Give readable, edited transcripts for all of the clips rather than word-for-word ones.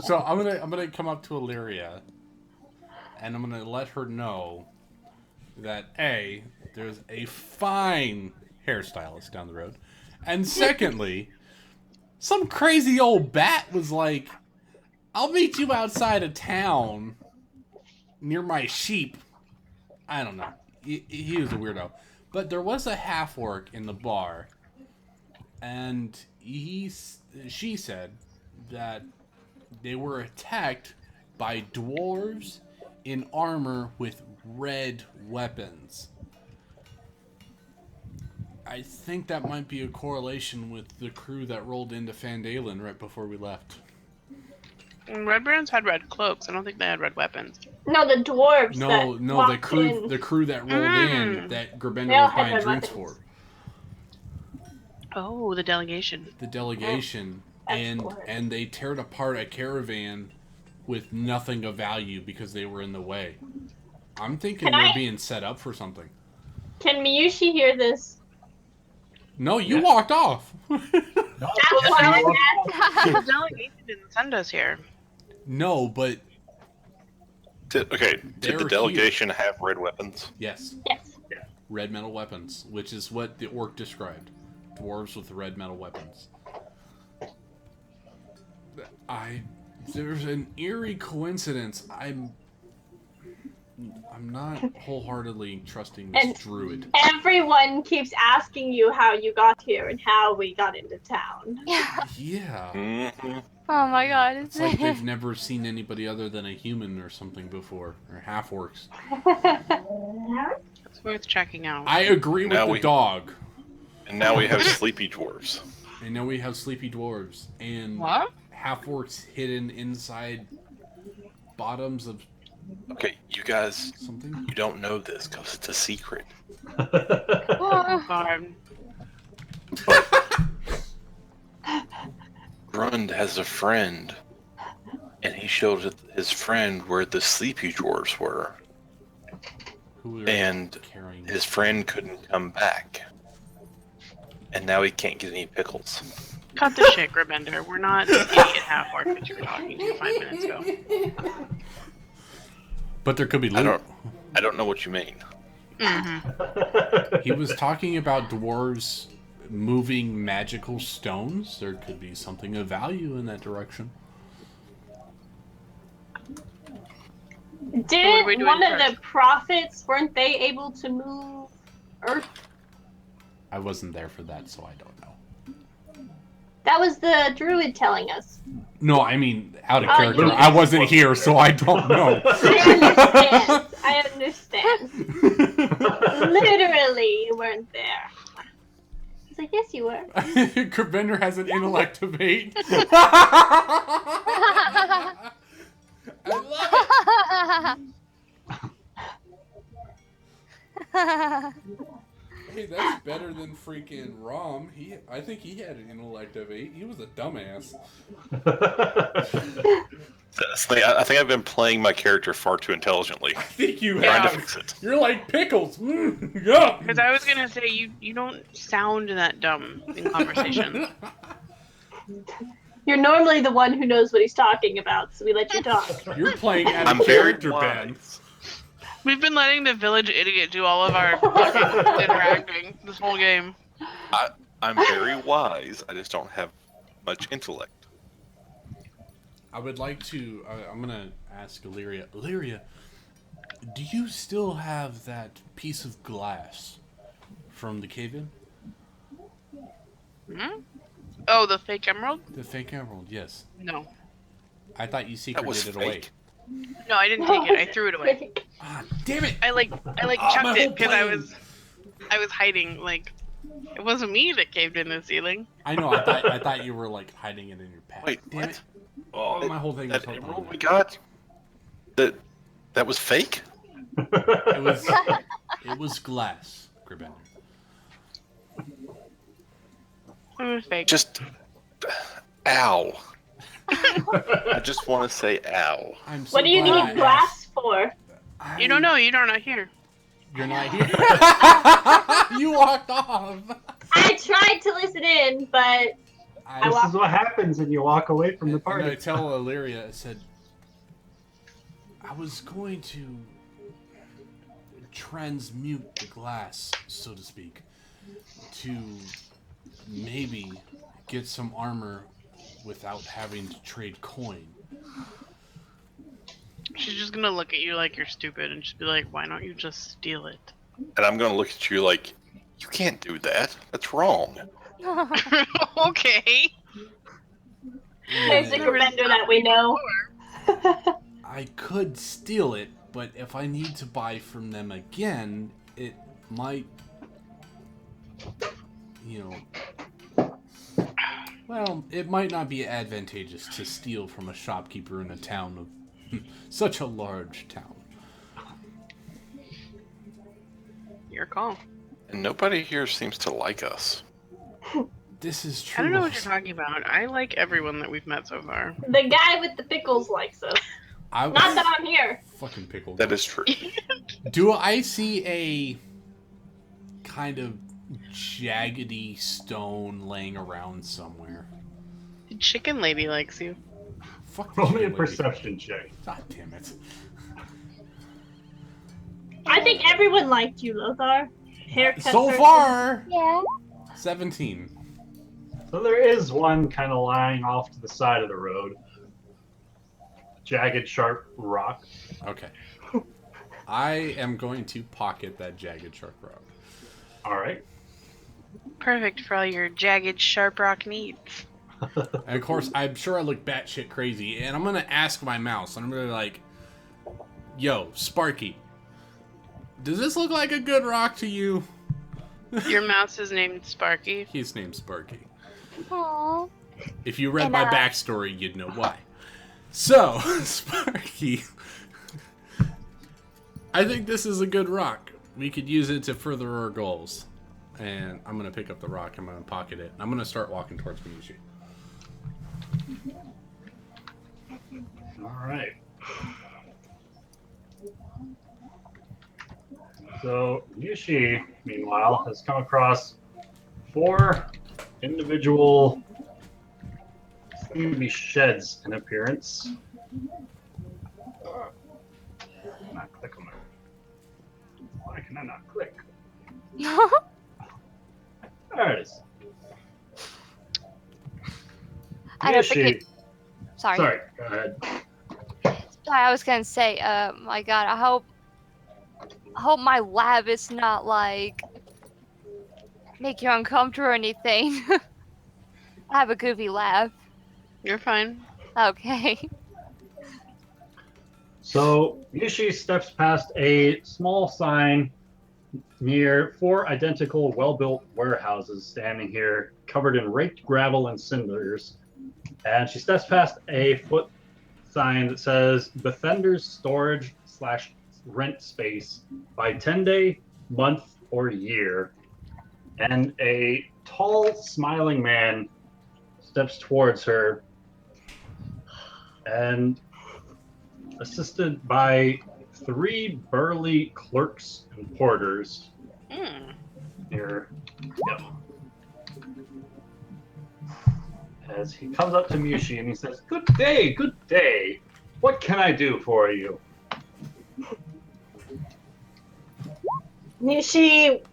So I'm gonna come up to Illyria, and I'm gonna let her know that A, there's a fine hairstylist down the road, and secondly, some crazy old bat was like, "I'll meet you outside of town near my sheep." I don't know. He was a weirdo, but there was a half orc in the bar, and she said that they were attacked by dwarves in armor with red weapons. I think that might be a correlation with the crew that rolled into Fandalen right before we left. Red Barons had red cloaks. I don't think they had red weapons. No, the dwarves. No, the crew that rolled in that Gerbender was buying drinks for. Oh, the delegation. The delegation, and they teared apart a caravan with nothing of value because they were in the way. I'm thinking they're being set up for something. Can Miyushi hear this? No, you walked off. That's why The delegation didn't send us here. No, but... Did the delegation have red weapons? Yes. Yes. Red metal weapons, which is what the orc described. Dwarves with red metal weapons. There's an eerie coincidence. I'm not wholeheartedly trusting this druid. Everyone keeps asking you how you got here and how we got into town. Yeah. Mm-hmm. Oh my god. It's like they've never seen anybody other than a human or something before, or half orcs. It's worth checking out. I agree with the dog. And now we have sleepy dwarves. And now we have sleepy dwarves and half orcs hidden inside bottoms of. Okay, you guys, something? You don't know this because it's a secret. Oh, God. Grund has a friend, and he showed his friend where the sleepy dwarves were. And his friend couldn't come back. And now he can't get any pickles. Cut the shit, Gerbender. We're not the idiot half-orc that you were talking to 5 minutes ago. But there could be loot. I don't know what you mean. Mm-hmm. He was talking about dwarves moving magical stones. There could be something of value in that direction. Didn't one of the prophets, weren't they able to move Earth? I wasn't there for that, so I don't know. That was the druid telling us. No, I mean, out of character. I wasn't here, so I don't know. I understand. Literally, you weren't there. He's like, yes, you were. Gerbender has an intellect of 8. I love it. Hey, that's better than freaking Rom. I think he had an intellect of 8. He was a dumbass. I think I've been playing my character far too intelligently. I think you trying have. to fix it. You're like pickles. Yeah. Because I was gonna say you don't sound that dumb in conversation. You're normally the one who knows what he's talking about, so we let you talk. You're playing out of character, Ben. We've been letting the village idiot do all of our fucking interacting this whole game. I'm very wise. I just don't have much intellect. I would like to. I'm gonna ask Illyria. Illyria, do you still have that piece of glass from the cave-in? Hmm? Oh, the fake emerald? The fake emerald, yes. No. I thought you secreted it away. No, I didn't take it. I threw it away. Ah, damn it! I chucked it because I was hiding. Like, it wasn't me that caved in the ceiling. I know. I thought you were like hiding it in your pack. Wait, damn what? it! Oh, my whole thing was that emerald we got. That was fake. It was glass, Gerbender. It was fake. Just, ow. I just want to say ow. I'm so What do you glad. need glass for? You don't know. You're not here. You're not here. You walked off. I tried to listen in, but I, walk- This is what happens when you walk away from the and party. I tell Illyria, I said, I was going to transmute the glass, so to speak, to maybe get some armor without having to trade coin. She's just gonna look at you like you're stupid and just be like, why don't you just steal it? And I'm gonna look at you like, you can't do that. That's wrong. Okay. Basic And vendor that we know. I could steal it, but if I need to buy from them again, it might, well, it might not be advantageous to steal from a shopkeeper in a town of such a large town. Your call. And nobody here seems to like us. This is I true. don't know what you're talking about. I like everyone that we've met so far. The guy with the pickles likes us. I Not that I'm here. fucking pickle. That is true. Do I see a kind of jaggedy stone laying around somewhere? The chicken lady likes you. Fuck the Roll me a chicken lady. perception check. God damn it. I think everyone liked you, Lothar. Haircut. So person. far, Yeah. 17. So there is one kind of lying off to the side of the road. Jagged, sharp rock. Okay. I am going to pocket that jagged sharp rock. All right. Perfect for all your jagged, sharp rock needs. And of course, I'm sure I look batshit crazy, and I'm gonna ask my mouse, and I'm gonna be like, yo, Sparky, does this look like a good rock to you? Your mouse is named Sparky. He's named Sparky. Aww. If you read And, my backstory, you'd know why. So, Sparky, I think this is a good rock. We could use it to further our goals. And I'm going to pick up the rock, I'm going to pocket it. I'm going to start walking towards Miushi. All right. So Yushi, meanwhile, has come across 4 individual, seem to be sheds in appearance. Not click on it. Why can I not click? There it is. I don't Yushi- think it. Sorry. Sorry, go ahead. I was gonna say, my God, I hope my lab is not like make you uncomfortable or anything. I have a goofy lab. You're fine. Okay. So Yushi steps past a small sign near 4 identical, well-built warehouses standing here, covered in raked gravel and cinders. And she steps past a foot sign that says Defender's Storage / Rent Space by 10-day, month, or year. And a tall, smiling man steps towards her and, assisted by 3 burly clerks and porters here. Yep. As he comes up to Mushi and he says, good day, good day. What can I do for you? Nishi,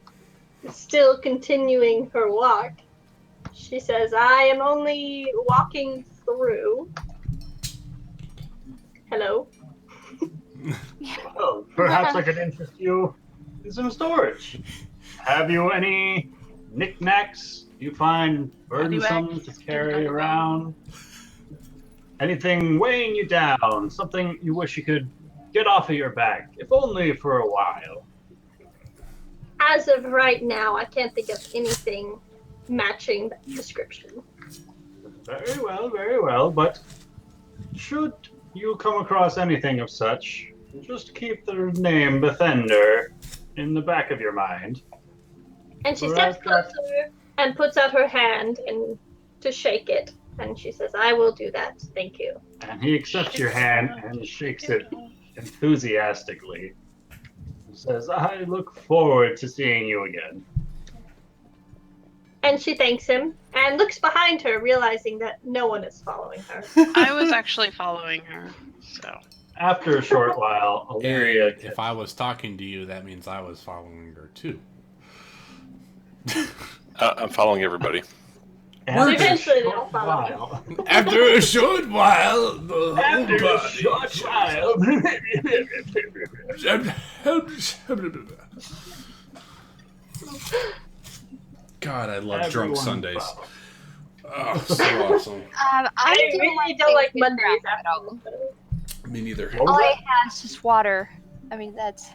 still continuing her walk, she says, I am only walking through. Hello? Well, perhaps I could interest you in some storage. Have you any knickknacks you find burdensome to carry around? Anything weighing you down? Something you wish you could get off of your back, if only for a while? As of right now, I can't think of anything matching that description. Very well, but should you come across anything of such, just keep the name Bethender in the back of your mind. And she Alright, steps closer and puts out her hand and to shake it. And she says, I will do that. Thank you. And he accepts your hand and shakes it enthusiastically. He says, I look forward to seeing you again. And she thanks him and looks behind her, realizing that no one is following her. I was actually following her, so. After a short while, Illyria. If I was talking to you, that means I was following her too. I'm following everybody. After Eventually a they'll short follow. while. After a short while, the After whole a body short while. God, I love drunk Everyone Sundays. follow. Oh, so awesome. I really don't like Mondays at all. after. Me neither. What was All I that? have is just water. I mean, that's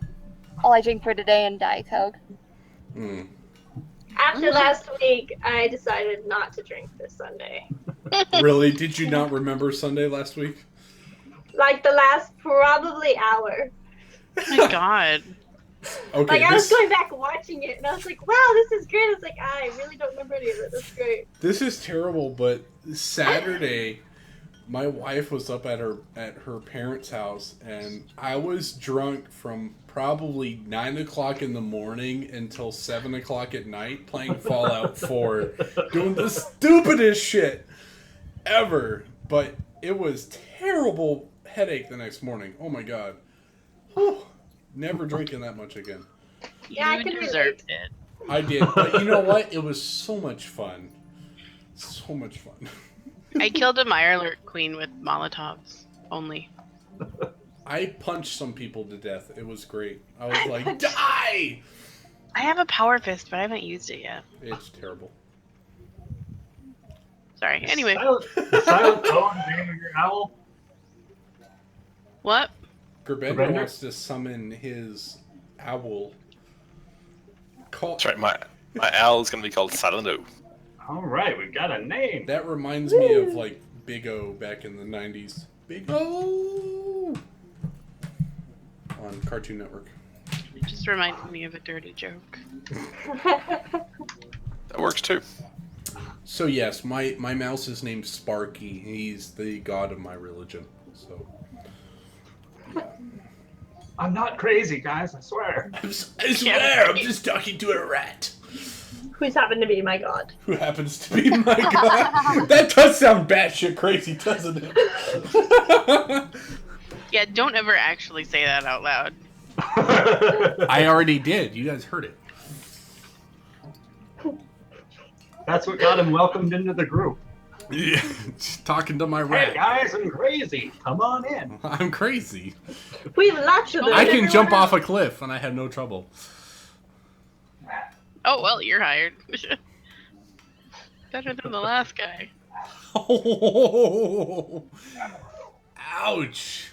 all I drink for today and Diet Coke. Mm. After last week, I decided not to drink this Sunday. Really? Did you not remember Sunday last week? Like the last probably hour. Oh my god. Okay, Like I was this, going back watching it, and I was like, "Wow, this is great." I was like, "I really don't remember any of it. That's great." this is terrible, but Saturday, my wife was up at her parents' house, and I was drunk from probably 9 o'clock in the morning until 7 o'clock at night playing Fallout 4, doing the stupidest shit ever. But it was terrible headache the next morning. Oh my god. Whew. Never drinking that much again. Yeah, I You can deserved relate. it. I did, but you know what? It was so much fun. So much fun. I killed a Mirelurk queen with Molotovs only. I punched some people to death. It was great. I was like, die! I have a power fist, but I haven't used it yet. It's terrible. Sorry. Anyway, Silent Code, name of your owl. what? Gerbender Gerbender? wants to summon his owl. Call. That's right. My owl is going to be called Silento. All right, we've got a name. That reminds me of like Big O back in the 90s. Big O! On Cartoon Network. It just reminded me of a dirty joke. That works too. So yes, my mouse is named Sparky. He's the god of my religion. So I'm not crazy, guys. I swear. I swear, I'm just talking to a rat. Who's happened to be my god? Who happens to be my god. That does sound batshit crazy, doesn't it? Yeah, don't ever actually say that out loud. I already did. You guys heard it. That's what got him welcomed into the group. Yeah, just talking to my Hey rat. guys, I'm crazy. Come on in. I'm crazy. We have lots of them. I can everyone jump else. off a cliff and I have no trouble. Oh, well, you're hired. Better than the last guy. Oh, ouch.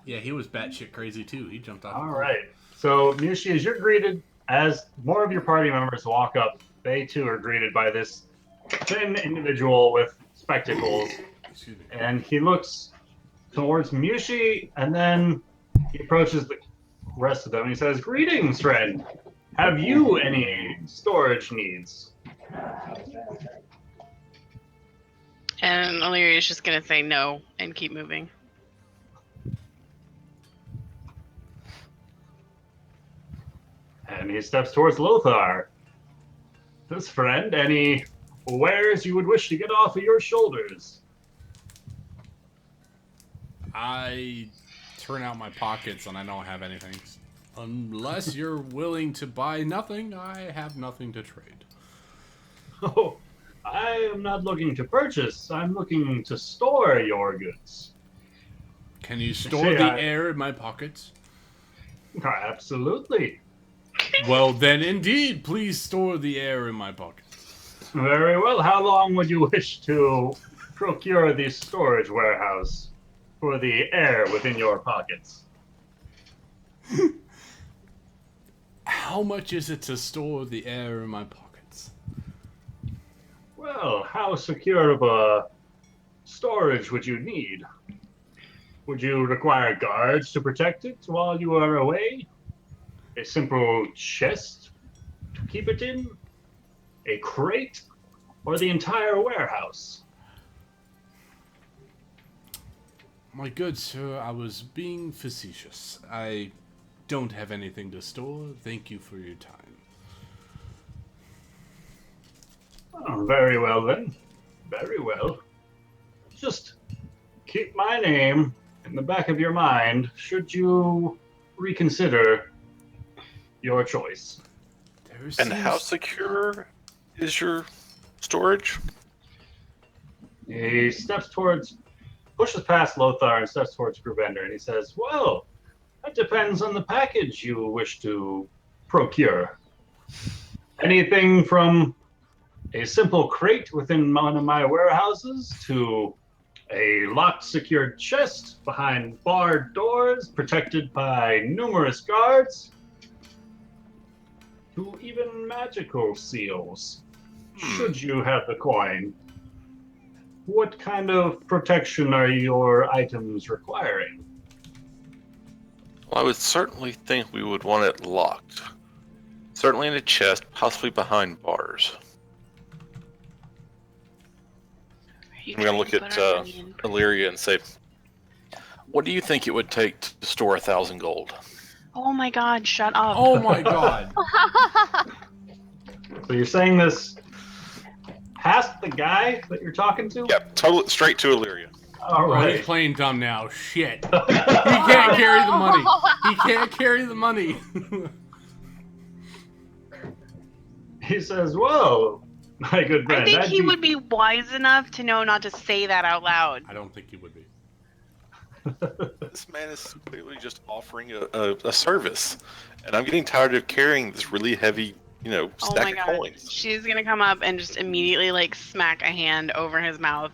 Yeah, he was batshit crazy too. He jumped off. All right. So, Mushi, as you're greeted, as more of your party members walk up, they too are greeted by this thin individual with spectacles. Excuse me. And he looks towards Mushi, and then he approaches the rest of them. And he says, "Greetings, friend. Have you any storage needs?" And Illyria's just gonna say no and keep moving. And he steps towards Lothar. "This friend, any wares you would wish to get off of your shoulders?" I turn out my pockets and I don't have anything. Unless you're willing to buy nothing, I have nothing to trade. "Oh, I am not looking to purchase. I'm looking to store your goods." Can you store See, the I- air in my pockets? "Absolutely. Well, then indeed, please store the air in my pockets. Very well. How long would you wish to procure the storage warehouse for the air within your pockets?" How much is it to store the air in my pockets? "Well, how secure of a storage would you need? Would you require guards to protect it while you are away? A simple chest to keep it in? A crate? Or the entire warehouse?" My good sir, I was being facetious. I don't have anything to store. Thank you for your time. Oh, very well then. Very well. Just keep my name in the back of your mind should you reconsider your choice. And how secure is your storage? He pushes past Lothar and steps towards Grubender, and he says, well, that depends on the package you wish to procure. Anything from a simple crate within one of my warehouses to a locked, secured chest behind barred doors protected by numerous guards, to even magical seals, should you have the coin. What kind of protection are your items requiring? Well, I would certainly think we would want it locked. Certainly in a chest, possibly behind bars. I'm going to look at Illyria and say, what do you think it would take to store 1,000 gold? Oh my god, shut up. Oh my god. So you're saying this past the guy that you're talking to? Yep, totally straight to Illyria. All Oh, he's right. playing dumb now. Shit. He can't carry the money. He can't carry the money. He says, whoa, my good friend. I think that'd he would be wise enough to know not to say that out loud. I don't think he would be. This man is clearly just offering a service. And I'm getting tired of carrying this really heavy, Oh my stack of god. coins. She's gonna come up and just immediately like smack a hand over his mouth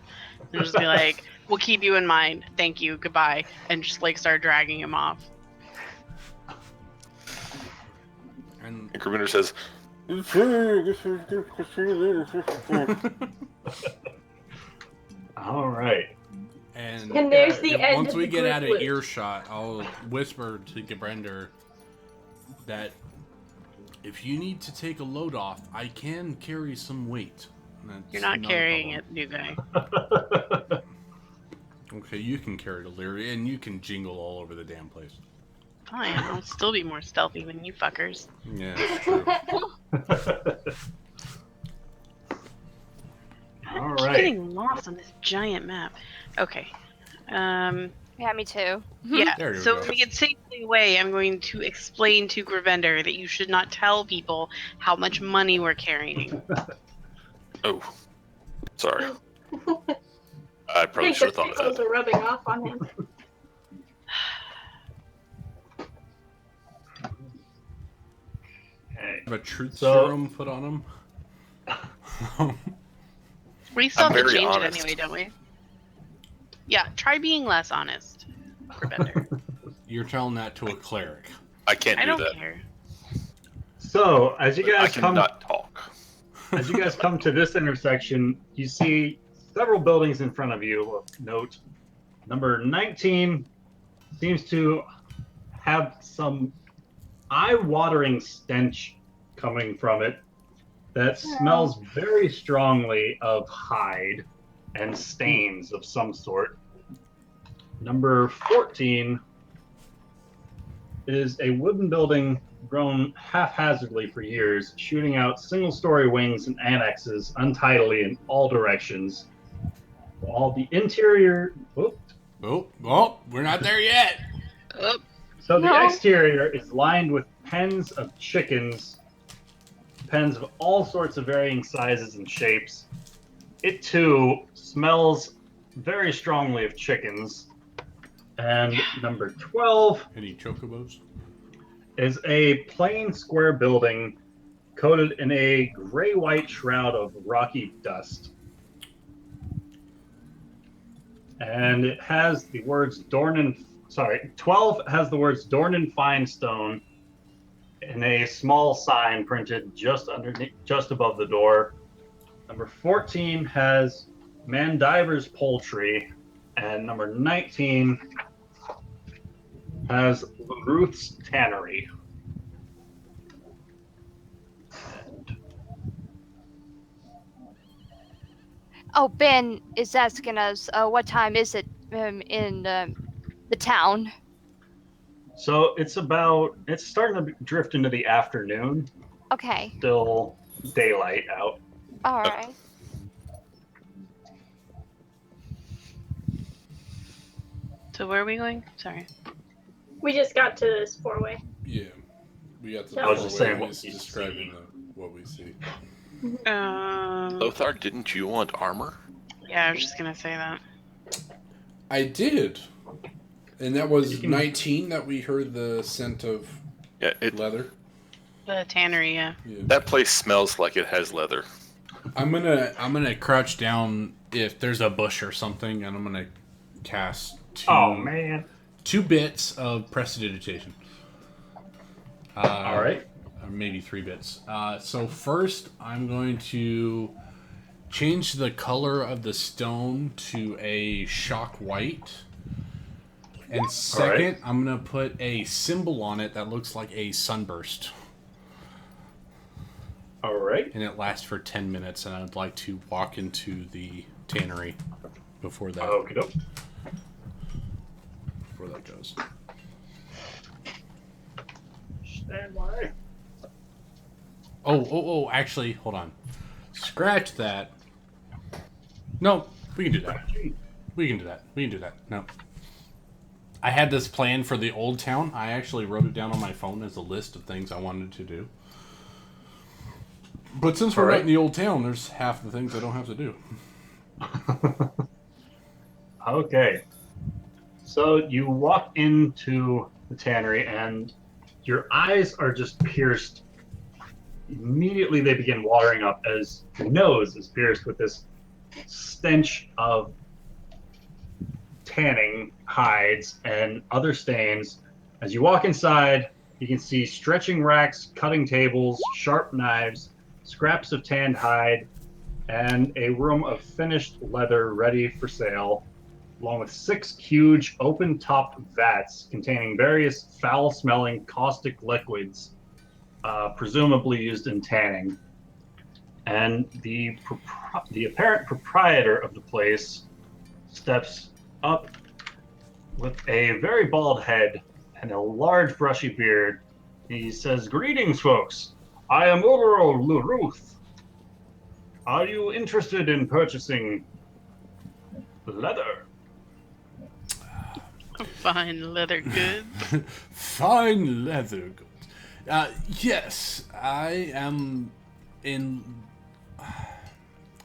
and just be like, we'll keep you in mind. Thank you. Goodbye. And just like start dragging him off. And And Gravender says, All right. And there's the end once of we the get group out of list. earshot, I'll whisper to Gabrender that if you need to take a load off, I can carry some weight. That's You're not a carrying problem. it, new guy. Okay, you can carry it, Illyria, and you can jingle all over the damn place. Fine. I'll still be more stealthy than you fuckers. Yeah, that's true. All Keep right. getting lost on this giant map. Okay. Yeah, me too. Yeah. There you So go. when we get safely away, I'm going to explain to Gravender that you should not tell people how much money we're carrying. oh, sorry. I I probably think should the have thought of pickles that. are rubbing off on him. Okay. Have a truth So- serum put on him. We still I'm have to very change honest. it anyway, don't we? Yeah, try being less honest, Gravender. You're telling that to a cleric. I can't I do don't that. care. So as you I guys come cannot talk. as you guys come to this intersection, you see several buildings in front of you of note. Number 19 seems to have some eye-watering stench coming from it that smells very strongly of hide and stains of some sort. Number 14 is a wooden building grown haphazardly for years, shooting out single-story wings and annexes untidily in all directions. While the interior, Oh, we're not there yet. Oh, so the No. exterior is lined with pens of chickens, pens of all sorts of varying sizes and shapes. It too smells very strongly of chickens. And number 12 Any chocobos? is a plain square building coated in a gray-white shroud of rocky dust. And it has the words 12 has the words Dornan Finestone in a small sign printed just underneath, just above the door. Number 14 has Mandiver's Poultry, and number 19 has Ruth's Tannery. Oh, Ben is asking us, what time is it in the town? So it's starting to drift into the afternoon, Okay. still daylight out. All right. So where are we going? Sorry. We just got to this four-way. Yeah. We got the I was just four-way. saying what He's we describing see. what we see. Lothar, didn't you want armor? Yeah, I was just gonna say that. I did. And that was You can- 19 that we heard the scent of Yeah, leather. The tannery, yeah. Yeah. that place smells like it has leather. I'm gonna crouch down if there's a bush or something, and I'm gonna cast Oh man! 2 bits of prestidigitation. All right. Or maybe 3 bits. So first, I'm going to change the color of the stone to a shock white. And second, I'm going to put a symbol on it that looks like a sunburst. All right. And it lasts for 10 minutes, and I'd like to walk into the tannery before that, Okay. before that goes. Stand by. Oh, actually, hold on. Scratch that. No, we can do that. We can do that. No. I had this plan for the old town. I actually wrote it down on my phone as a list of things I wanted to do. But since we're not in the old town, there's half the things I don't have to do. Okay. So you walk into the tannery and your eyes are just pierced. Immediately they begin watering up as your nose is pierced with this stench of tanning hides and other stains. As you walk inside, you can see stretching racks, cutting tables, sharp knives, scraps of tanned hide, and a room of finished leather ready for sale, along with 6 huge open-topped vats containing various foul-smelling caustic liquids, presumably used in tanning. And the apparent proprietor of the place steps up with a very bald head and a large brushy beard. He says, "Greetings, folks. I am Uro Luruth. Are you interested in purchasing leather?" Fine leather goods. Fine leather goods. Yes, I'm in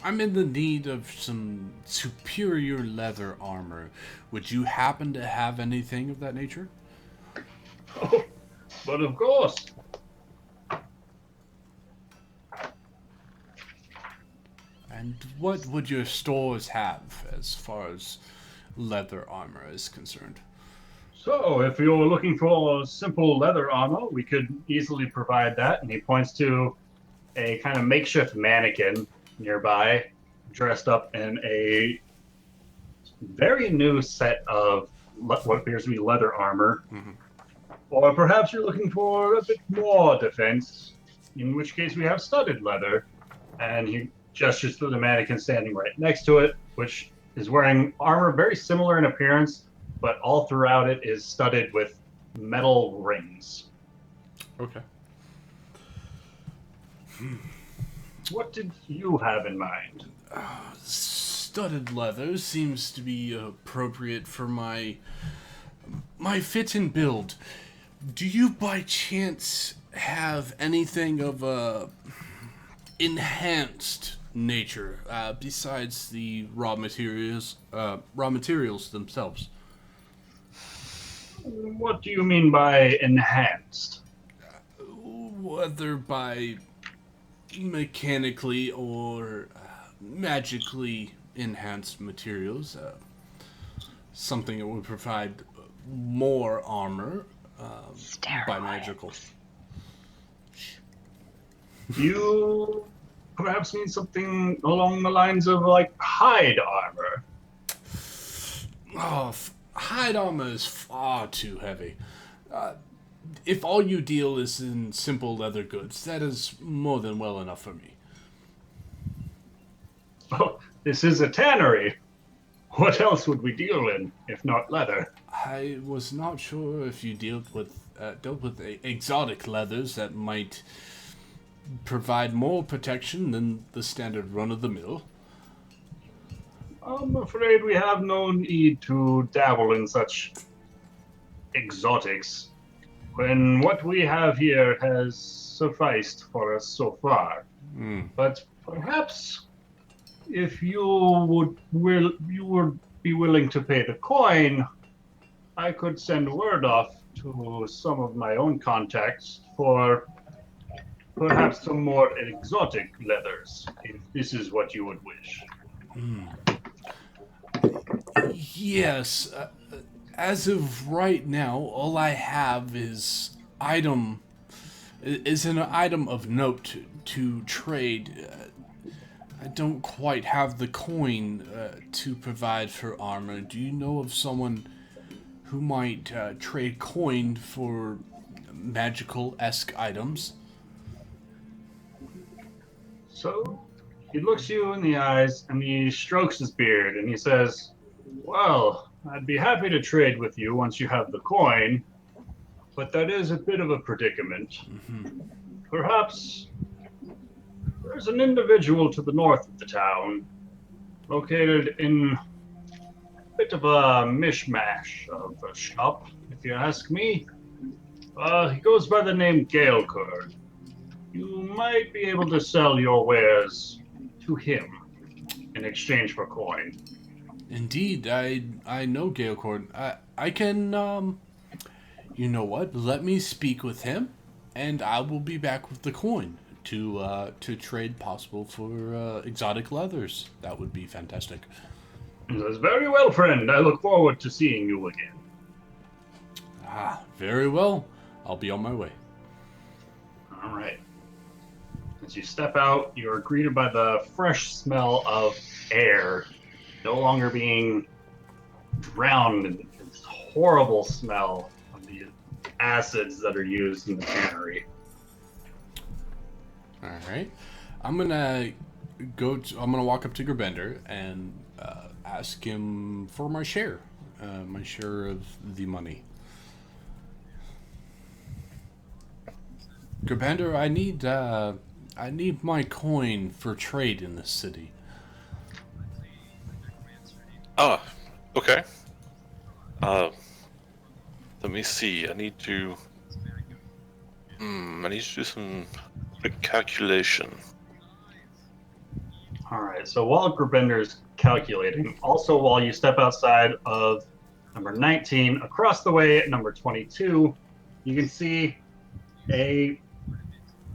the need of some superior leather armor. Would you happen to have anything of that nature? Oh, but of course. And what would your stores have as far as leather armor is concerned? So, if you're looking for simple leather armor, we could easily provide that. And he points to a kind of makeshift mannequin nearby, dressed up in a very new set of what appears to be leather armor. Mhm. Or perhaps you're looking for a bit more defense, in which case we have studded leather. And he gestures to the mannequin standing right next to it, which is wearing armor very similar in appearance, but all throughout it is studded with metal rings. Okay. What did you have in mind? Studded leather seems to be appropriate for my fit and build. Do you by chance have anything of a enhanced nature besides the raw materials themselves? What do you mean by enhanced? Whether by mechanically or magically enhanced materials, something that would provide more armor by magical. You perhaps mean something along the lines of like hide armor. Oh, hide armor is far too heavy. If all you deal is in simple leather goods, that is more than well enough for me. Oh, this is a tannery. What else would we deal in if not leather? I was not sure if you dealt with exotic leathers that might provide more protection than the standard run-of-the-mill. I'm afraid we have no need to dabble in such exotics, when what we have here has sufficed for us so far. Hmm. But perhaps if you would be willing to pay the coin, I could send word off to some of my own contacts for perhaps some more exotic leathers, if this is what you would wish. Yes. As of right now, all I have is an item of note to trade. I don't quite have the coin to provide for armor. Do you know of someone who might trade coin for magical-esque items? So he looks you in the eyes and he strokes his beard and he says, "Well, I'd be happy to trade with you once you have the coin, but that is a bit of a predicament. Perhaps there's an individual to the north of the town, located in a bit of a mishmash of a shop, if you ask me. He goes by the name Galecord. You might be able to sell your wares to him in exchange for coin." Indeed, I know Galecord. I can, you know what? Let me speak with him, and I will be back with the coin to trade possible for exotic leathers. That would be fantastic. He says, "Very well, friend. I look forward to seeing you again." Ah, very well. I'll be on my way. All right. As you step out, you are greeted by the fresh smell of air, no longer being drowned in this horrible smell of the acids that are used in the cannery. All right. I'm gonna walk up to Gerbender and ask him for my share of the money. Gerbender, I need my coin for trade in this city. Ah, okay. Let me see. I need to do some quick calculation. All right. So while Gerbender's calculating, also while you step outside of number 19, across the way at number 22, you can see a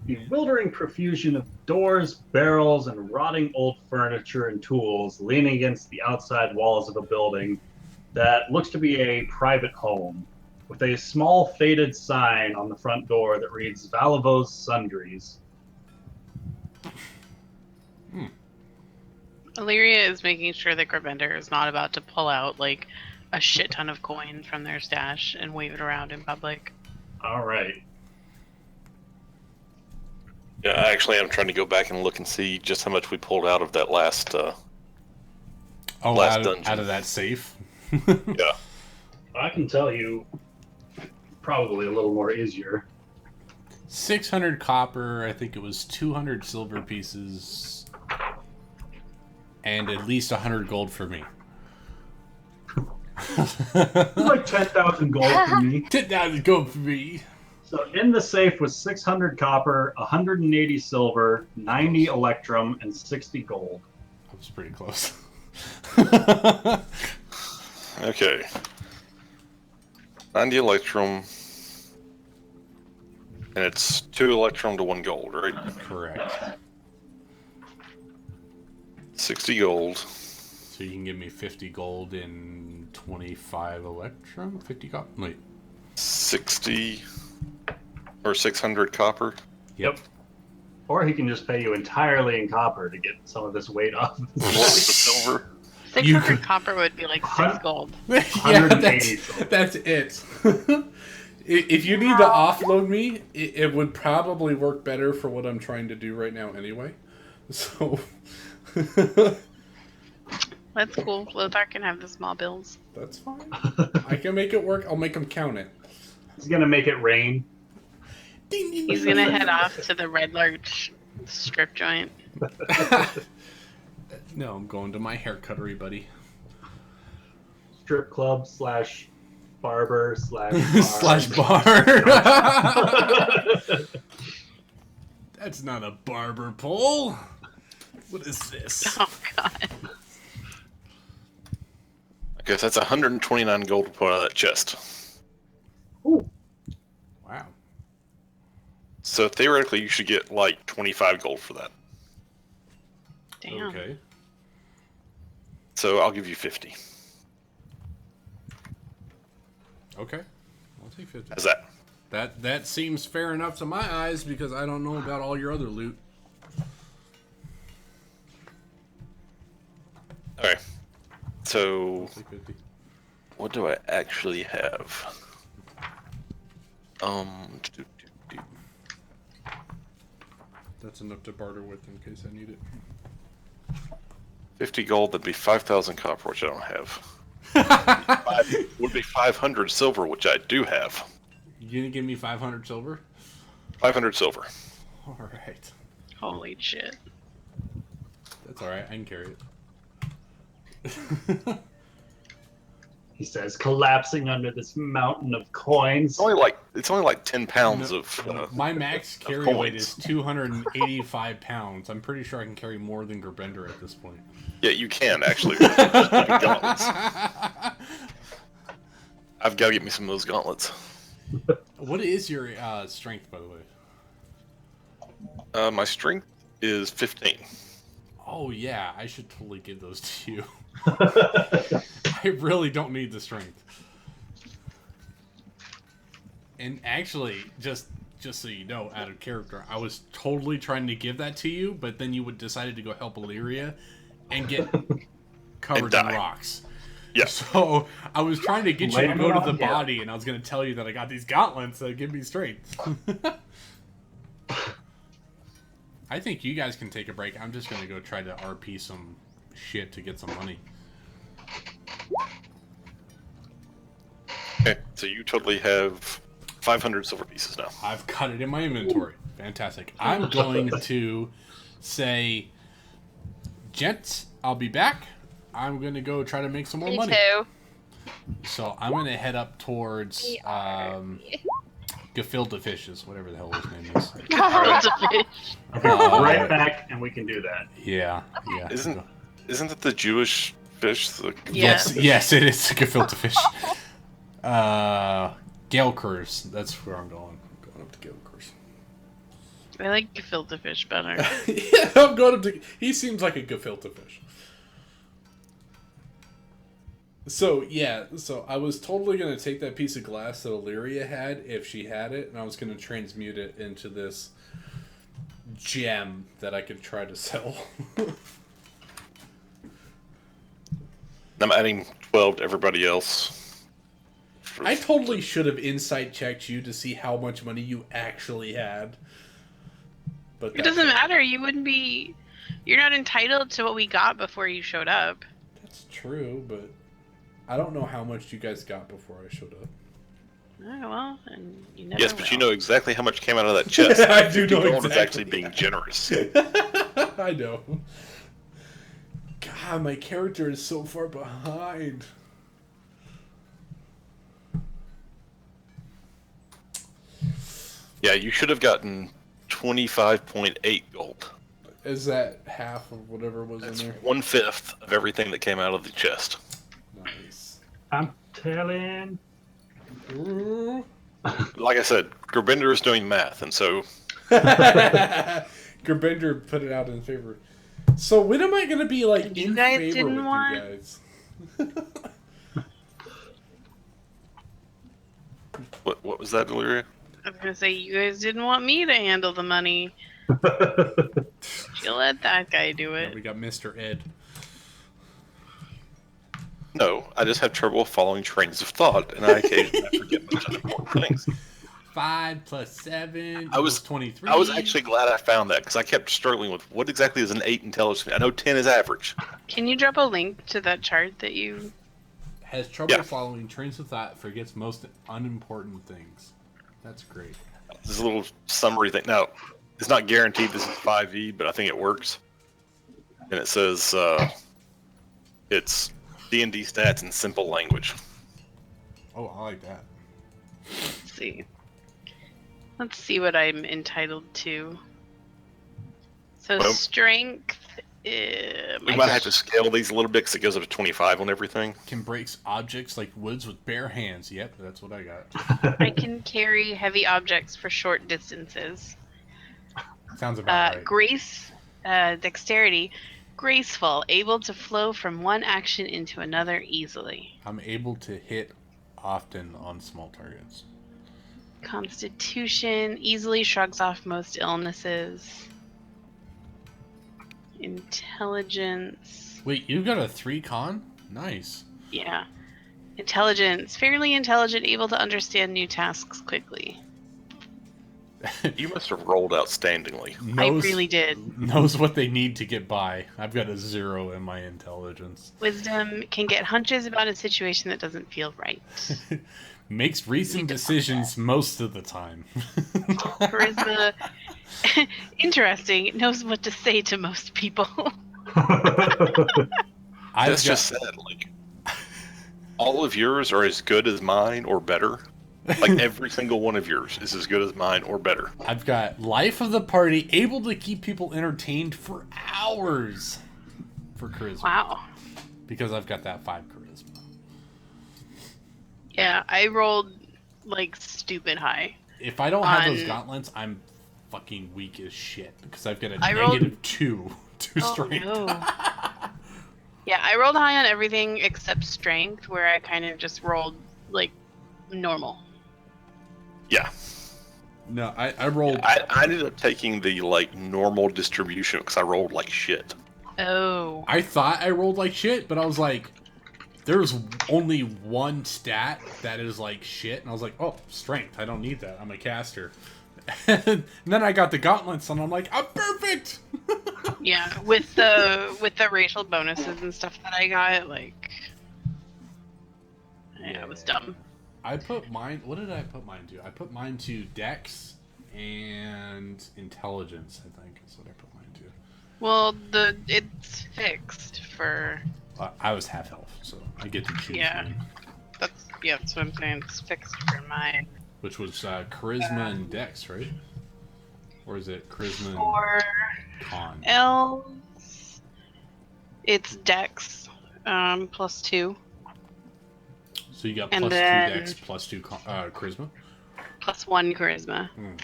bewildering profusion of doors, barrels, and rotting old furniture and tools leaning against the outside walls of a building that looks to be a private home, with a small faded sign on the front door that reads Valavo's Sundries. Illyria is making sure that Gravender is not about to pull out like a shit ton of coin from their stash and wave it around in public. All right. Yeah, actually, I'm trying to go back and look and see just how much we pulled out of that last last dungeon. Out of that safe. Yeah. I can tell you probably a little more easier. 600 copper, I think it was 200 silver pieces, and at least 100 gold for me. Like 10,000 gold for me. 10,000 gold for me. So in the safe was 600 copper, 180 silver, 90 electrum, and 60 gold. That was pretty close. Okay. 90 electrum. And it's 2 electrum to 1 gold, right? Correct. 60 gold. So you can give me 50 gold in 25 electrum? 50 copper? Wait. 60 or 600 copper. Yep. Or he can just pay you entirely in copper to get some of this weight off. What was the silver? 600 copper would be like 6 gold. Yeah, 180 silver. that's it. If you need to offload me, it would probably work better for what I'm trying to do right now anyway. So... That's cool. Lothar can have the small bills. That's fine. I can make it work. I'll make them count it. He's gonna make it rain. Ding, ding, He's ding, gonna ding. head off to the Red Larch strip joint. No, I'm going to my hair cuttery, buddy. Strip club / barber / bar. Slash bar. That's not a barber pole. What is this? Oh god. I guess that's 129 gold to put out of that chest. Ooh, Wow. So theoretically, you should get like 25 gold for that. Damn. Okay. So I'll give you 50. Okay. I'll take 50. How's that? That seems fair enough to my eyes because I don't know about all your other loot. Alright. So, I'll take 50. what do I actually have? do. That's enough to barter with in case I need it. 50 gold, that'd be 5,000 copper, which I don't have. Would be 500 silver, which I do have. You gonna give me 500 silver? 500 silver. All right. Holy shit. That's all right. I can carry it. he says, collapsing under this mountain of coins. It's only like 10 pounds No, of. my max carry coins. weight is 285 pounds. I'm pretty sure I can carry more than Gerbender at this point. Yeah, you can actually. Gauntlets. I've got to get me some of those gauntlets. What is your strength, by the way? My strength is 15. Oh yeah, I should totally give those to you. I really don't need the strength. And actually, just so you know, out of character, I was totally trying to give that to you, but then you would decided to go help Illyria and get covered in die. rocks. Yeah. So I was trying to get you to Blame go it to on the him. body, and I was going to tell you that I got these gauntlets that give me strength. I think you guys can take a break. I'm just going to go try to RP some shit to get some money. Okay, so you totally have 500 silver pieces now. I've got it in my inventory. Fantastic. I'm going to say, gents, I'll be back. I'm going to go try to make some more Me money. too. So I'm going to head up towards Gefilte Fishes, whatever the hell his name is. It's a fish. Okay, right back, and we can do that. Yeah. Isn't that the Jewish fish? Yes, it is a Gefilte Fish. Gale Curse. That's where I'm going. I'm going up to Gale Curse. I like gefilte fish better. Yeah, I'm going up to... He seems like a Gefilte Fish. So I was totally going to take that piece of glass that Illyria had, if she had it, and I was going to transmute it into this gem that I could try to sell. I'm adding 12 to everybody else. I totally should have insight checked you to see how much money you actually had. But It doesn't matter. You wouldn't be. You're not entitled to what we got before you showed up. That's true, but I don't know how much you guys got before I showed up. Oh, well, and you never Yes, but you will. know exactly how much came out of that chest. I do know Gold is exactly. actually being generous. I know. God, my character is so far behind. Yeah, you should have gotten 25.8 gold. Is that half of whatever was That's in there? 1/5 of everything that came out of the chest. Nice. I'm telling. Ooh. Like I said, Gerbender is doing math, and so Gerbender put it out in favor. So when am I gonna be like You in guys favor didn't with want- you guys? what was that, Illyria? I was gonna say you guys didn't want me to handle the money. You let that guy do Yeah, it. we got Mr. Ed. No, I just have trouble following trains of thought, and I occasionally forget much important things. 5 + 7 I was- equals 23. I was actually glad I found that, because I kept struggling with what exactly is an 8 intelligence. I know 10 is average. Can you drop a link to that chart that you? Has trouble Yeah. following trains of thought, forgets most unimportant things. That's great. this little summary thing. Now, it's not guaranteed this is 5e, but I think it works. And it says it's D&D stats in simple language. Oh, I like that. Let's see. Let's see what I'm entitled to. So Well, strength. We might have to scale these a little bit because it goes up to 25 on everything. Can breaks objects like woods with bare hands. Yep, that's what I got. I can carry heavy objects for short distances. Sounds about right. Grace, dexterity, graceful, able to flow from one action into another easily. I'm able to hit often on small targets. Constitution, easily shrugs off most illnesses. Intelligence, Wait, you got a 3 con? Nice. yeah. Intelligence, fairly intelligent, able to understand new tasks quickly. You must have rolled outstandingly. I really did. Knows what they need to get by. I've got a 0 in my intelligence. Wisdom, can get hunches about a situation that doesn't feel right. Makes recent decisions most of the time. Charisma, interesting, knows what to say to most people. That's just sad. Like, all of yours are as good as mine or better. Like, every single one of yours is as good as mine or better. I've got life of the party, able to keep people entertained for hours for charisma. Wow. Because I've got that 5 charisma. Yeah, I rolled like stupid high. If I don't have those On- gauntlets, I'm fucking weak as shit. Because I've got a I rolled- -2 to Oh, strength. no. Yeah, I rolled high on everything except strength, where I kind of just rolled like normal. Yeah. No, I rolled... I ended up taking the, like, normal distribution because I rolled like shit. Oh. I thought I rolled like shit, but I was like, there's only one stat that is like shit, and I was like, oh, strength, I don't need that, I'm a caster. And then I got the gauntlets, and I'm like, I'm perfect! Yeah, with the racial bonuses and stuff that I got, like, yeah, it was dumb. I put mine, what did I put mine to? I put mine to Dex and Intelligence, I think, is what I put mine to. Well, it's fixed for. I was half health, so I get to choose Yeah. mine. That's what I'm saying. It's fixed for mine. Which was Charisma and Dex, right? Or is it Charisma and For Con? elves, it's Dex, +2, So you got and +2 then- Dex, +2 Charisma? +1 charisma Hmm.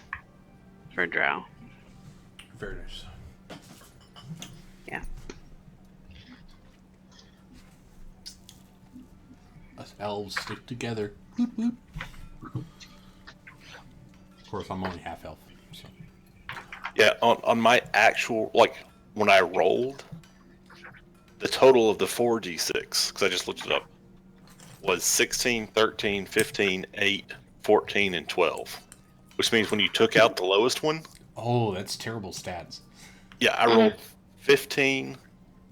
for Drow. Very nice. Yeah. Us elves stick together. Boop, boop. Of course, I'm only half elf. So. Yeah, on my actual, like, when I rolled, the total of the 4d6, because I just looked it up, was 16, 13, 15, 8, 14, and 12. Which means when you took out the lowest one, Oh, that's terrible stats. yeah, I rolled 15,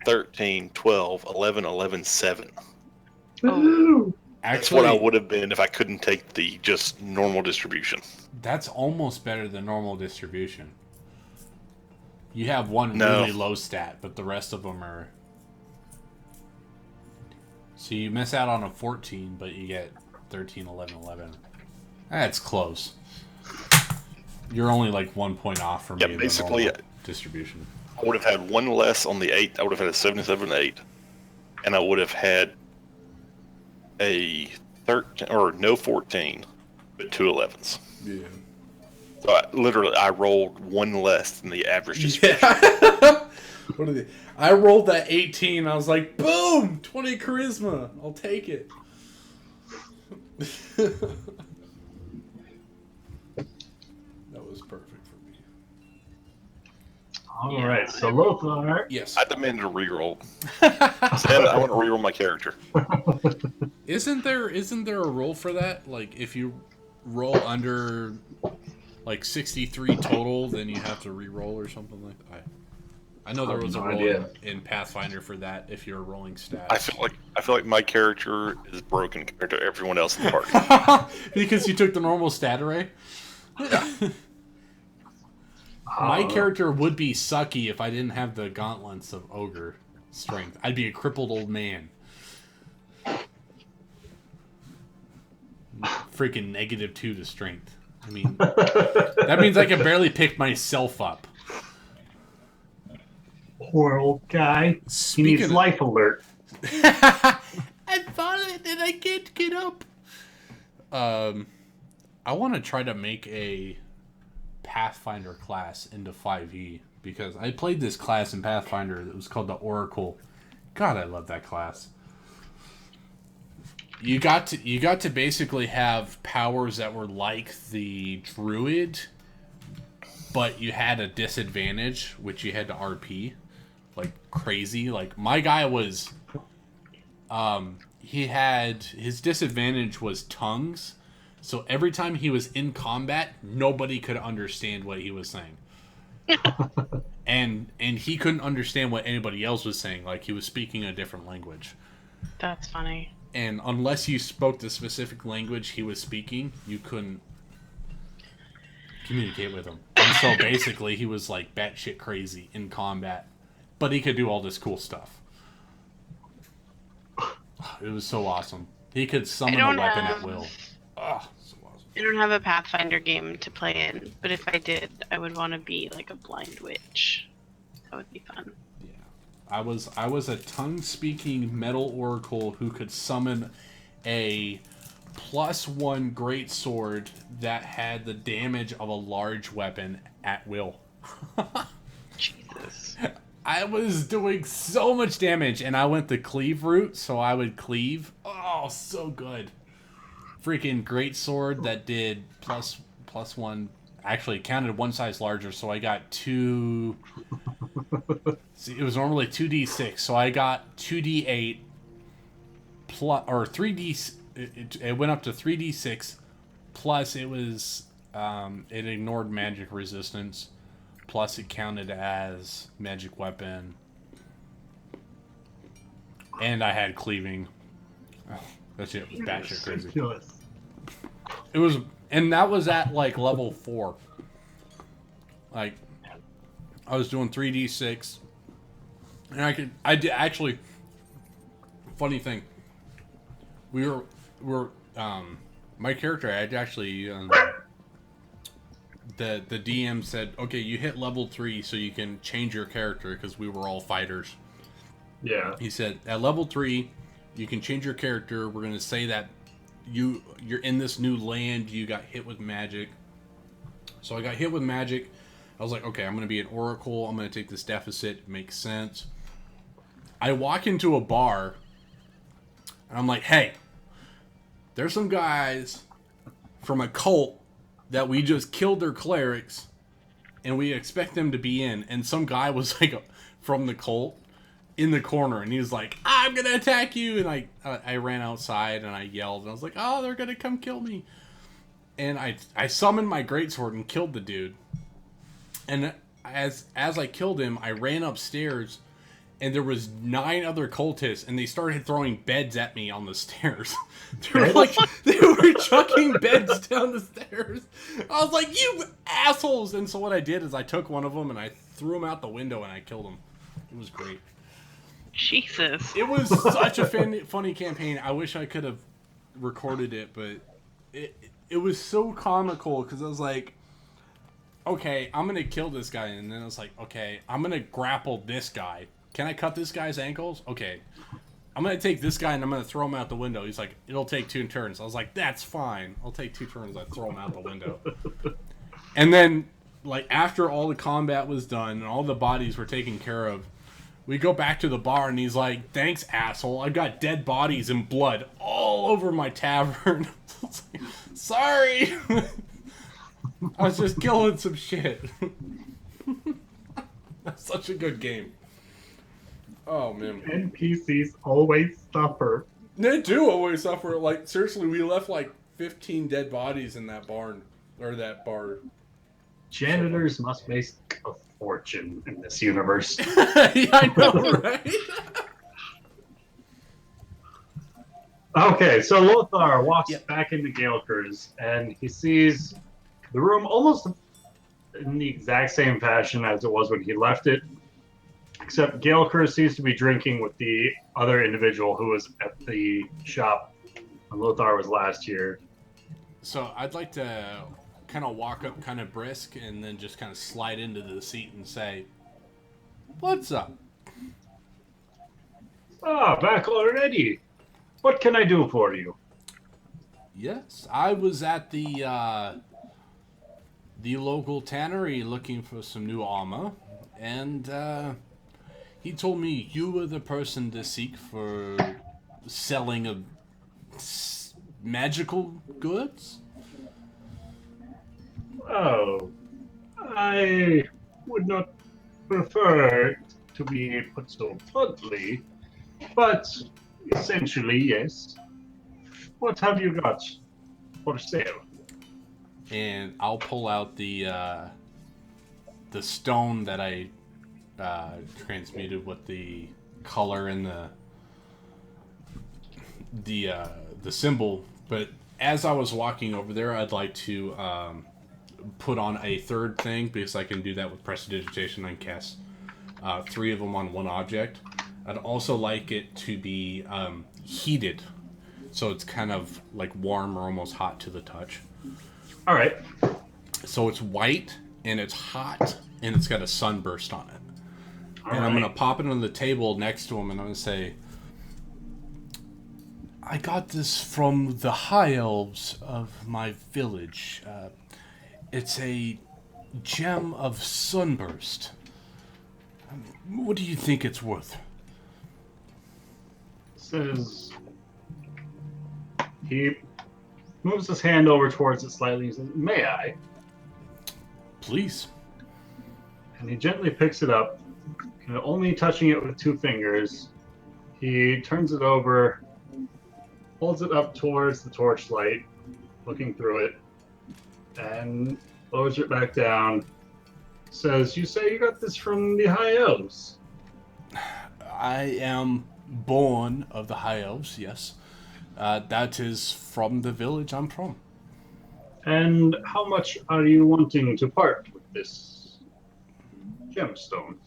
13, 12, 11, 11, 7. Ooh. That's Actually, what I would have been if I couldn't take the just normal distribution. that's almost better than normal distribution. You have one No. really low stat, but the rest of them are... So you miss out on a 14, but you get 13, 11, 11. That's close. You're only like 1 point off from Yeah, me in basically, the normal distribution. I would have had one less on the 8. I would have had a 77, 8. And I would have had a 13, or no 14, but 2 11s. Yeah. So I rolled one less than the average distribution. What are they? I rolled that 18. I was like, boom, 20 charisma. I'll take it. That was perfect for me. All right, so Lothar. Yes. I demanded a reroll. Instead, I want to reroll my character. Isn't there a rule for that? Like if you roll under like 63 total, then you have to re-roll or something like that. I know there was a No rule idea. in Pathfinder for that if you're rolling stats. I feel like my character is broken compared to everyone else in the party. Because you took the normal stat array. My character would be sucky if I didn't have the gauntlets of ogre strength. I'd be a crippled old man. Freaking -2 to strength. I mean, that means I can barely pick myself up. Poor old guy. He Speaking needs of- life alert. I fallen and I can't get up. I want to try to make a Pathfinder class into 5e because I played this class in Pathfinder that was called the Oracle. God, I love that class. You got to basically have powers that were like the druid, but you had a disadvantage, which you had to RP like crazy. Like my guy was, he had his disadvantage was tongues, so every time he was in combat, nobody could understand what he was saying. and he couldn't understand what anybody else was saying, like he was speaking a different language. That's funny. And unless you spoke the specific language he was speaking, you couldn't communicate with him. And so basically he was like batshit crazy in combat, but he could do all this cool stuff. It was so awesome. He could summon a weapon at will. Oh, so awesome. I don't have a Pathfinder game to play in, but if I did, I would want to be like a blind witch. That would be fun. Yeah. I was a tongue-speaking metal oracle who could summon a +1 greatsword that had the damage of a large weapon at will. Jesus. I was doing so much damage, and I went the cleave route, so I would cleave. Oh, so good. Freaking greatsword that did +1. Actually, it counted one size larger, so I got 2... See, it was normally 2d6, so I got 2d8 plus, or 3d. It went up to 3d6 plus it was it ignored magic resistance, plus it counted as magic weapon, and I had cleaving. Oh, that shit was batshit crazy. Ridiculous. It was, and that was at like level 4. Like, I was doing 3d6, and I did actually. Funny thing, we were my character had actually the DM said, okay, you hit level 3 so you can change your character because we were all fighters. Yeah. He said at level 3 you can change your character. We're gonna say that you're in this new land. You got hit with magic. So I got hit with magic. I was like, okay, I'm going to be an oracle. I'm going to take this deficit. It makes sense. I walk into a bar, and I'm like, hey, there's some guys from a cult that we just killed their clerics, and we expect them to be in. And some guy was like from the cult in the corner, and he was like, I'm going to attack you. And I ran outside, and I yelled, and I was like, oh, they're going to come kill me. And I summoned my greatsword and killed the dude. And as I killed him, I ran upstairs, and there was 9 other cultists, and they started throwing beds at me on the stairs. They were chucking beds down the stairs. I was like, you assholes! And so what I did is I took one of them, and I threw him out the window, and I killed him. It was great. Jesus. It was such a funny campaign. I wish I could have recorded it, but it was so comical, because I was like, okay, I'm going to kill this guy. And then I was like, okay, I'm going to grapple this guy. Can I cut this guy's ankles? Okay. I'm going to take this guy and I'm going to throw him out the window. He's like, it'll take 2 turns. I was like, that's fine. I'll take 2 turns. I throw him out the window. And then, like, after all the combat was done and all the bodies were taken care of, we go back to the bar and he's like, thanks, asshole. I've got dead bodies and blood all over my tavern. I was like, sorry. I was just killing some shit. That's such a good game. Oh, man. NPCs always suffer. They do always suffer. Like, seriously, we left like 15 dead bodies in that barn. Or that bar. Janitors must make a fortune in this universe. Yeah, I know, right? Okay, so Lothar walks back into Gaelker's, and he sees The room almost in the exact same fashion as it was when he left it, except Galeker seems to be drinking with the other individual who was at the shop when Lothar was last here. So I'd like to kind of walk up kind of brisk and then just kind of slide into the seat and say, "What's up?" Ah, back already. What can I do for you? Yes, I was at the local tannery looking for some new armor, and he told me you were the person to seek for selling of magical goods. Oh, I would not prefer to be put so bluntly, but essentially, yes. What have you got for sale? And I'll pull out the stone that I transmuted with the color and the symbol. But as I was walking over there, I'd like to put on a third thing because I can do that with prestidigitation. I can cast 3 of them on one object. I'd also like it to be heated, so it's kind of like warm or almost hot to the touch. All right. So it's white and it's hot and it's got a sunburst on it. All and right. I'm gonna pop it on the table next to him and I'm gonna say, "I got this from the high elves of my village. It's a gem of sunburst. What do you think it's worth?" Says he moves his hand over towards it slightly and says, "May I?" Please. And he gently picks it up, only touching it with 2 fingers. He turns it over, holds it up towards the torchlight, looking through it, and lowers it back down. Says, "You say you got this from the High Elves?" I am born of the high elves, yes. That is from the village I'm from. And how much are you wanting to part with this gemstone?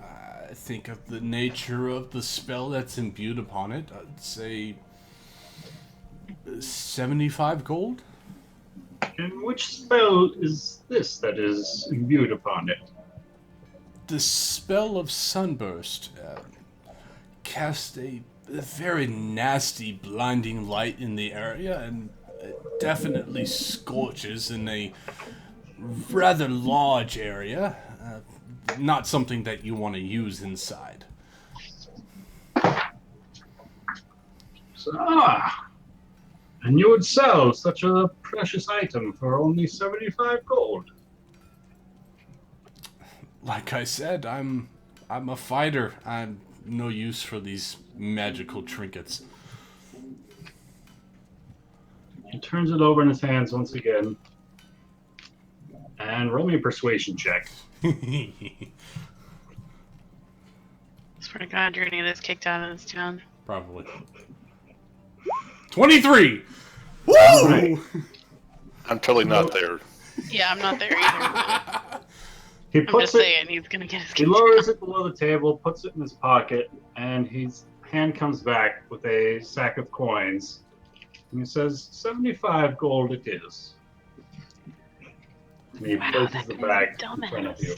I think of the nature of the spell that's imbued upon it. I'd say 75 gold. And which spell is this that is imbued upon it? The spell of sunburst cast a very nasty blinding light in the area and it definitely scorches in a rather large area. Not something that you want to use inside. And you would sell such a precious item for only 75 gold. Like I said, I'm a fighter. I'm no use for these magical trinkets. He turns it over in his hands once again. And roll me a persuasion check. Swear to God, you're gonna get us kicked out of this town. Probably. 23! Woo! Right. I'm totally not there. Yeah, I'm not there either. He I'm puts just it. saying he's gonna get us He kicked lowers out. it below the table, puts it in his pocket, and his hand comes back with a sack of coins. And he says, 75 gold it is. And he Wow, places that the guy's a bag in front of dumbass. you.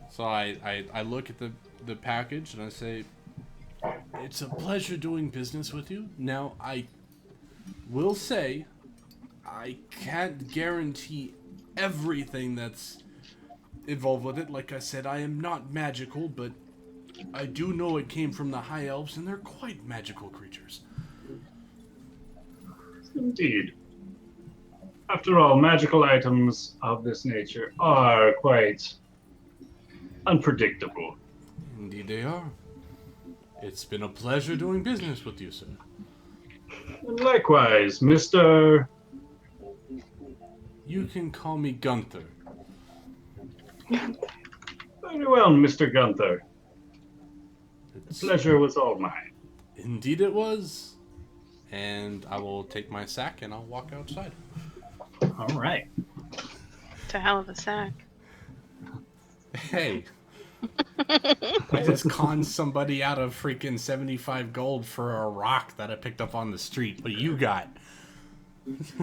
So I look at the package and I say, "It's a pleasure doing business with you. Now, I will say, I can't guarantee everything that's involved with it. Like I said, I am not magical, but I do know it came from the high elves, and they're quite magical creatures." Indeed. After all, magical items of this nature are quite unpredictable. Indeed they are. It's been a pleasure doing business with you, sir. And likewise, Mr. You can call me Gunther. Very well, Mr. Gunther. The It's, pleasure was all mine. indeed it was. and I will take my sack and I'll walk outside. All right. It's a hell of a sack. Hey, I just conned somebody out of freaking 75 gold for a rock that I picked up on the street. What you got? She's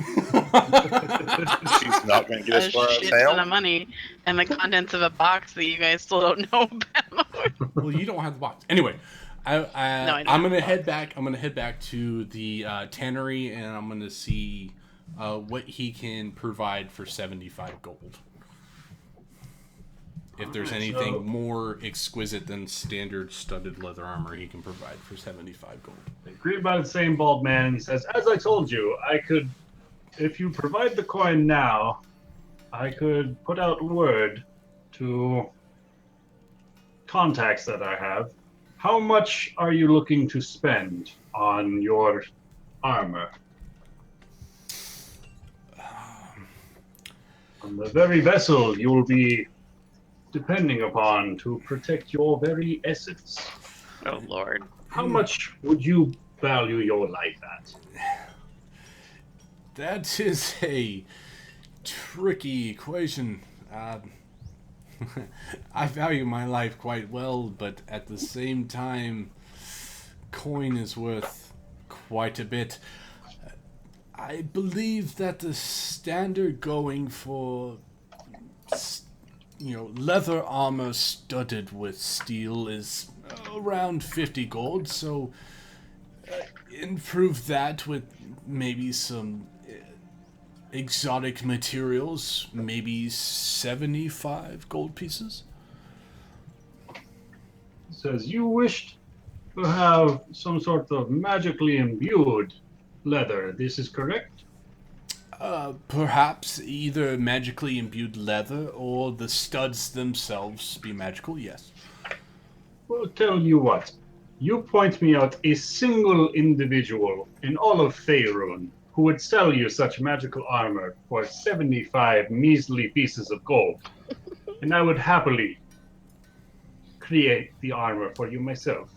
not going to get A as far as shit ton of town. money and the contents of a box that you guys still don't know about. Well, you don't have the box. Anyway, I don't I'm have gonna the head back. I'm gonna head back to the tannery, and I'm gonna see what he can provide for 75 gold. If there's Alright, anything so- more exquisite than standard studded leather armor, he can provide for 75 gold. Agreed by the same bald man. He says, as I told you, I could, if you provide the coin now, I could put out word to contacts that I have. How much are you looking to spend on your armor? On the very vessel you will be depending upon to protect your very essence. Oh lord. How much would you value your life at? That is a tricky equation. I value my life quite well, but at the same time, coin is worth quite a bit. I believe that the standard going for, leather armor studded with steel is around 50 gold, so improve that with maybe some exotic materials, maybe 75 gold pieces. Says you wished to have some sort of magically imbued leather. This is correct? Perhaps either magically imbued leather or the studs themselves be magical, yes. Well, tell you what. You point me out a single individual in all of Faerun who would sell you such magical armor for 75 measly pieces of gold, and I would happily create the armor for you myself.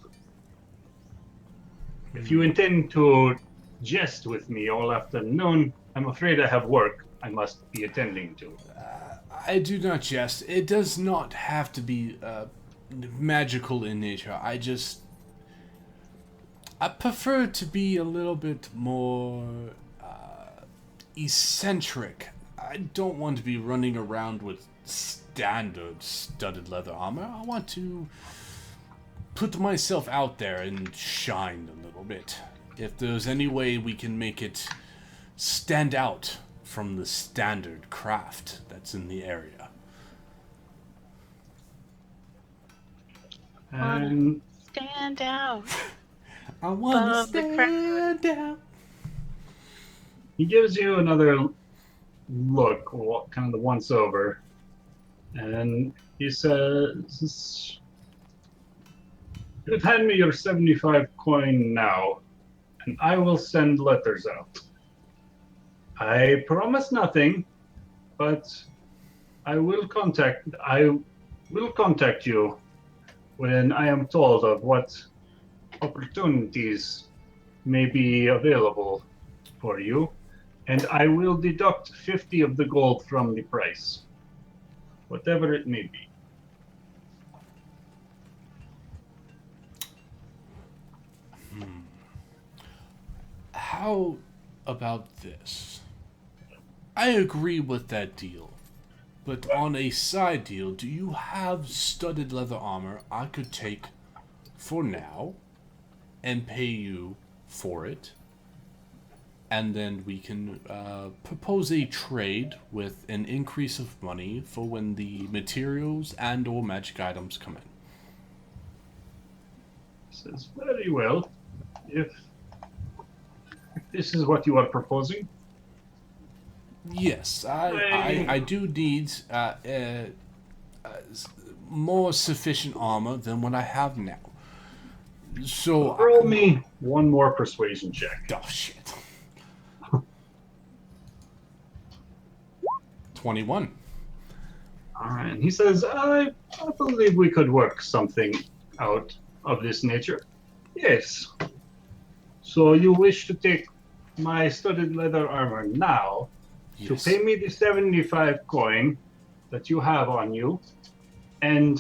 If you intend to jest with me all afternoon, I'm afraid I have work I must be attending to. I do not jest. It does not have to be magical in nature. I prefer to be a little bit more eccentric. I don't want to be running around with standard studded leather armor. I want to put myself out there and shine a little bit. If there's any way we can make it stand out from the standard craft that's in the area. And Stand out. I want to Above the crowd. stand out. he gives you another look, kind of the once over, and he says, "You'd hand me your 75 coin now, and I will send letters out. I promise nothing, but I will contact you when I am told of what opportunities may be available for you, and I will deduct 50 of the gold from the price, whatever it may be." How about this? I agree with that deal, but on a side deal, do you have studded leather armor I could take for now and pay you for it? And then we can propose a trade with an increase of money for when the materials and or magic items come in. Says, "Very well. If this is what you are proposing, Yes, I do need more sufficient armor than what I have now. So roll me one more persuasion check." oh shit. 21. All right. He says, I believe we could work something out of this nature. Yes. So you wish to take my studded leather armor now to Yes. pay me the 75 coin that you have on you, and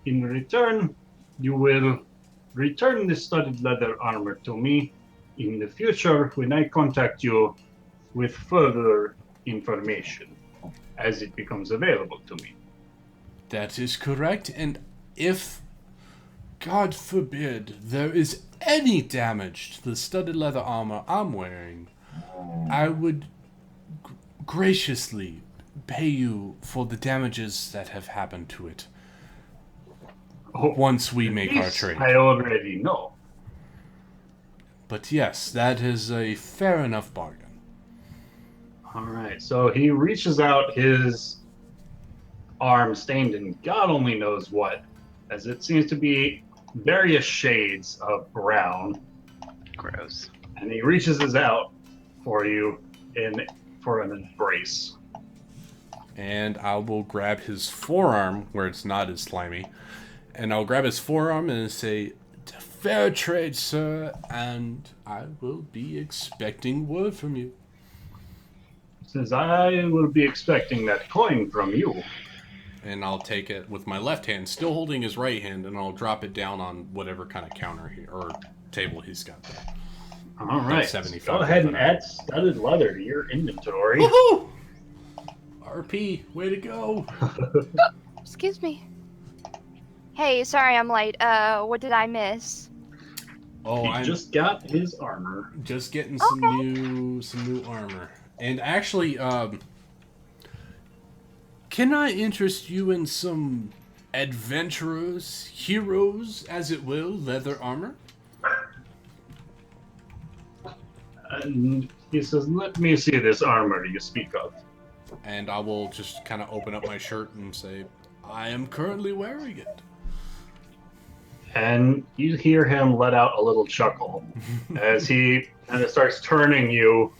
in return, you will return the studded leather armor to me in the future when I contact you with further information as it becomes available to me. That is correct, and if, God forbid, there is any damage to the studded leather armor I'm wearing, I would graciously pay you for the damages that have happened to it Oh, once we make our this trade. I already know. But yes, that is a fair enough bargain. All right, so he reaches out his arm stained in God only knows what, as it seems to be various shades of brown, Gross. and he reaches his out for you for an embrace. And I will grab his forearm where it's not as slimy, and I'll grab his forearm and say, "Fair trade, sir," and I will be expecting word from you. Says, I will be expecting that coin from you. And I'll take it with my left hand, still holding his right hand, and I'll drop it down on whatever kind of counter or table he's got there. All right, 75 go ahead and for that. add studded leather to your inventory. Woohoo! RP, way to go! Excuse me. Hey, sorry I'm late. What did I miss? Oh, He I'm just got his armor. just getting some Okay. new armor. And actually, can I interest you in some adventurers, heroes, as it will, leather armor? And he says, let me see this armor you speak of. And I will just kind of open up my shirt and say, I am currently wearing it. And you hear him let out a little chuckle as he kind of starts turning you.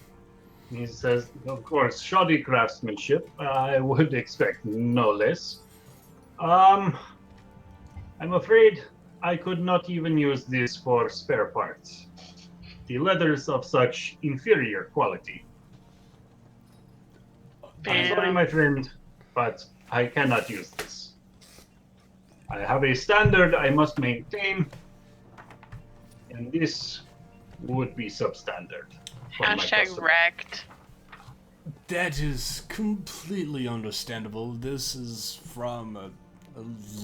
He says, of course, shoddy craftsmanship. I would expect no less. I'm afraid I could not even use this for spare parts. The leather's of such inferior quality. I'm sorry, Bam. my friend, but I cannot use this. I have a standard I must maintain, and this would be substandard. for my Hashtag customer. wrecked. That is completely understandable. This is from a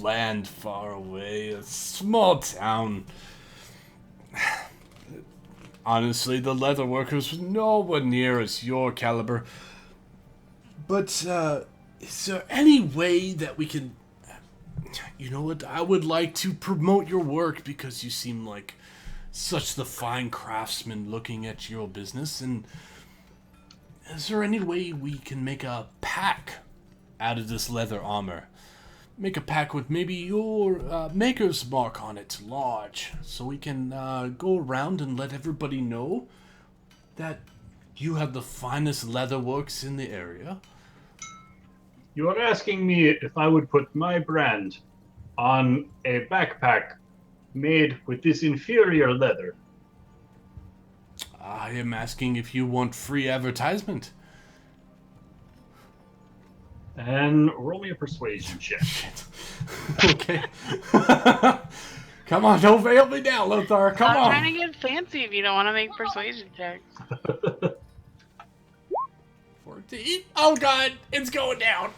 land far away, a small town. Honestly, the leather workers were nowhere near as your caliber. But, is there any way that we can... You know what? I would like to promote your work because you seem like such the fine craftsman looking at your business. And is there any way we can make a pack out of this leather armor? Make a pack with maybe your maker's mark on it, large, so we can go around and let everybody know that you have the finest leather works in the area. You are asking me if I would put my brand on a backpack made with this inferior leather. I am asking if you want free advertisement. And roll me a persuasion check. Shit. Okay. Come on, don't fail me now, Lothar. Come I'm on. trying to get fancy if you don't want to make persuasion checks. 14. Oh god, it's going down.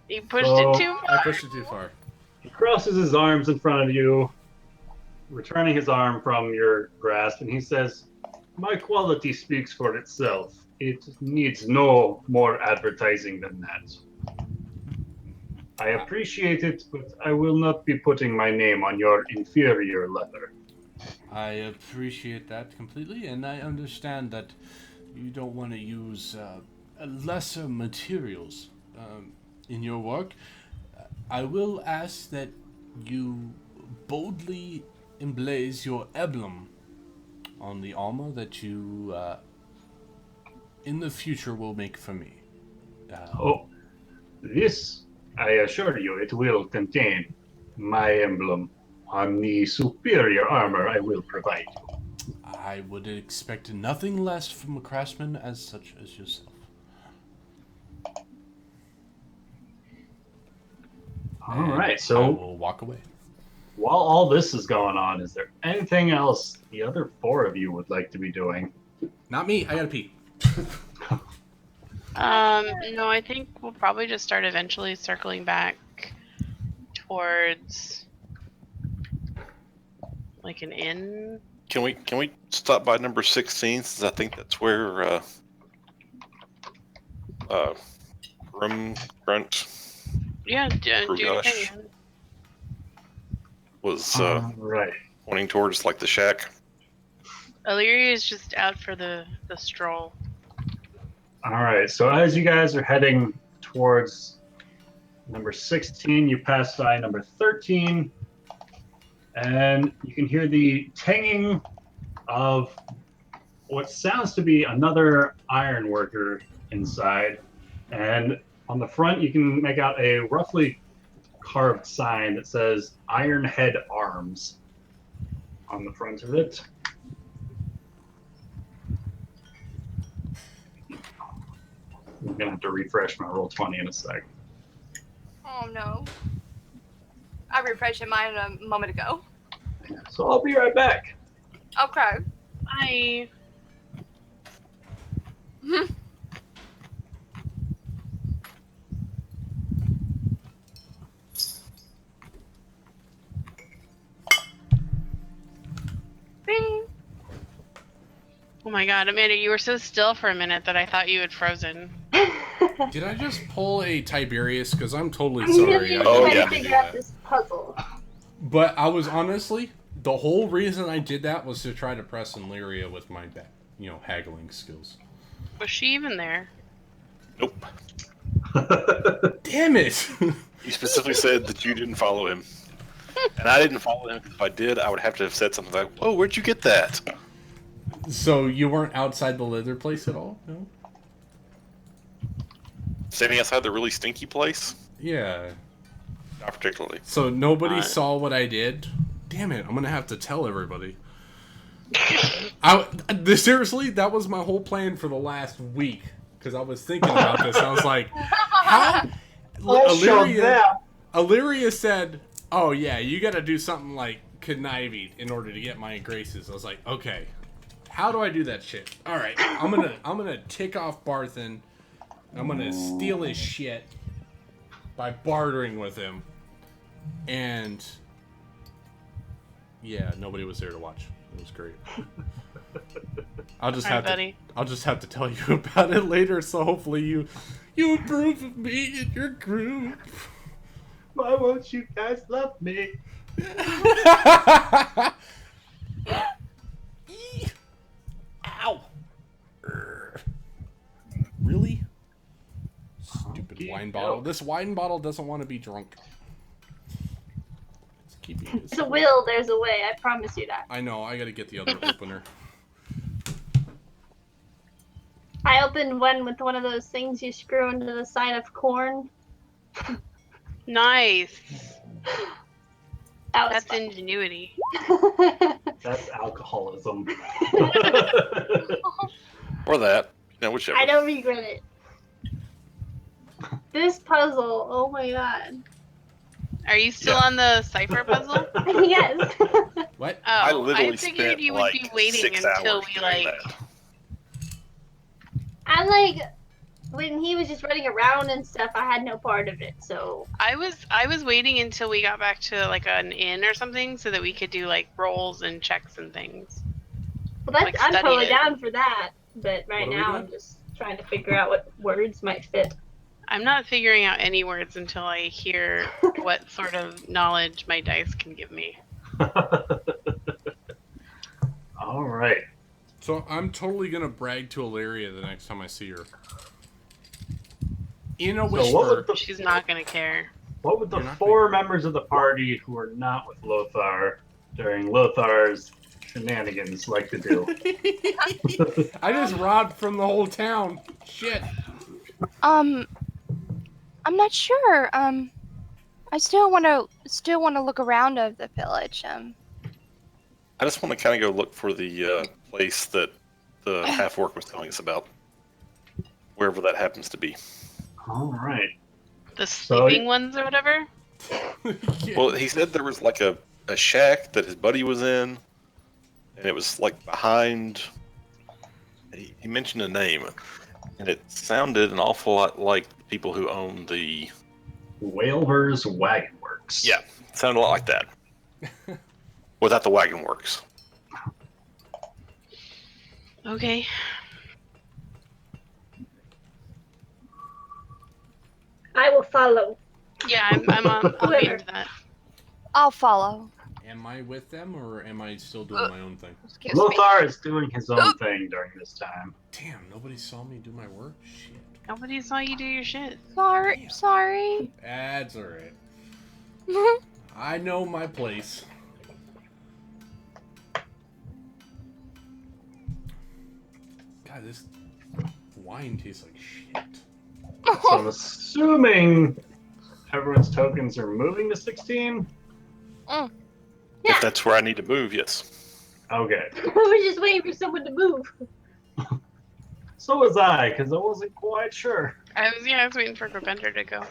You pushed So, it too I far. pushed it too far. He crosses his arms in front of you, returning his arm from your grasp, and he says, my quality speaks for itself. It needs no more advertising than that. I appreciate it, but I will not be putting my name on your inferior leather. I appreciate that completely, and I understand that you don't want to use lesser materials in your work. I will ask that you boldly emblaze your emblem on the armor that you, in the future, will make for me. Oh, this, I assure you, it will contain my emblem on the superior armor I will provide you. I would expect nothing less from a craftsman as such as yourself. All And right. I So will walk away. while all this is going on, is there anything else the other four of you would like to be doing? Not me. I gotta pee. No, I think we'll probably just start eventually circling back towards like an inn. Can we stop by number 16 since I think that's where Grim Grunt Yeah, do your Rugosh. thing. Man. was Right. pointing towards like the shack. Illyria is just out for the stroll. All right. So as you guys are heading towards number 16, you pass by number 13, and you can hear the tinging of what sounds to be another iron worker inside. And on the front, you can make out a roughly carved sign that says Ironhead Arms on the front of it. I'm gonna have to refresh my Roll20 in a sec. Oh no. I refreshed mine a moment ago. So I'll be right back. Okay. Hi. Bing. Oh my god, Amanda, you were so still for a minute that I thought you had frozen. Did I just pull a Tiberius? Because I'm totally I'm sorry. really I Oh, trying didn't to yeah. mean to do figure out that. this puzzle. But I was honestly, the whole reason I did that was to try to press Illyria with my, haggling skills. Was she even there? Nope. Damn it! He specifically said that you didn't follow him. And I didn't follow him. If I did, I would have to have said something like, "Whoa, where'd you get that?" So you weren't outside the leather place at all? No? Standing outside the really stinky place? Yeah. Not particularly. So nobody Uh, saw what I did? Damn it, I'm gonna have to tell everybody. Seriously, that was my whole plan for the last week. Because I was thinking about this. I was like, how? Illyria said, oh yeah, you gotta do something like conniving in order to get my graces. I was like, okay, how do I do that shit? Alright, I'm gonna tick off Barthen. I'm gonna steal his shit by bartering with him. And yeah, nobody was there to watch. It was great. I'll just Alright, have buddy. I'll just have to tell you about it later, so hopefully you approve of me and your group. Why won't you guys love me? Ow! Really? Stupid wine bottle. This wine bottle doesn't want to be drunk. It's keeping it. There's a will, there's a way. I promise you that. I know. I gotta get the other opener. I opened one with one of those things you screw into the side of corn. Nice. That was That's ingenuity. fun. That's alcoholism. Or that. Whichever. I don't regret it. This puzzle, oh my god. Are you still Yeah. on the cipher puzzle? Yes. What? Oh, I literally figured spent you would like be waiting 6 until hours we doing like. that. I'm like, when he was just running around and stuff, I had no part of it, so. I was waiting until we got back to like an inn or something so that we could do like rolls and checks and things. Well, that's, Like, I'm study totally it. down for that, but right What are we now doing? I'm just trying to figure out what words might fit. I'm not figuring out any words until I hear what sort of knowledge my dice can give me. All right. So I'm totally gonna brag to Illyria the next time I see her. In a So whisper. what would the She's not gonna care. You're not four members of the party who are not with Lothar during Lothar's shenanigans like to do? I just robbed from the whole town. Shit. I'm not sure. I still want to look around of the village. I just want to kind of go look for the place that the half orc was telling us about, wherever that happens to be. All right. The So- sleeping ones or whatever? Yeah. Well, he said there was like a shack that his buddy was in, and it was like behind. He mentioned a name, and it sounded an awful lot like the people who own the. Whalers Wagon Works. Yeah, it sounded a lot like that. Without the wagon works. Okay. I will follow. Yeah, I'll be into that. I'll follow. Am I with them or am I still doing my own thing? Excuse me. Lothar is doing his own thing during this time. Damn, nobody saw me do my work? Shit. Nobody saw you do your shit. Sorry. Sorry. That's alright. I know my place. God, this wine tastes like shit. So I'm assuming everyone's tokens are moving to 16. Yeah. If that's where I need to move, yes. Okay. I was just waiting for someone to move. So was I, because I wasn't quite sure. I was waiting for Gravender to go.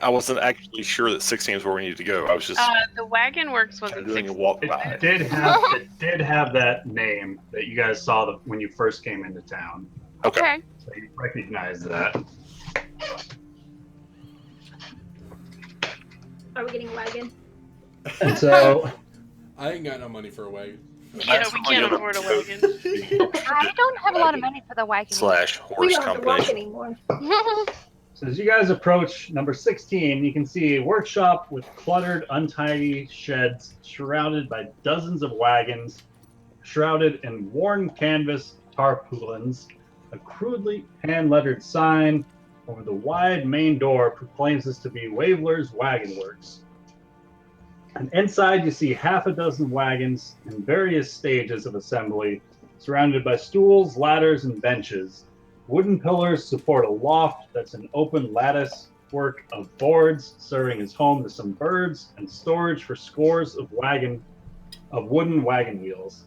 I wasn't actually sure that 16 is where we needed to go. I was just The wagon works kind of wasn't doing a 6. walk It by. did have that name that you guys saw when you first came into town. Okay. Okay. So you recognize that. Are we getting a wagon? And so I ain't got no money for a wagon. Yeah, That's we all can't you afford a have. wagon. I don't have a lot of money for the wagon. Slash We horse don't have to walk combination. anymore. So as you guys approach number 16, you can see a workshop with cluttered, untidy sheds surrounded by dozens of wagons, shrouded in worn canvas tarpaulins. A crudely hand-lettered sign over the wide main door proclaims this to be Waveler's Wagon Works. And inside you see half a dozen wagons in various stages of assembly, surrounded by stools, ladders, and benches. Wooden pillars support a loft that's an open lattice work of boards, serving as home to some birds and storage for scores of wooden wagon wheels.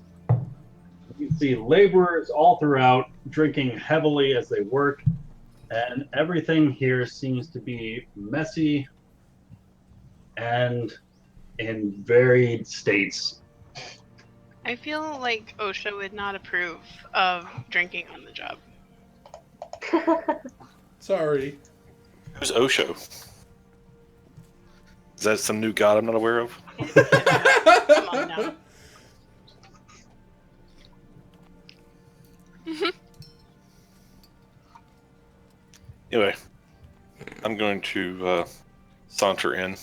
You can see laborers all throughout drinking heavily as they work, and everything here seems to be messy and in varied states. I feel like OSHA would not approve of drinking on the job. Sorry. Who's Osho? Is that some new god I'm not aware of? Come on now. Anyway, I'm going to saunter in.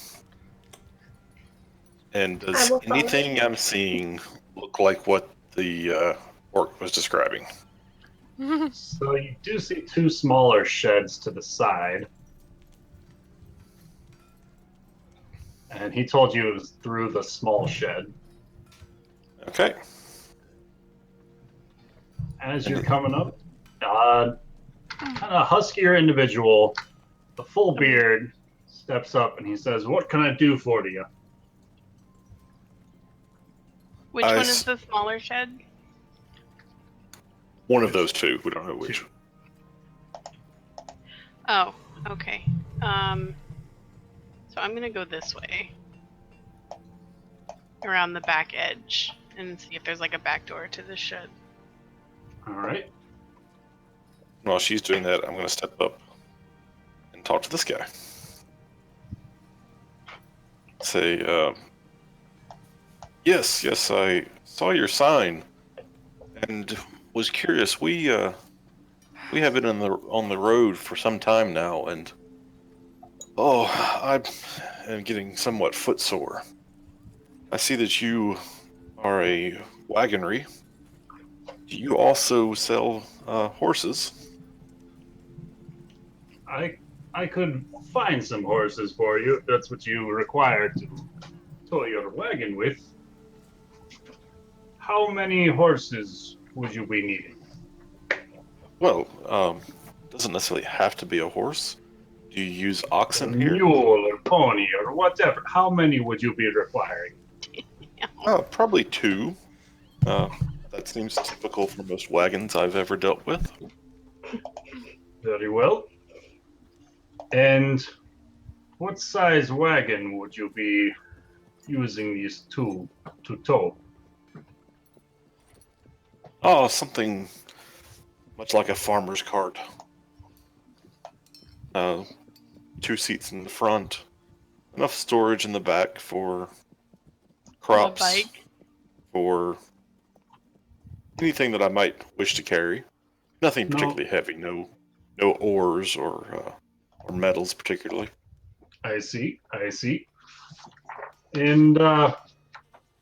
And does I will follow. anything I'm seeing look like what the orc was describing? So you do see two smaller sheds to the side. And he told you it was through the small shed. Okay. As you're coming up, kind of huskier individual, the full beard, steps up and he says, "What can I do for you?" Which one is the smaller shed? One of those two. We don't know which. Oh, okay. So I'm gonna go this way. Around the back edge and see if there's like a back door to the shed. All right. While she's doing that, I'm going to step up and talk to this guy. Say, yes, I saw your sign and was curious. We have been on the road for some time now, and I am getting somewhat footsore. I see that you are a wagonry. Do you also sell horses? I could find some horses for you if that's what you require to tow your wagon with. How many horses would you be needing? Well, doesn't necessarily have to be a horse. Do you use oxen here? Mule or pony or whatever. How many would you be requiring? Probably two. That That seems typical for most wagons I've ever dealt with. Very well. And what size wagon would you be using these two to tow? Oh, something much like a farmer's cart. 2 seats in the front, enough storage in the back for crops, bike. for anything that I might wish to carry. Nothing No. particularly heavy. No oars or metals particularly. I see. And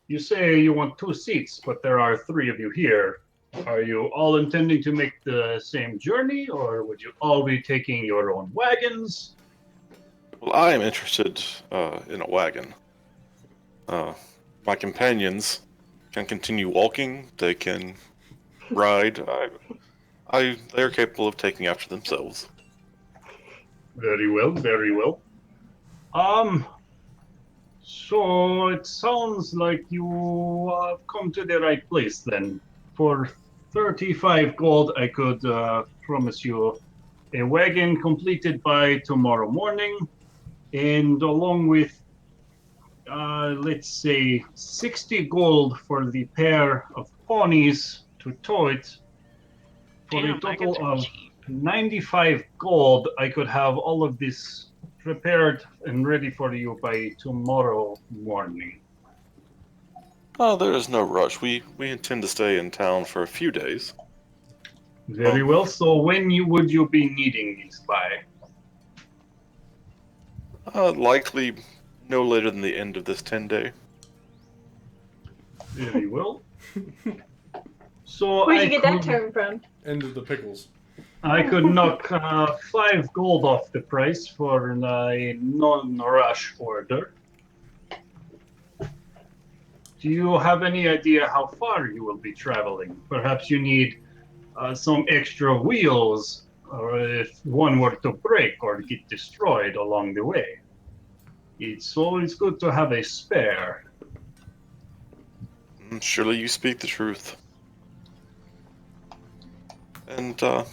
you say you want 2 seats, but there are 3 of you here. Are you all intending to make the same journey, or would you all be taking your own wagons? Well, I am interested in a wagon. My companions can continue walking. They can ride. They are capable of taking after themselves. Very well. So it sounds like you have come to the right place then. For 35 gold, I could promise you a wagon completed by tomorrow morning, and along with, let's say, 60 gold for the pair of ponies to tow it. For Damn, a total wagons are of cheap. 95 gold, I could have all of this prepared and ready for you by tomorrow morning. Oh, there is no rush. We intend to stay in town for a few days. Very well. So when would you be needing these by? Likely no later than the end of this 10-day. Very well. So Where'd I you get that term from? End of the pickles. I could knock 5 gold off the price for a non-rush order. Do you have any idea how far you will be traveling? Perhaps you need some extra wheels, or if one were to break or get destroyed along the way. It's always good to have a spare. Surely you speak the truth. And, so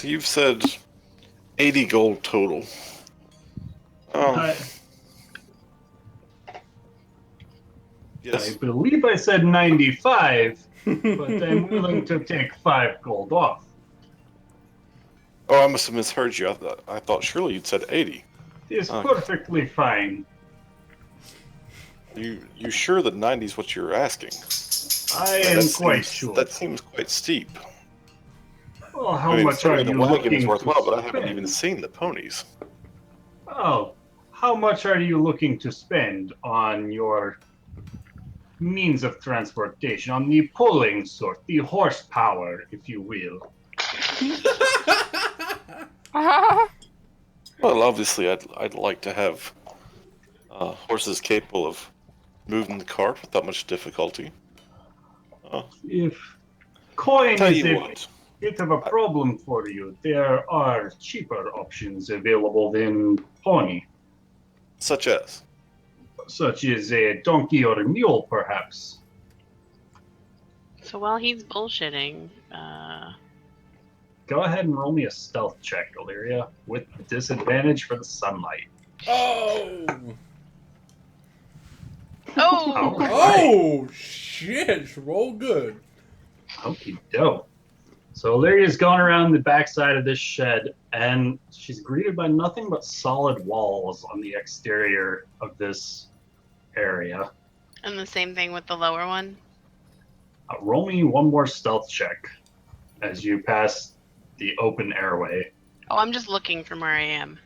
you've said 80 gold total. I Yes. believe I said 95, but I'm willing to take 5 gold off. Oh, I must have misheard you. I thought surely you'd said 80. It's Okay. perfectly fine. You sure that 90 is what you're asking? I That am quite seems- sure. That seems quite steep. Well, how I mean, much are certainly you the wagon looking is worthwhile, to but I haven't spend? even seen the ponies. Oh, how much are you looking to spend on your means of transportation, on the pulling sort, the horsepower, if you will? Well, obviously, I'd like to have horses capable of moving the cart without much difficulty. If coin Tell is you a what, bit of a problem for you, there are cheaper options available than pony, such as such as a donkey or a mule, perhaps. So while he's bullshitting, Go ahead and roll me a stealth check, Illyria, with disadvantage for the sunlight. Oh! oh, Alright. Oh, shit! Roll good. Okie doke. So Illyria's gone around the backside of this shed, and she's greeted by nothing but solid walls on the exterior of this area. and the same thing with the lower one. Roll me one more stealth check as you pass the open airway. Oh, I'm just looking from where I am.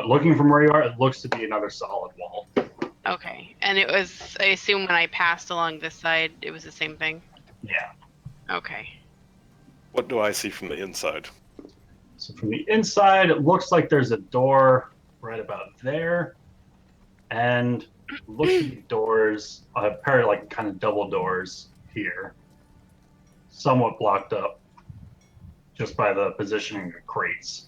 Looking from where you are, it looks to be another solid wall. Okay, and it was. I assume when I passed along this side, it was the same thing. Yeah. Okay. what do I see from the inside? So from the inside, it looks like there's a door right about there, and looks to be doors, a pair of like kind of double doors here, somewhat blocked up just by the positioning of crates.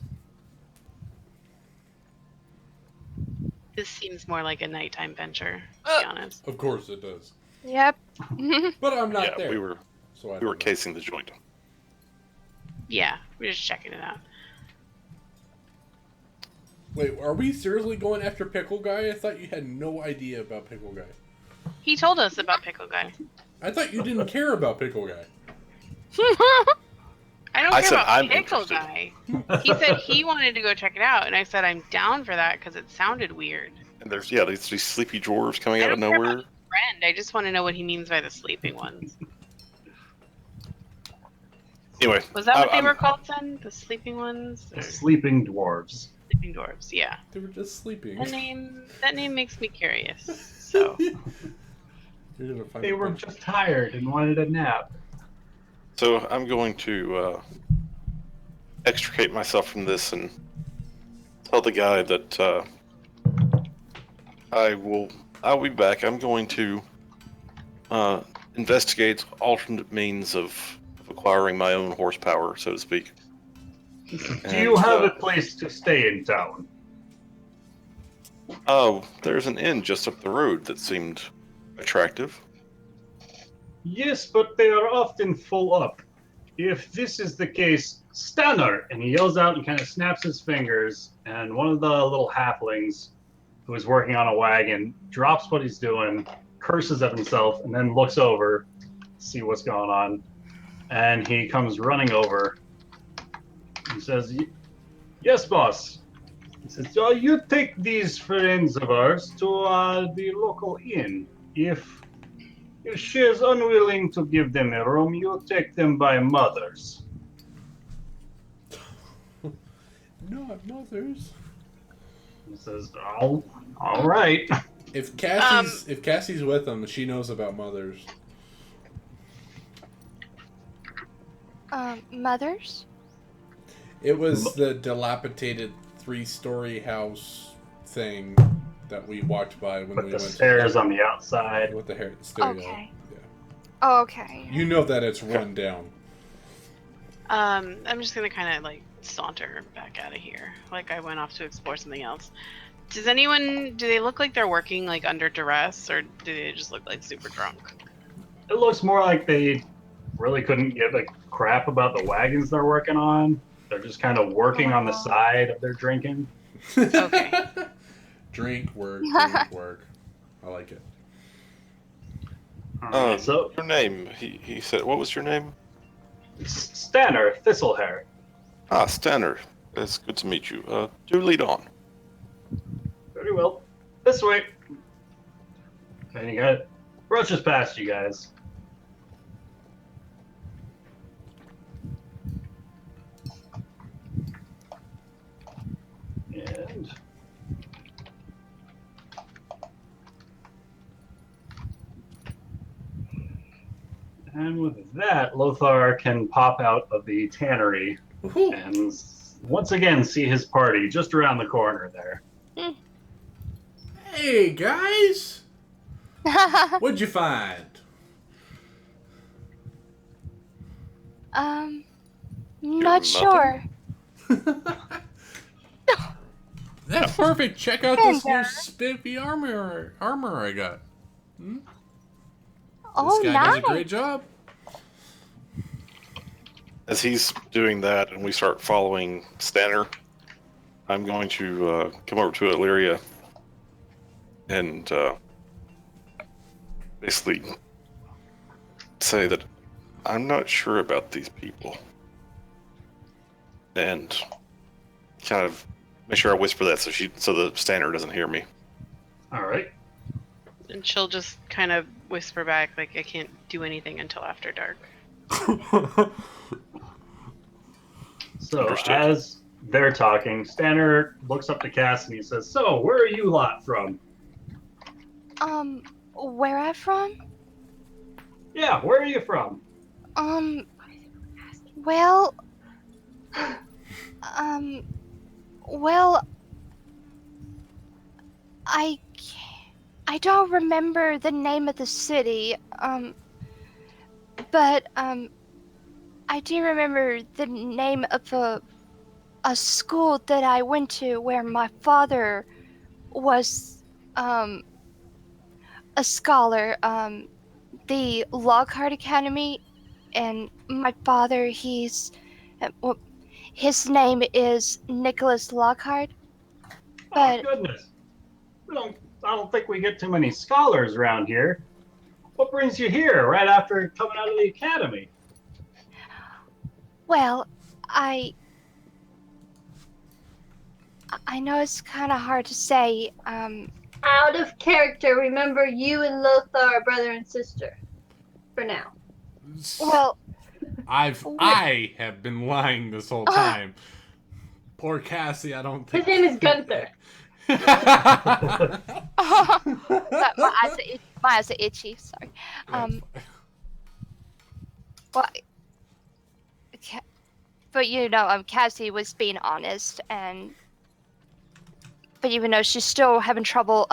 This seems more like a nighttime venture, to be honest. Of course it does. Yep. But I'm not yeah, there. So I We were don't know. casing the joint. Yeah, we're just checking it out. Wait, are we seriously going after Pickle Guy? I thought you had no idea about Pickle Guy. He told us about Pickle Guy. I thought you didn't care about Pickle Guy. I don't I care said about I'm Pickle interested. Guy. He said he wanted to go check it out, and I said I'm down for that because it sounded weird. And there's these sleepy dwarves coming I out of don't care about nowhere. Friend, I just want to know what he means by the sleeping ones. Anyway, Was that what they I'm- were called then? The sleeping ones? The Or sleeping dwarves. sleeping dwarves, yeah. They were just sleeping. That name makes me curious. So You're gonna find They a were bunch- just tired and wanted a nap. So I'm going to extricate myself from this and tell the guy that I'll be back. I'm going to investigate alternate means of acquiring my own horsepower, so to speak. Do you have a place to stay in town? Oh, there's an inn just up the road that seemed attractive. Yes, but they are often full up. If this is the case, Stanner! And he yells out and kind of snaps his fingers, and one of the little halflings who is working on a wagon drops what he's doing, curses at himself, and then looks over to see what's going on. And he comes running over. He says, "Yes, boss." He says, "You take these friends of ours to the local inn. If she is unwilling to give them a room, you take them by mothers." Not mothers. He says, all right." If Cassie's with them, she knows about mothers. Mothers? It was the dilapidated 3-story house thing that we walked by when Put we the went stairs on the outside. with the hair stereo. Okay. Yeah. Oh, okay. You know that it's run down. I'm just gonna kind of like saunter back out of here. Like I went off to explore something else. Do they look like they're working like under duress, or do they just look like super drunk? It looks more like they really couldn't give a crap about the wagons they're working on. They're just kind of working on the Aw. side of their drinking. Okay. Drink, work. I like it. So, Your name, he said, what was your name? Stanner, Thistlehair. Ah, Stanner. It's good to meet you. Do lead on. Very well. This way. And you got brushes past you guys. And with that, Lothar can pop out of the tannery Woohoo. and once again see his party just around the corner there. Hey guys, what'd you find? Not nothing? sure. That's perfect. Check out this new Kinda. spiffy armor I got. Oh, This guy nice. does a great job. As he's doing that and we start following Stanner, I'm going to come over to Illyria and basically say that I'm not sure about these people. And kind of make sure I whisper that so the Stanner doesn't hear me. All right. And she'll just kind of whisper back, like, I can't do anything until after dark. So Understood. as they're talking, Stanner looks up to Cass and he says, "So, where are you lot from?" Where I from? Yeah, where are you from? Well, well, I don't remember the name of the city, but, I do remember the name of a school that I went to where my father was, a scholar, the Lockhart Academy and my father, well, his name is Nicholas Lockhart. Oh, But goodness. I don't think we get too many scholars around here. What brings you here right after coming out of the academy? well, I know it's kind of hard to say. Out of character, remember you and Lothar are brother and sister. For now. Well, I have been lying this whole time. Poor Cassie, I don't think. His name is Gunther. my eyes are itchy. Sorry. Well, but Cassie was being honest, but even though she's still having trouble,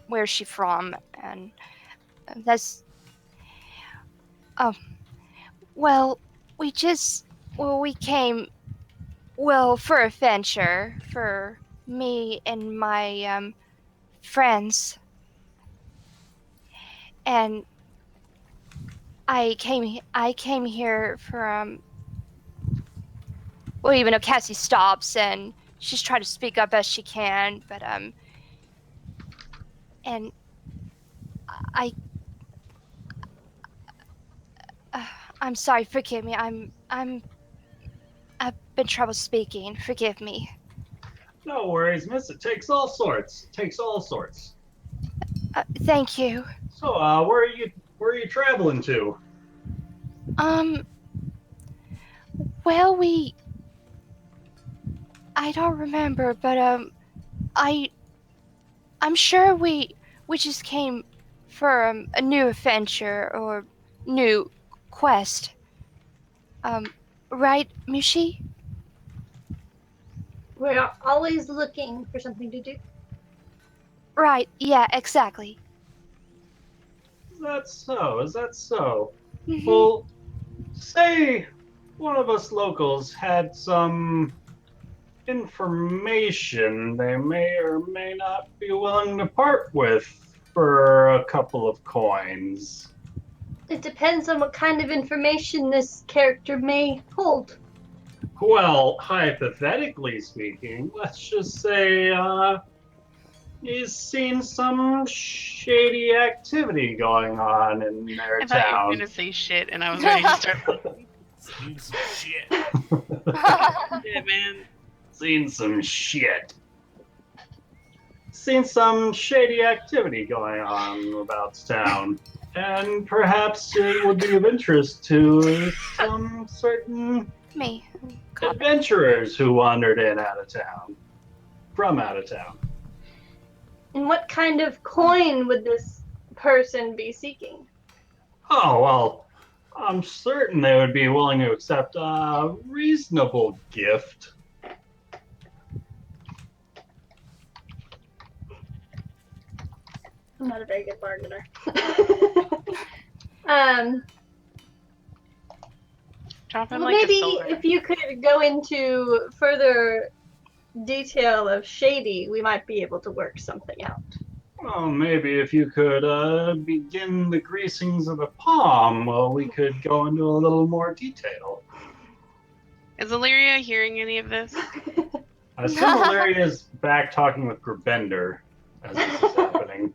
where's she from? And that's, we came, for adventure, for me and my, friends. And I came here for, even though Cassie stops and she's trying to speak up as she can, but and I'm sorry, forgive me. I've been trouble speaking. Forgive me. No worries, miss. It takes all sorts. Thank you. So, where are you traveling to? Well, I don't remember, but I'm sure we just came for a new adventure or new quest. Right, Mushi? We're always looking for something to do. Right, yeah, exactly. Is that so? Mhm. Well, say one of us locals had some information they may or may not be willing to part with for a couple of coins. It depends on what kind of information this character may hold. Well, hypothetically speaking, let's just say he's seen some shady activity going on in their I thought you were town. gonna say shit, and I was ready to start. Shit. Shit, man. Seen some shit. Seen some shady activity going on about town. And perhaps it would be of interest to some certain Me. adventurers who wandered in from out of town. And what kind of coin would this person be seeking? Oh, well, I'm certain they would be willing to accept a reasonable gift. I'm not a very good bargainer. Drop him Well, like a maybe silver. if you could go into further detail of Shady, we might be able to work something out. Well, maybe if you could begin the greasings of the palm, well, we could go into a little more detail. Is Illyria hearing any of this? I assume Valeria is back talking with Grabender as this is happening.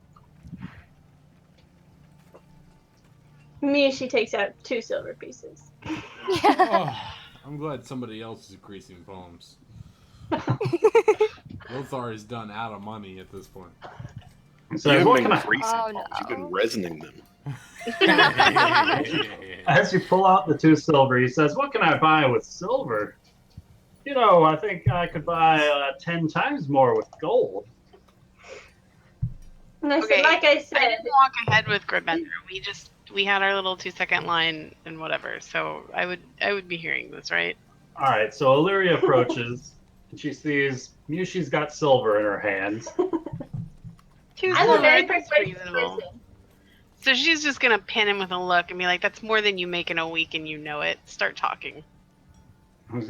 She takes out 2 silver pieces. Oh, I'm glad somebody else is greasing palms. Lothar is done out of money at this point. So, You what haven't can been greasing Oh, palms, you've no. been resining them. As you pull out the 2 silver, he says, "What can I buy with silver? You know, I think I could buy 10 times more with gold." And I said, Okay, like I I said, didn't walk ahead with Grimender. We had our little 2-second line and whatever. So I would be hearing this, right? All right, so Illyria approaches, and she sees Mushi's got silver in her hands. 2 I'm a silver, very that's persuasive reasonable. person. So she's just gonna pin him with a look and be like, "That's more than you make in a week, and you know it." Start talking. I'm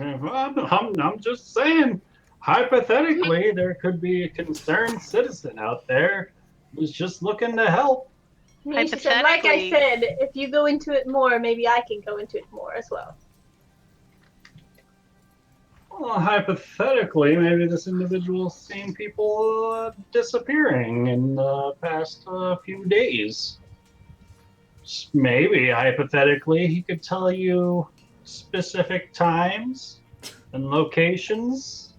just saying, hypothetically, there could be a concerned citizen out there who's just looking to help. Misha said, like I Hypothetically- said, if you go into it more, maybe I can go into it more as well. Well, hypothetically, maybe this individual's seen people disappearing in the past few days. Maybe, hypothetically, he could tell you specific times and locations.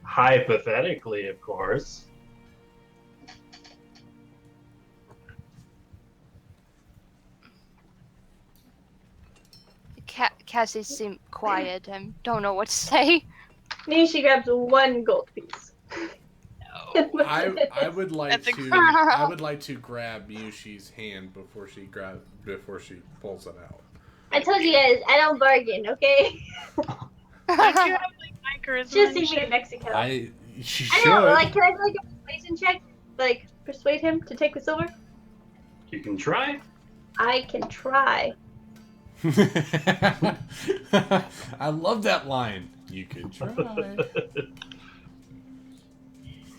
Hypothetically, of course. Cassie seemed quiet and don't know what to say. Nishi grabs one gold piece. I would like That's to incredible. I would like to grab Yushi's hand before she pulls it out. I told you guys, I don't bargain, okay? Don't you have like my charisma Just and see me shit? in Mexico. She I should. know, like, can I do like a persuasion check? Like, persuade him to take the silver? You can try. I can try. I love that line. You can try.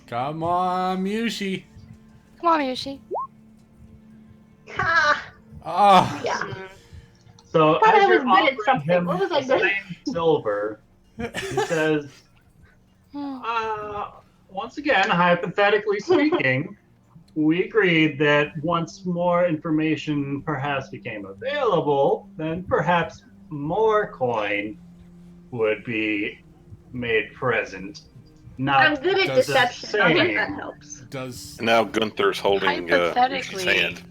Come on, Yushi. Come on, Yoshi. Ha! Ah. Yeah. Mm. So Thought as I was you're good at offering something. him What was I the good? same silver, he says, Hmm. once again, hypothetically speaking, we agreed that once more information perhaps became available, then perhaps more coin would be made present. Not I'm good at does deception. I'll bet that same. helps. Does And now Gunther's holding Yushi's Hypothetically- hand,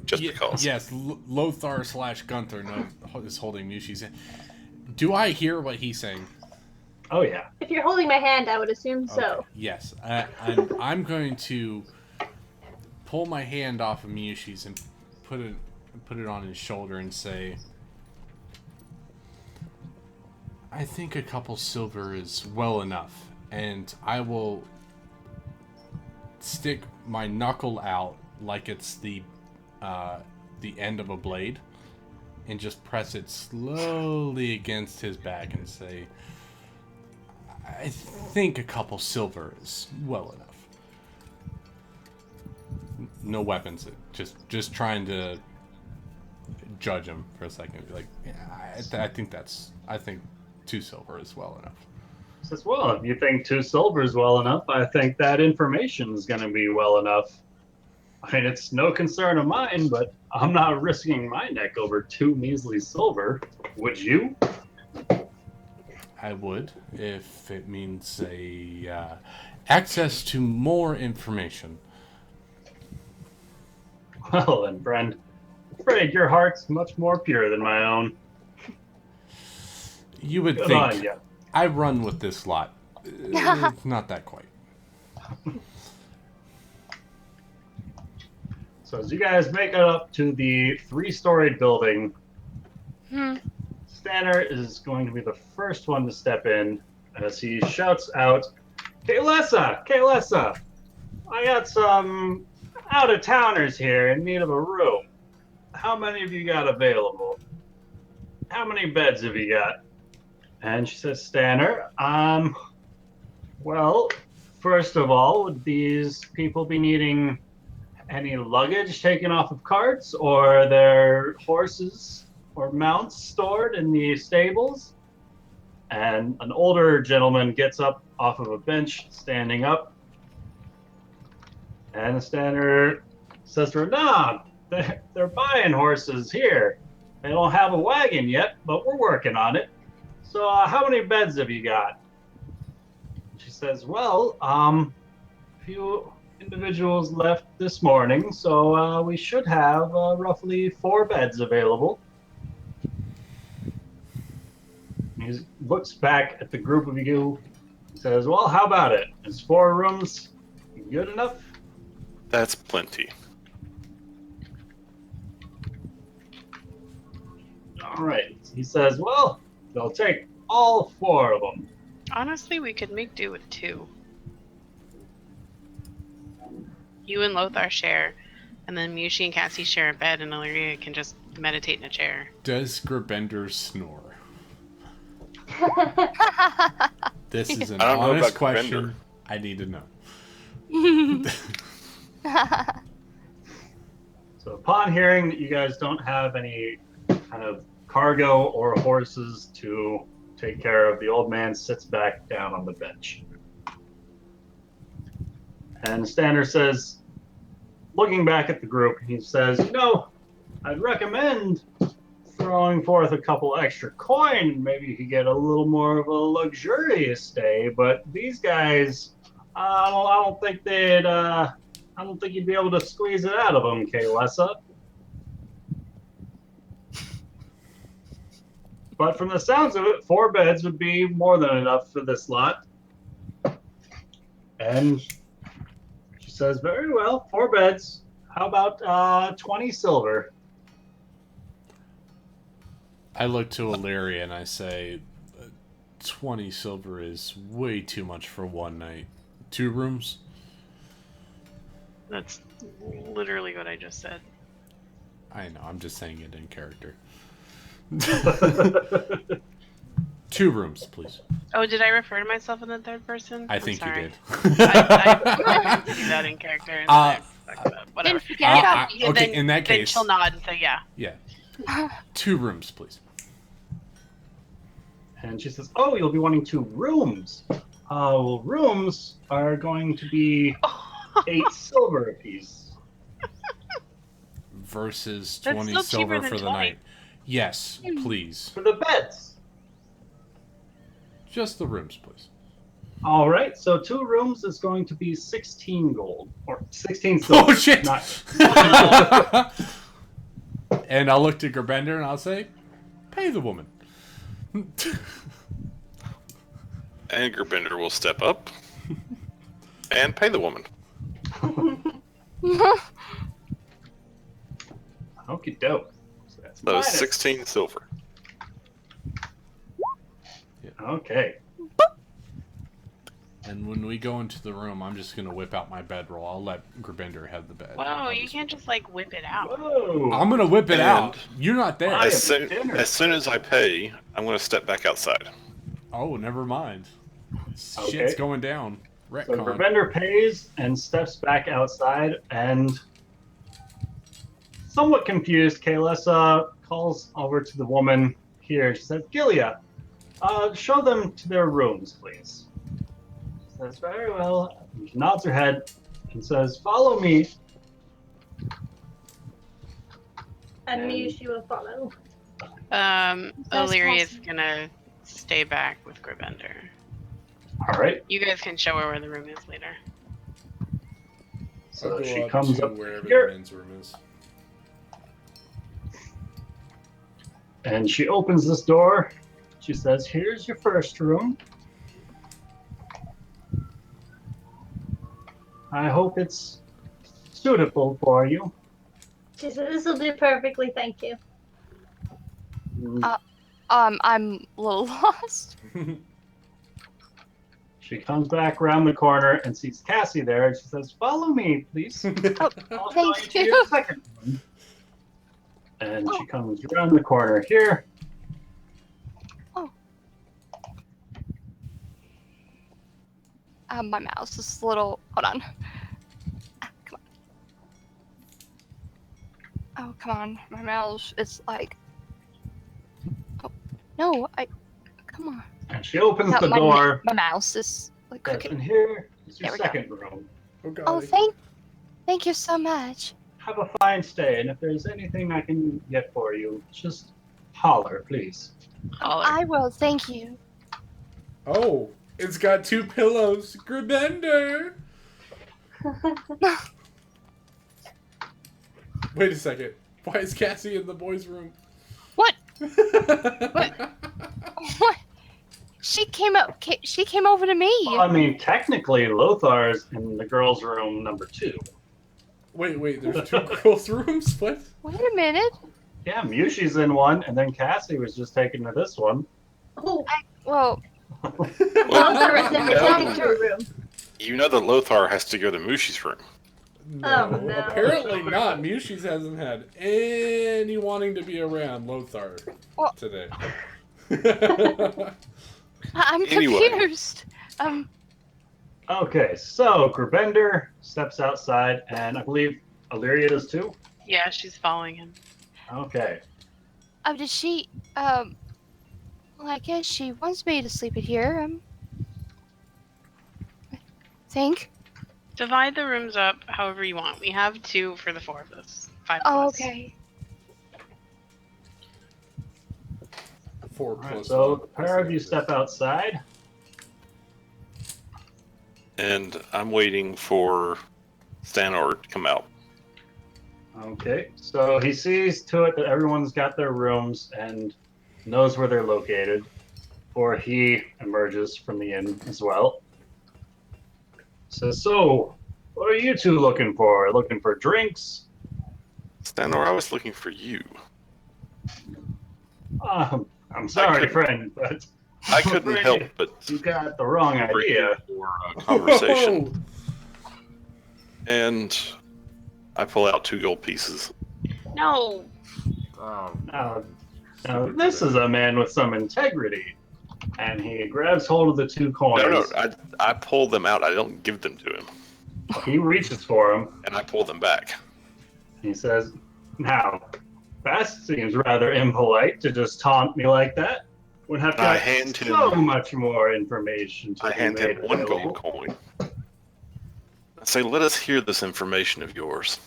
just Ye- because. Yes, Lothar / Gunther is holding Yushi's hand. Do I hear what he's saying? Oh yeah. If you're holding my hand, I would assume so. Okay, yes, I'm going to pull my hand off of Miyushi's and put it on his shoulder and say, I think a couple silver is well enough, and I will stick my knuckle out like it's the end of a blade, and just press it slowly against his back and say, I think a couple silver is well enough. No weapons. Just trying to judge him for a second. Like, yeah, I think 2 silver is well enough. He says, well, if you think 2 silver is well enough, I think that information is going to be well enough. I mean, it's no concern of mine, but I'm not risking my neck over 2 measly silver. Would you? I would, if it means access to more information. Well then, friend, I'm afraid your heart's much more pure than my own. You would Good think on ya. I run with this lot. It's not that quite. So as you guys make it up to the 3-storied building, Hmm. Stanner is going to be the first one to step in as he shouts out, Kaylessa, I got some out-of-towners here in need of a room. How many of you got available? How many beds have you got? And she says, Stanner, well, first of all, would these people be needing any luggage taken off of carts, or are their horses or mounts stored in the stables? And an older gentleman gets up off of a bench, standing up. And the Stanner says to her, nah, they're buying horses here. They don't have a wagon yet, but we're working on it. So how many beds have you got? She says, well, a few individuals left this morning, so we should have roughly 4 beds available. He looks back at the group of you, says, well, how about it? Is 4 rooms good enough? That's plenty. All right. He says, well, they'll take all 4 of them. Honestly, we could make do with 2. You and Lothar share, and then Mushi and Cassie share a bed, and Illyria can just meditate in a chair. Does Gerbender snore? This is an I don't know honest about question. Gerbender. I need to know. So upon hearing that you guys don't have any kind of cargo or horses to take care of, the old man sits back down on the bench. And Stander says, looking back at the group, he says, I'd recommend throwing forth a couple extra coin. Maybe you could get a little more of a luxurious stay. But these guys, I don't think you'd be able to squeeze it out of them, Kaylessa. But from the sounds of it, 4 beds would be more than enough for this lot. And she says, very well, 4 beds. How about 20 silver? I look to Illyria and I say, 20 silver is way too much for one night. 2 rooms? That's literally what I just said. I know, I'm just saying it in character. 2 rooms, please. Oh, did I refer to myself in the third person? I think you sorry. did. I didn't do that in character. And whatever. Didn't forget about Yeah, okay, then- in that then case, she'll nod and say yeah. yeah, 2 rooms, please. And she says, oh, you'll be wanting 2 rooms. Well, rooms are going to be 8 silver apiece. Versus That's 20 still silver cheaper than for the 20. night. Yes, please. For the beds. Just the rooms, please. All right, so 2 rooms is going to be 16 gold. Or 16 silver. Oh, shit! Not... And I'll look to Gerbender and I'll say, pay the woman. And Gerbender will step up and pay the woman. Okie doke. So that's So minus. 16 silver. Okay. And when we go into the room, I'm just going to whip out my bedroll. I'll let Gerbender have the bed. Whoa, I'll you just- can't just like whip it out. Whoa. I'm going to whip it And- out. You're not there. I- As soon, dinner. as soon as I pay, I'm going to step back outside. Oh, never mind. Okay. Shit's going down. So Retcon. Gravender pays and steps back outside, and somewhat confused, Kaylessa calls over to the woman here. She says, Gilia, show them to their rooms, please. She says, very well. And she nods her head and says, follow me. And Miushi will follow. Illyria's gonna stay back with Gravender. All right. You guys can show her where the room is later. So she comes up wherever here. the men's room is. And she opens this door. She says, here's your first room. I hope it's suitable for you. She said, this will do perfectly, thank you. I'm a little lost. She comes back around the corner and sees Cassie there, and she says, follow me, please. Oh, I'll thank show to you. your second room. And she comes around the corner here. My mouse is a little. Hold on. Come on. Oh, come on. My mouse is like. Oh, no. Come on. And she opens No, the my, door. my mouse is like Says, crooked. and here is your There we go. second room. Oh, thank you so much. Have a fine stay, and if there's anything I can get for you, just holler, please. Holler. I will. Thank you. Oh, it's got 2 pillows. Gerbender! Wait a second. Why is Cassie in the boys' room? What? What? She came up. She came over to me. Well, I mean, technically, Lothar's in the girls' room number 2. Wait, there's 2 girls' rooms? What? Wait a minute. Yeah, Mushi's in one, and then Cassie was just taken to this one. Oh, Well, Lothar is in the Yeah. secondary room. You know that Lothar has to go to Mushi's room. No, Oh, no. apparently not. Mushi's hasn't had any wanting to be around Lothar Well- today. I'm Anyway. confused. Okay, so Gravender steps outside, and I believe Illyria does too. Yeah, she's following him. Okay. Does she, well, I guess she wants me to sleep in here, I think. Divide the rooms up however you want. We have 2 for the 4 of us. 5 of Oh, us. okay. 4 All right, plus so 1. the pair of you step outside. And I'm waiting for Stanor to come out. Okay, so he sees to it that everyone's got their rooms and knows where they're located, or he emerges from the inn as well. Says, so, what are you two looking for? Looking for drinks? Stanor, I was looking for you. I'm sorry, couldn't- friend, but I couldn't afraid help but you got the wrong bring idea. you for a conversation. And I pull out 2 gold pieces. No. Now, this is a man with some integrity. And he grabs hold of the 2 coins. No, I pull them out. I don't give them to him. He reaches for them. And I pull them back. He says, now, that seems rather impolite to just taunt me like that. When I've And I got hand so him- much more information to I be hand made him 1 available. gold coin. I say, let us hear this information of yours.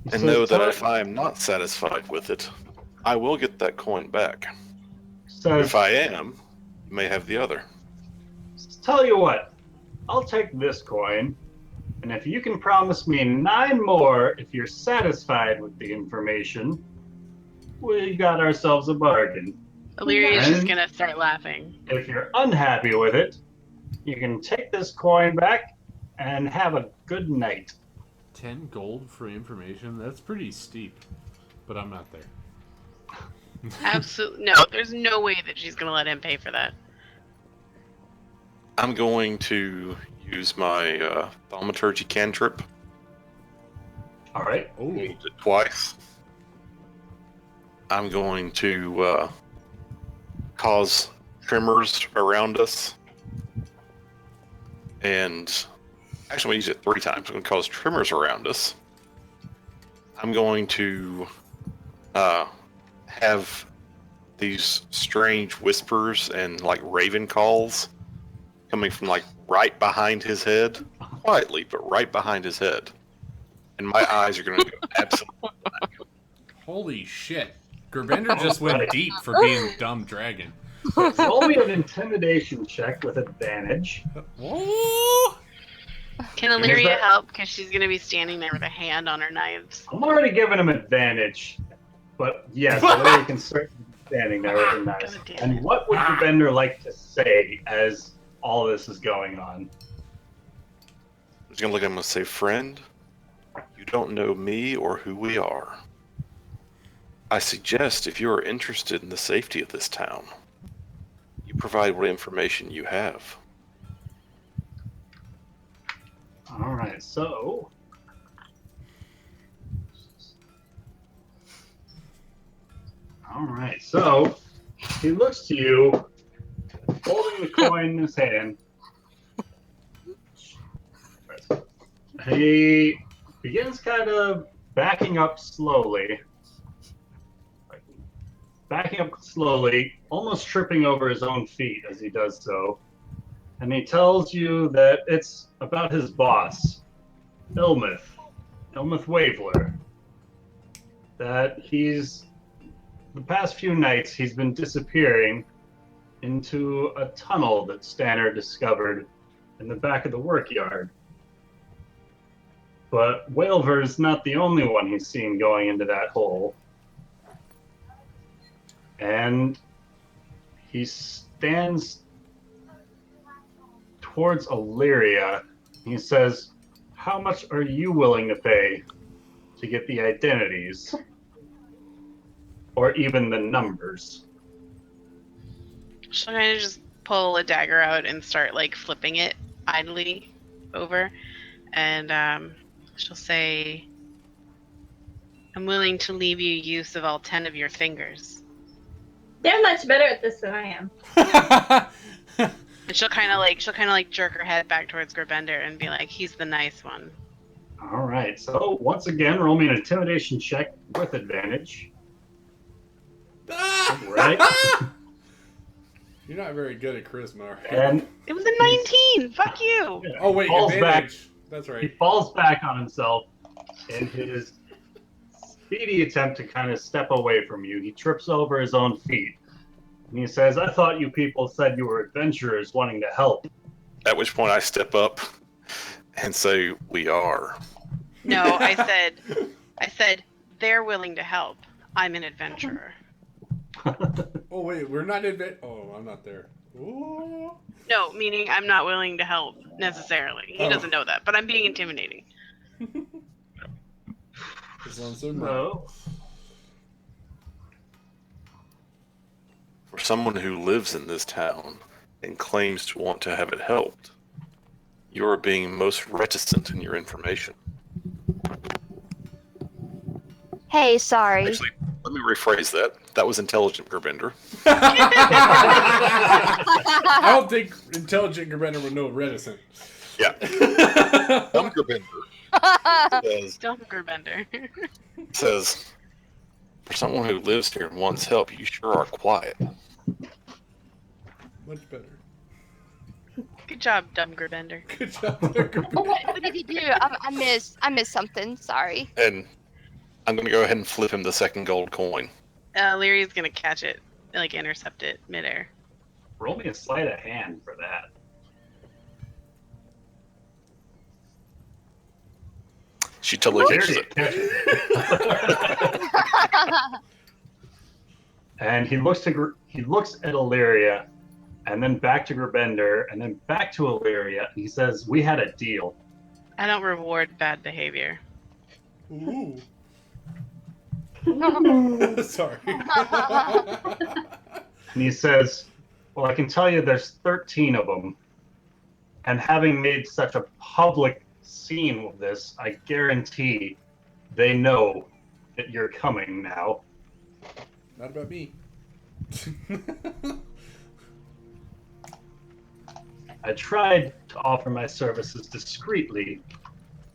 He And says, know that "Tell- if I am not satisfied with it, I will get that coin back. says, If I am, you may have the other. tell you what, I'll take this coin, and if you can promise me 9 more if you're satisfied with the information, we got ourselves a bargain. Illyria's just And- gonna start laughing. If you're unhappy with it, you can take this coin back and have a good night. 10 gold for information? That's pretty steep. But I'm not there. Absolutely no. There's no way that she's gonna let him pay for that. I'm going to use my thaumaturgy cantrip. All right. Oh, Used it twice. I'm going to cause tremors around us. And actually, I'm going to use it 3 times. I'm going to cause tremors around us. I'm going to have these strange whispers and like raven calls coming from like right behind his head. Quietly, but right behind his head. And my eyes are going to go absolutely. holy shit. Gerbender just went Right. deep for being a dumb dragon. Roll me an intimidation check with advantage. Oh! Can Is Illyria that- help? Because she's gonna be standing there with a hand on her knives. I'm already giving him advantage, but yes, Larry can certainly be standing there with a knife. God damn And it. what would the vendor like to say as all this is going on? I'm just going to look at him and say, friend, you don't know me or who we are. I suggest if you are interested in the safety of this town, you provide what information you have. All right, so he looks to you, holding the coin in his hand. He begins kind of backing up slowly, almost tripping over his own feet as he does so. And he tells you that it's about his boss, Ilmith Waveler. That the past few nights, he's been disappearing into a tunnel that Stanner discovered in the back of the workyard. But Wailver's not the only one he's seen going into that hole. And he stands towards Illyria. He says, how much are you willing to pay to get the identities? Or even the numbers? She'll kind of just pull a dagger out and start like flipping it idly over, and she'll say, "I'm willing to leave you use of all 10 of your fingers." They're much better at this than I am. And she'll kind of like jerk her head back towards Gerbender and be like, "He's the nice one." All right. So once again, roll me an intimidation check with advantage. Right. You're not very good at charisma. Are you? And It was a 19. Fuck you. yeah, Oh wait, falls back. advantage. That's He right. falls back on himself in his speedy attempt to kind of step away from you. He trips over his own feet. And he says, I thought you people said you were adventurers wanting to help. At which point I step up and say, "We are." No, I said they're willing to help. I'm an adventurer. Oh wait, we're not Oh, I'm not there. Ooh. No, meaning I'm not willing to help necessarily. He Oh. doesn't know that, but I'm being intimidating. This one's so nice. No. For someone who lives in this town and claims to want to have it helped, you are being most reticent in your information. Hey, sorry. Actually, let me rephrase that. That was intelligent, Gerbender. I don't think intelligent Gerbender would know reticent. Yeah. Dumb Gerbender Dunkerbender. says, for someone who lives here and wants help, you sure are quiet. Much better. Good job, Dunkerbender. Good job, there, Gerbender. What did he do? I missed something. Sorry. And I'm going to go ahead and flip him the second gold coin. Leary's gonna catch it, like intercept it midair. Roll me a sleight of hand for that. She totally There catches he it. catches it. And he looks at Illyria, and then back to Gerbender, and then back to Illyria, and he says, "We had a deal." I don't reward bad behavior. Ooh. Sorry. And he says, "Well, I can tell you there's 13 of them. And having made such a public scene with this, I guarantee they know that you're coming now." Not about me. I tried to offer my services discreetly,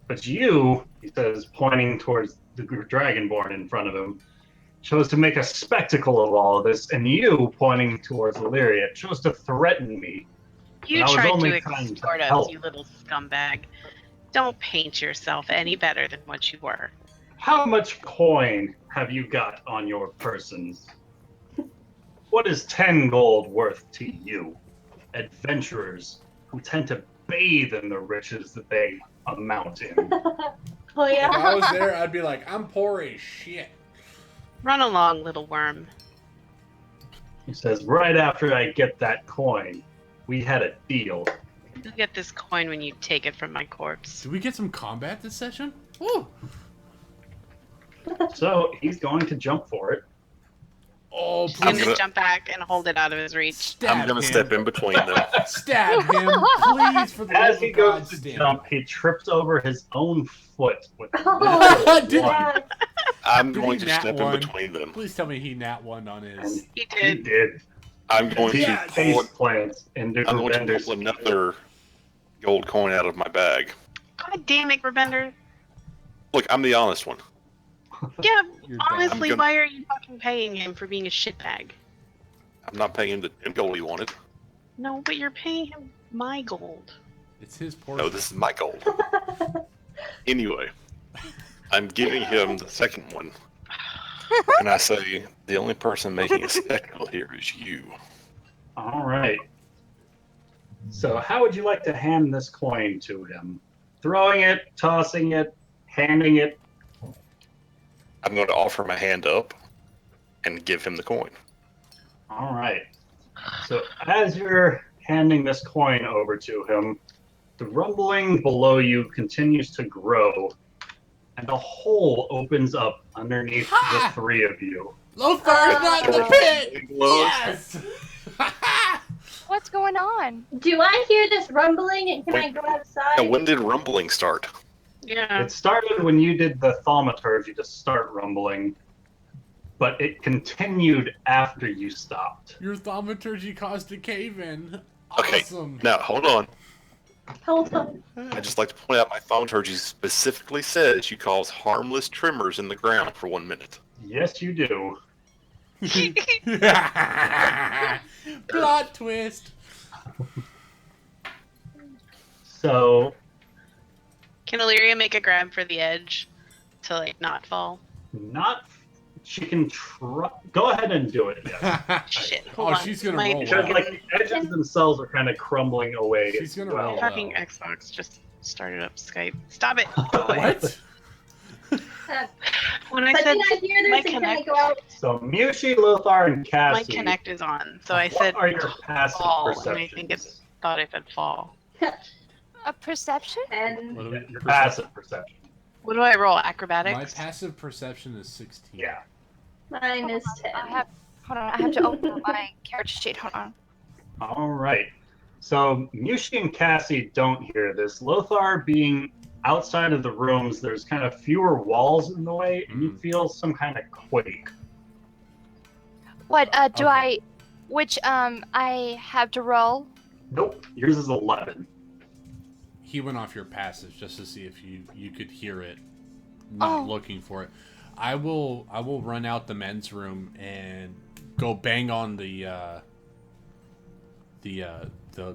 but you, he says, pointing towards the Dragonborn in front of him, chose to make a spectacle of all of this, and you, pointing towards Illyria, chose to threaten me. You I was tried only to trying to extort us, help. you little scumbag. Don't paint yourself any better than what you were. How much coin have you got on your persons? What is 10 gold worth to you, adventurers who tend to bathe in the riches that they amount in? Oh If yeah. I was there, I'd be like, I'm poor as shit. Run along, little worm. He says, right after I get that coin, we had a deal. You'll get this coin when you take it from my corpse. Did we get some combat this session? Woo! So he's going to jump for it. Oh, I'm please gonna jump back and hold it out of his reach. stab I'm going him. to step in between them. Stab him, please, for the As love he of goes God, to stand. jump, he trips over his own foot with a Oh, natural Did- one. yeah. I'm Did going he to nat step one? in between them. Please tell me he nat one on his. And He he did. did. I'm going to Yes. pull, Face plants into I'm going to Gerbender's pull another gold coin out of my bag. God damn it, Rebender. Look, I'm the honest one. Yeah, You're honestly, I'm gonna- why are you fucking paying him for being a shitbag? I'm not paying him the gold he wanted. No, but you're paying him my gold. It's his portion. No, this is my gold. Anyway, I'm giving him the second one. And I say, the only person making a spectacle here is you. All right. So, how would you like to hand this coin to him? Throwing it, tossing it, handing it? I'm going to offer my hand up and give him the coin. All right. So, as you're handing this coin over to him, the rumbling below you continues to grow, and a hole opens up underneath the three of you. Lothar, not in the pit! Yes! What's going on? Do I hear this rumbling and can I Wait. go outside? Now, when did rumbling start? Yeah. It started when you did the thaumaturgy to start rumbling, but it continued after you stopped. Your thaumaturgy caused a cave in. Okay. Awesome. Now, hold on. Hold on. I'd just like to point out my thaumaturgy specifically says you cause harmless tremors in the ground for 1 minute. Yes, you do. Plot twist. So, Can Illyria make a grab for the edge to like not fall? not. She can try. Go ahead and do it. Yes. Shit. Oh, Hold on. she's gonna My roll Because well. like the edges themselves are kind of crumbling away. She's gonna as well. roll fucking well. Xbox just started up Skype. Stop it. What? When I But said did I hear my this and can I connect, go out? So Mushi, Lothar, and my Cassie. connect is on, so I what said are your passive fall, and perceptions? I think it thought it said fall. A perception? And What do we- Your percep- passive perception. What do I roll? My Acrobatics? passive perception is 16. Yeah. mine is 10. Hold on, I have to open up my character sheet. Hold on. All right. So Mushi and Cassie don't hear this. Lothar being outside of the rooms, there's kind of fewer walls in the way, and you feel some kind of quake. What do Okay. I have to roll? Nope. Yours is 11. He went off your passive just to see if you could hear it, not Oh. looking for it. I will run out the men's room and go bang on the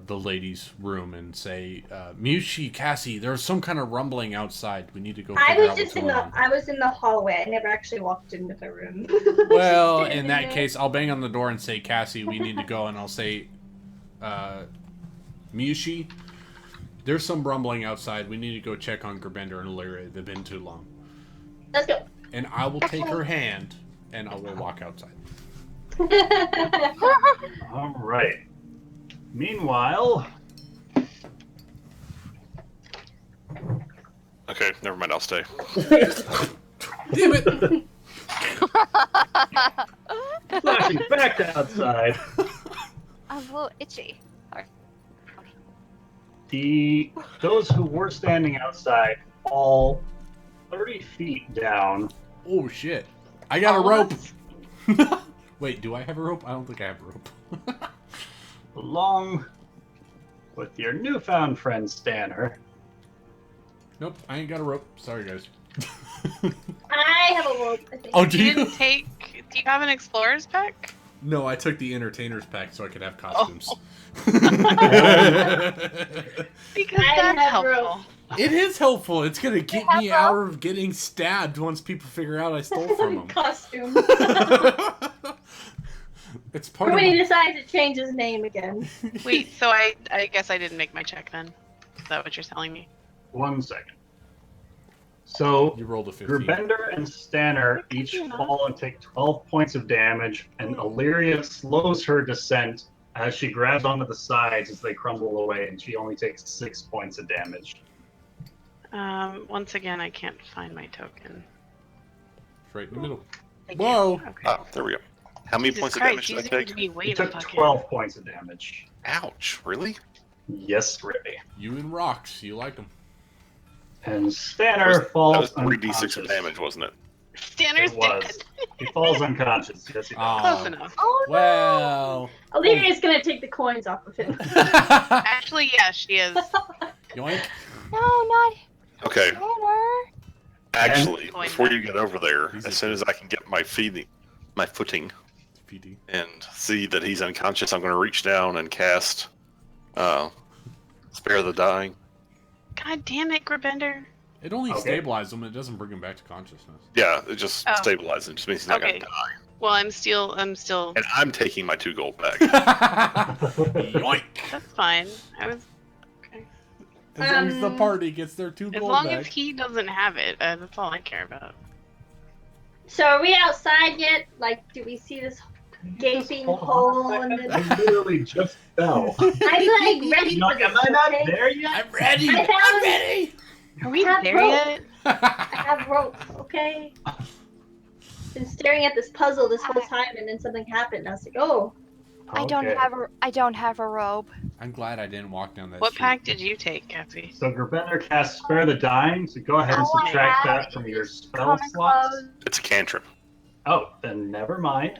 ladies' room and say, Mushi, Cassie, there's some kind of rumbling outside. We need to go I figure was out just what's in going the on. I was in the hallway. I never actually walked into the room. Well, Standing in that there. case, I'll bang on the door and say, Cassie, we need to go, and I'll say, Mushi, there's some rumbling outside. We need to go check on Gerbender and Illyria. They've been too long. Let's go. And I will take her hand, and I will walk outside. All right. Meanwhile, Okay, never mind. I'll stay. Damn it! flashing back to outside, I'm a little itchy. those who were standing outside fall 30 feet down. Oh shit! I got a All rope. of us? Wait, do I have a rope? I don't think I have a rope. Along with your newfound friend Stanner. Nope, I ain't got a rope. Sorry, guys. I have a rope. I think. Oh, do You you? didn't take. Do you have an explorer's pack? No, I took the entertainer's pack so I could have costumes. Because I that's have helpful. It is helpful. It's gonna keep me out of getting stabbed once people figure out I stole from them. Costume. It's part of. When he decides to change his name again. Wait, so I guess I didn't make my check then. Is that what you're telling me? 1 second. So, You rolled a 15. Gerbender and Stanner each fall and take 12 points of damage, and Illyria slows her descent as she grabs onto the sides as they crumble away, and she only takes 6 points of damage. Once again, I can't find my token. It's right in the middle. Thank you. Whoa! Okay. Oh, there we go. How many Jesus points of Christ, damage did I she's going take? to be way You to took fucking. 12 points of damage. Ouch! Really? Yes, really. You and rocks. You like them. And Stanner That falls was 3d6 unconscious. of damage, wasn't it? Stanner's It was. dead. He falls unconscious. Yes, he does. Close enough. Oh no! Well. Illyria's gonna take the coins off of him. Actually, yeah, she is. Yoink. No, not Okay. Tanner. Actually, Going before back. you get over there, He's as a- soon as I can get my footing, PD. and see that he's unconscious, I'm going to reach down and cast Spare the Dying. God damn it, Gerbender. It only Okay. stabilizes him. It doesn't bring him back to consciousness. Yeah, it just Oh. stabilizes him. Just means he's not going Okay. to die. Well, I'm still. And I'm taking my 2 gold back. Yoink! That's fine. I was. As long as the Um, party gets their 2 As gold long back. as he doesn't have it, that's all I care about. So are we outside yet? Like, do we see this gaping hole in the... I literally just fell. I'm like ready No, for this, am I not okay? there yet? I'm ready! I I'm found- ready! Are we have there rope. yet? I have rope, okay? Been staring at this puzzle this whole time, and then something happened. I was like, oh, I don't Okay. have a robe. I'm glad I didn't walk down that What street. pack did you take, Cassie? So Gerbender casts Spare the Dying, so go ahead and Oh, I subtract have that from your spell Common slots. clothes. It's a cantrip. Oh, then never mind.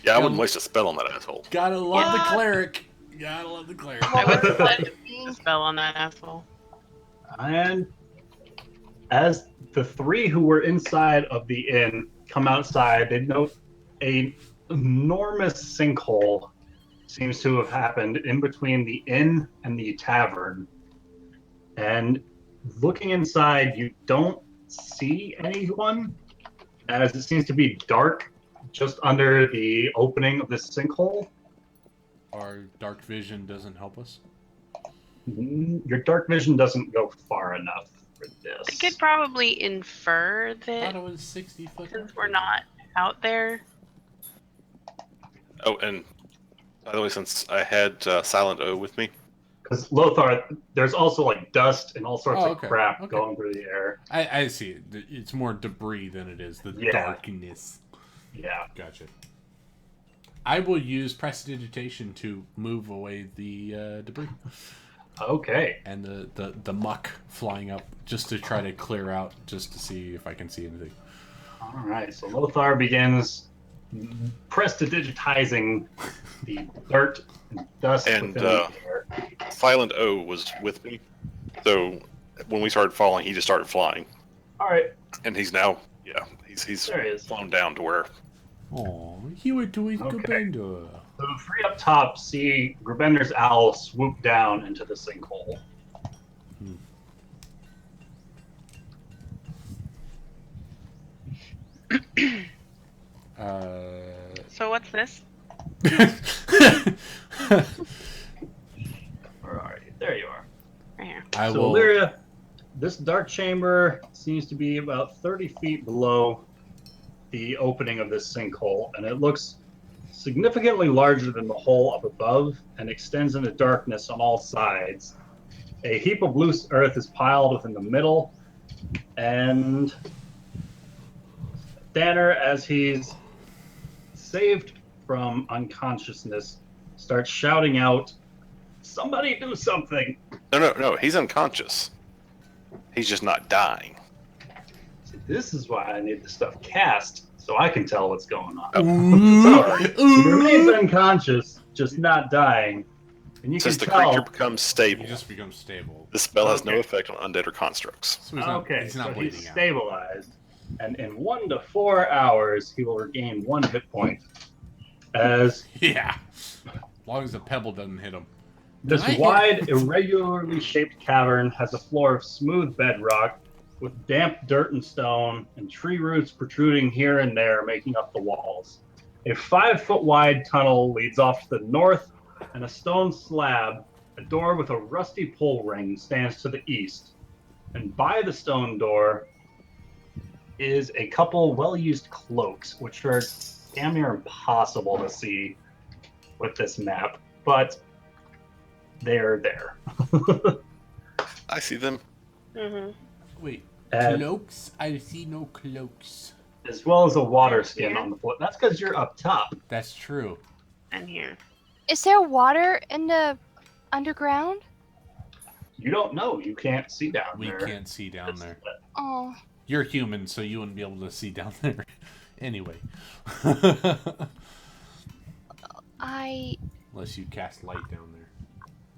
Yeah, I wouldn't waste a spell on that asshole. Gotta love the What? cleric. Gotta love the clarity. I would let him use a spell on that asshole. And as the three who were inside of the inn come outside, they note a enormous sinkhole seems to have happened in between the inn and the tavern. And looking inside, you don't see anyone, as it seems to be dark just under the opening of this sinkhole. Our dark vision doesn't help us. Your dark vision doesn't go far enough for I this. could probably infer I that thought it was 60 foot. since we're not out there. Oh, and by the way, since I had Silent O with me, Because Lothar, there's also like dust and all sorts Oh, of okay, crap okay. going through the air. I see. It's more debris than it is the Yeah. darkness. Yeah. Gotcha. I will use prestidigitation to move away the debris Okay. and the muck flying up, just to try to clear out, just to see if I can see anything. All right. So Lothar begins prestidigitizing the dirt and dust And, within the air. Silent O was with me. So when we started falling, he just started flying, All right. and he's now, he's There he is. flown down to where. Oh, he went to his Okay. Gabenda. So the three up top see Grabender's owl swoop down into the sinkhole. So what's this? Where are you? There you are. Right here. I So will. Illyria, this dark chamber seems to be about 30 feet below the opening of this sinkhole, and it looks significantly larger than the hole up above and extends into darkness on all sides. A heap of loose earth is piled within the middle, and Danner, as he's saved from unconsciousness, starts shouting out, "Somebody do something!" No, he's unconscious. He's just not dying. See, this is why I need the stuff cast, so I can tell what's going on. Ooh, He remains unconscious, just not dying. And you Since can the tell. creature becomes He stable, just becomes stable. the spell has no Okay. effect on undead or constructs. So he's not, Okay, he's not so bleeding he's out. stabilized, and in 1 to 4 hours, he will regain 1 hit point. As Yeah. As long as the pebble doesn't hit him. this Can I hit- wide, irregularly shaped cavern has a floor of smooth bedrock with damp dirt and stone, and tree roots protruding here and there, making up the walls. A 5-foot wide tunnel leads off to the north, and a stone slab, a door with a rusty pull ring, stands to the east. And by the stone door is a couple well-used cloaks, which are damn near impossible to see with this map, but they're there. I see them. Mm-hmm. Wait. And Cloaks? I see no cloaks. as well as a water skin Here? on the floor. That's because you're up top. That's true. And here. Is there water in the underground? You don't know. You can't see down We there. can't see down there. Oh, You're human, so you wouldn't be able to see down there. Anyway. I Unless you cast light down there.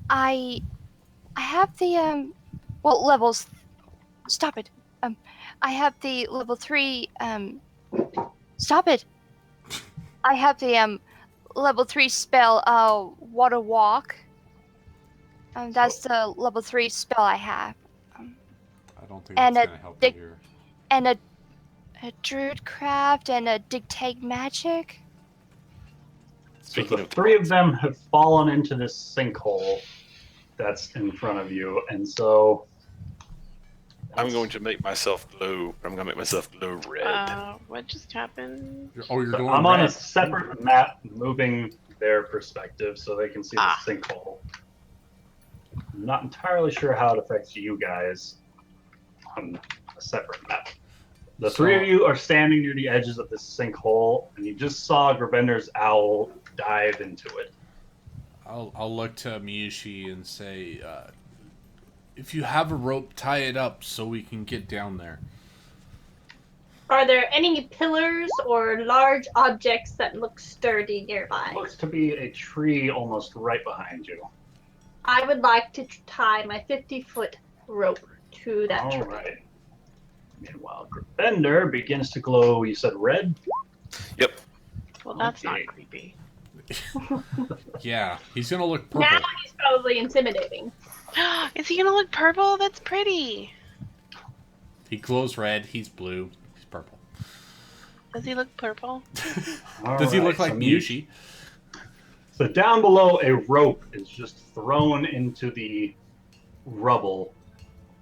I have the well, levels. Stop it. I have the level 3 stop it. I have the level 3 spell water walk. That's the level 3 spell I have. I don't think And that's a going to help dick- you here. And a druid craft and a dictate magic. So Speaking the of three of them have fallen into this sinkhole that's in front of you, and so I'm going to make myself glow. I'm going to make myself glow red. What just happened? You're So going I'm on a red. separate map, moving their perspective so they can see the Ah. sinkhole. I'm not entirely sure how it affects you guys on a separate map. The three of you are standing near the edges of this sinkhole, and you just saw Grabender's owl dive into it. I'll look to Miyushi and say, if you have a rope, tie it up so we can get down there. Are there any pillars or large objects that look sturdy nearby? Looks to be a tree almost right behind you. I would like to tie my 50-foot rope to that All tree. right. Meanwhile, Bender begins to glow. You said red? Yep. Well, that's Okay. not creepy. Yeah, he's gonna look purple. Now he's probably intimidating. Is he gonna look purple? That's pretty. He glows red. He's blue. He's purple. Does he look purple? All Does he right, look like so Miyushi? So down below, a rope is just thrown into the rubble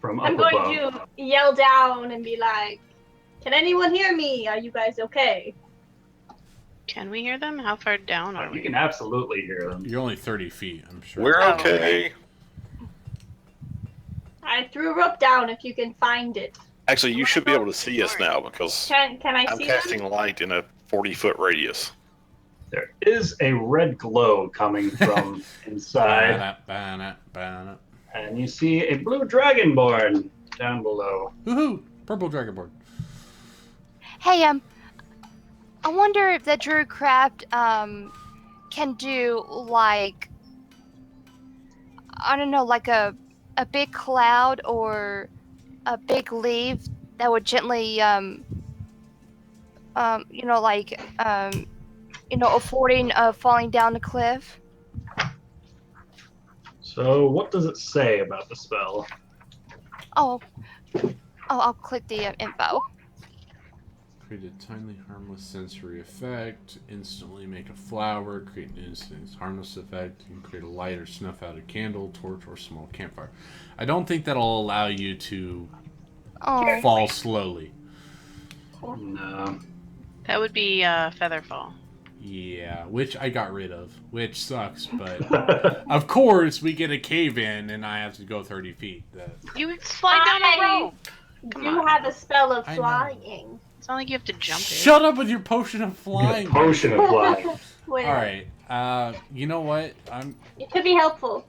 from up I'm above. going to yell down and be like, "Can anyone hear me? Are you guys okay?" Can we hear them? How far down are You we? can absolutely hear them. You're only 30 feet, I'm sure. We're Oh, okay. I threw a rope down if you can find it. Actually, you should be able to see us now because Can I I'm see casting them? light in a 40-foot radius. There is a red glow coming from inside, Ba-da-ba-da-ba-da. and you see a blue dragonborn down below. Woohoo! Purple dragonborn. Hey, I wonder if that Druidcraft can do like, I don't know, like a big cloud or a big leaf that would gently affording falling down the cliff. So, what does it say about the spell? Oh, I'll click the info. Create a tiny harmless sensory effect. Instantly make a flower. Create an instant harmless effect. You can create a light or snuff out a candle, torch, or small campfire. I don't think that'll allow you to Oh, fall slowly. No. That would be Featherfall. Yeah, which I got rid of, which sucks, but of course we get a cave in and I have to go 30 feet. You slide down a rope. Come You on. have a spell of I know. flying. It's not like you have to jump it. Shut up with your potion of flying. Potion of flying. Wait, Alright, you know what? it could be helpful.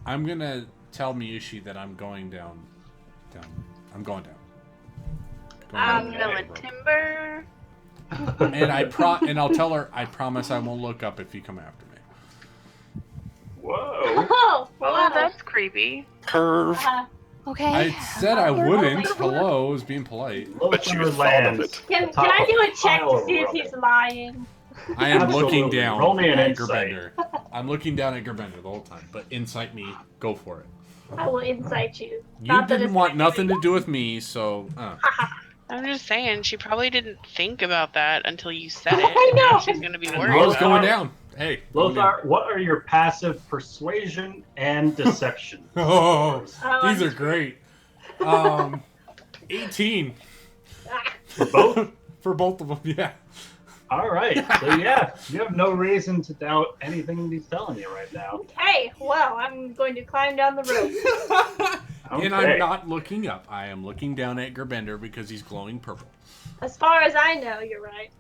I'm gonna tell Miyushi that I'm going down. I'm going down. Going down Vanilla the road. timber. And and I'll tell her I promise I won't look up if you come after me. Whoa. Oh, Well, wow. that's creepy. Curve. okay. I said I wouldn't. Hello, I was being polite. But you Lower thought of lands. it. Can Top I of do a a check pile to of see if rubble. he's lying? I am looking Absolutely. down Roll me an at insight. Gerbender. I'm looking down at Gerbender the whole time, but incite me. Go for it. I will incite you. You Not that didn't it's want gonna nothing be- to do with me, so. I'm just saying, she probably didn't think about that until you said it. I and now know. she's gonna be And I worried. was Lothar- going down. Hey. going down. Lothar, what are your passive persuasion and deception? Oh, Oh, these I'm are great. 18 For both? for both of them. Yeah. All right. So, yeah, you have no reason to doubt anything he's telling you right now. Okay, well, I'm going to climb down the rope. And Okay. I'm not looking up. I am looking down at Gerbender because he's glowing purple. As far as I know, you're right.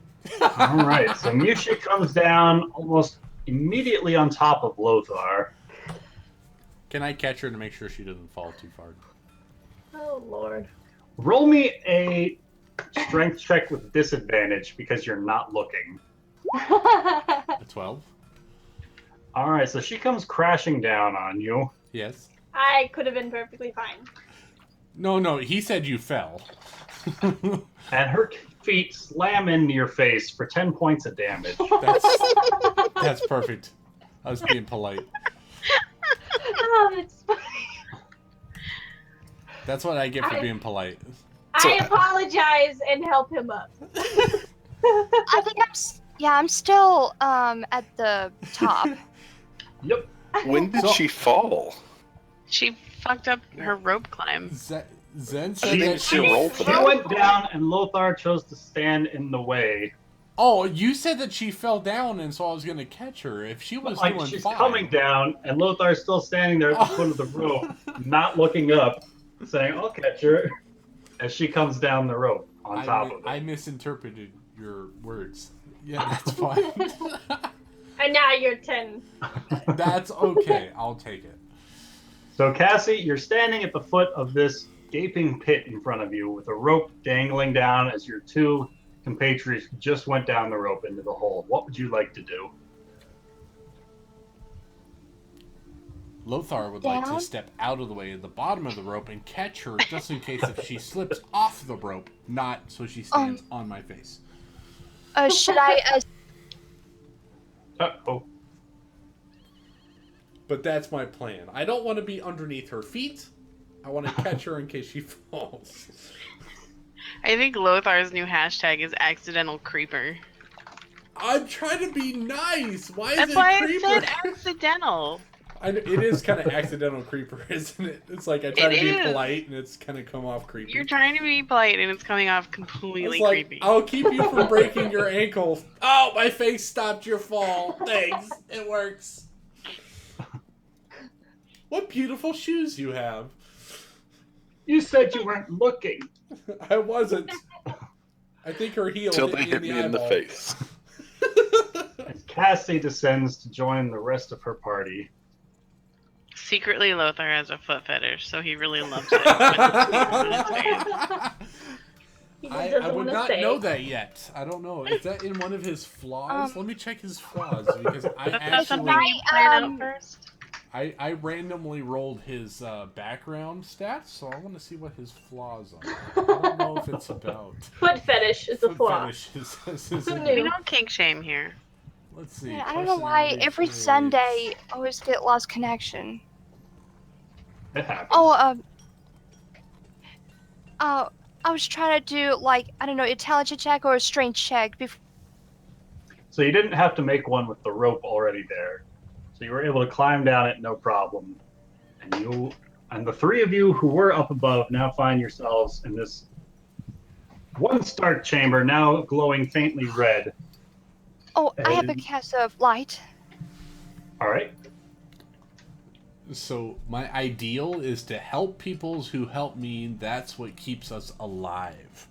All right. So, Mushi comes down almost immediately on top of Lothar. Can I catch her to make sure she doesn't fall too far? Oh, Lord. Roll me a strength check with disadvantage because you're not looking. A 12? All right. So, she comes crashing down on you. Yes. I could have been perfectly fine. No, he said you fell. And her feet slam into your face for 10 points of damage. That's perfect. I was being polite. Oh, it's funny. That's what I get for being polite. I apologize and help him up. I think I'm still at the top. Yep. When did So- she fall? She fucked up her rope climb. Zen I said didn't that see a roll for She that. went down, and Lothar chose to stand in the way. Oh, you said that she fell down, and so I was gonna catch her. If she was Like doing she's fine, coming down, and Lothar's still standing there at the foot of the rope, not looking up, saying, "I'll catch her," as she comes down the rope on top of it. I misinterpreted your words. Yeah, that's fine. And now you're 10. That's okay. I'll take it. So, Cassie, you're standing at the foot of this gaping pit in front of you with a rope dangling down as your two compatriots just went down the rope into the hole. What would you like to do? Lothar would like to Down? step out of the way at the bottom of the rope and catch her just in case if she slips off the rope, not so she stands on my face. Should I? Uh-oh. But that's my plan. I don't want to be underneath her feet. I want to catch her in case she falls. I think Lothar's new hashtag is accidental creeper. I'm trying to be nice. Why is That's it why creeper? I said accidental. It is kind of accidental creeper, isn't it? It's like I try It to be is. polite and it's kind of come off creepy. You're trying to be polite and it's coming off completely It's like, creepy. I'll keep you from breaking your ankle. Oh, my face stopped your fall. Thanks. It works. What beautiful shoes you have. You said you weren't looking. I wasn't. I think her heel Till hit they me hit me in the eyeball. face. As Cassie descends to join the rest of her party. Secretly, Lothar has a foot fetish, so he really loves it. He just I doesn't would want to not say. know that yet. I don't know. Is that in one of his flaws? Let me check his flaws because I That's not something actually you plan out first. I randomly rolled his background stats, so I want to see what his flaws are. I don't know if it's about Foot fetish is a foot flaw. fetishes. Who We knew? don't kink shame here. Let's see. I don't know why personality every traits. Sunday I always get lost connection. It happens. Oh, I was trying to do like I don't know, intelligence check or a strength check before. So you didn't have to make one with the rope already there. So you were able to climb down it no problem. And the three of you who were up above now find yourselves in this one stark chamber, now glowing faintly red. Oh, I have a And- cast of light. All right. So my ideal is to help people who help me. That's what keeps us alive.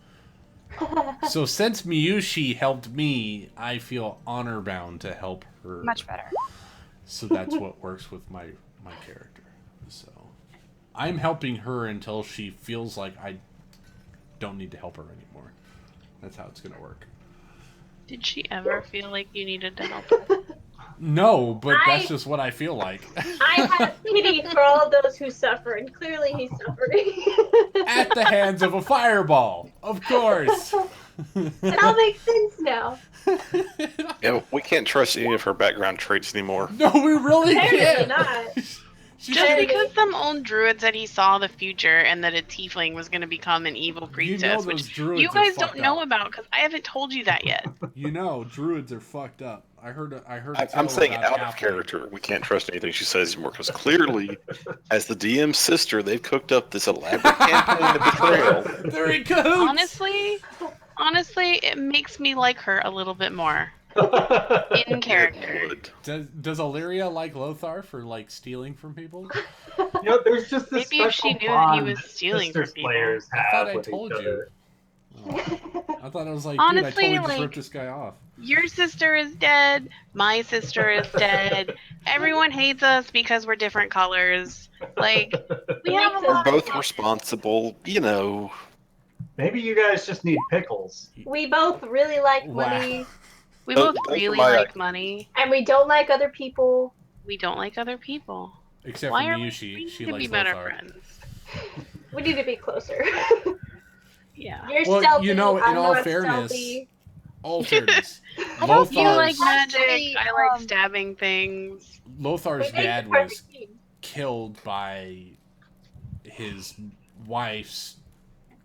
So since Miyushi helped me, I feel honor bound to help her. Much better. So that's what works with my character. So I'm helping her until she feels like I don't need to help her anymore. That's how it's gonna work. Did she ever feel like you needed to help her? No, but I- that's just what I feel like. I have pity for all those who suffer, and clearly he's suffering. At the hands of a fireball, of course. It all makes sense now. Yeah, we can't trust any of her background traits anymore. No, we really Apparently can't. not. She Just should- because some old druid said he saw the future and that a tiefling was going to become an evil priestess, those which druids you are guys fucked don't know up. about because I haven't told you that yet. You know, druids are fucked up. I heard. a I'm tale saying about out of halfling. character. We can't trust anything she says anymore because clearly, as the DM's sister, they've cooked up this elaborate campaign of betrayal. They're in cahoots. Honestly, it makes me like her a little bit more in character. Would. Does Illyria like Lothar for like stealing from people? There's just this Maybe if she special knew that he bond was stealing sisters from people. players I have thought I with told each you. other. I thought I was like, Honestly, dude, I totally just like- ripped this guy off. Your sister is dead. My sister is dead. Everyone hates us because we're different colors. Like, we have a We're lot. both responsible, you know. Maybe you guys just need pickles. We both really like Wow. money, We Those- both those are really my like ideas. money. and we don't like other people. We don't like other people. Except Why for are we Miyushi, need she to likes be better Lothar. friends? We need to be closer. Yeah. You're Well, stealthy. you know, in I'm all not fairness, stealthy. All fairness, I don't You like Lothar's, magic. Actually, I like um, stabbing things. Lothar's We make dad the was perfect team. killed by his wife's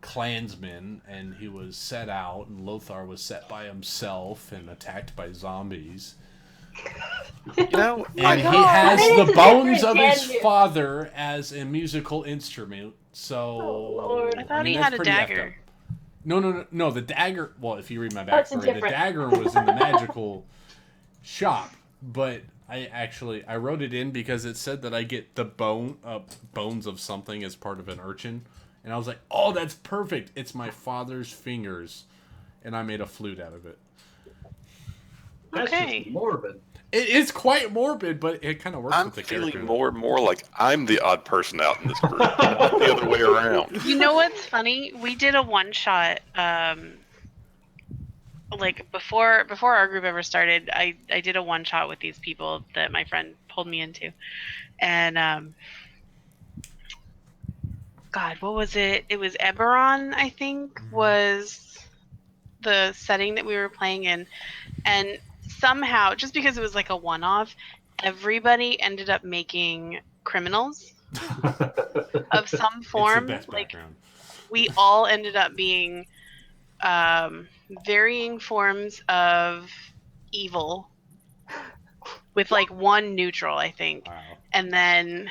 clansmen, and he was set out, and Lothar was set by himself and attacked by zombies. You know, And he God. has I think the it's a bones different of his tangent. father as a musical instrument. So Oh, Lord. I thought he that's had a pretty effed dagger. up. No. The dagger. Well, if you read my That's backstory, the different. dagger was in the magical shop. But I wrote it in because it said that I get the bones of something as part of an urchin, and I was like, oh, that's perfect. It's my father's fingers, and I made a flute out of it. That's Okay. just morbid. It is quite morbid, but it kind of works I'm with the feeling character. more and more like I'm the odd person out in this group, not the other way around. You know what's funny? We did a one shot. Like before our group ever started, I did a one shot with these people that my friend pulled me into, and God, what was it? It was Eberron, I think, was the setting that we were playing in, and somehow, just because it was like a one-off, everybody ended up making criminals of some form. It's the best Like background. we all ended up being varying forms of evil, with like one neutral, I think, Wow. and then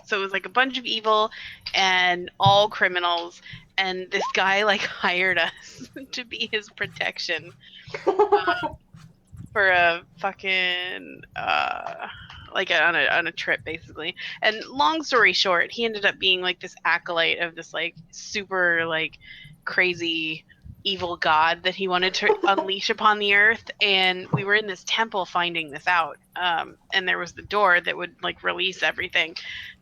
so it was like a bunch of evil and all criminals, and this guy like hired us to be his protection for a fucking like on a trip basically. And long story short, he ended up being like this acolyte of this like super like crazy evil god that he wanted to unleash upon the earth. And we were in this temple finding this out, and there was the door that would like release everything,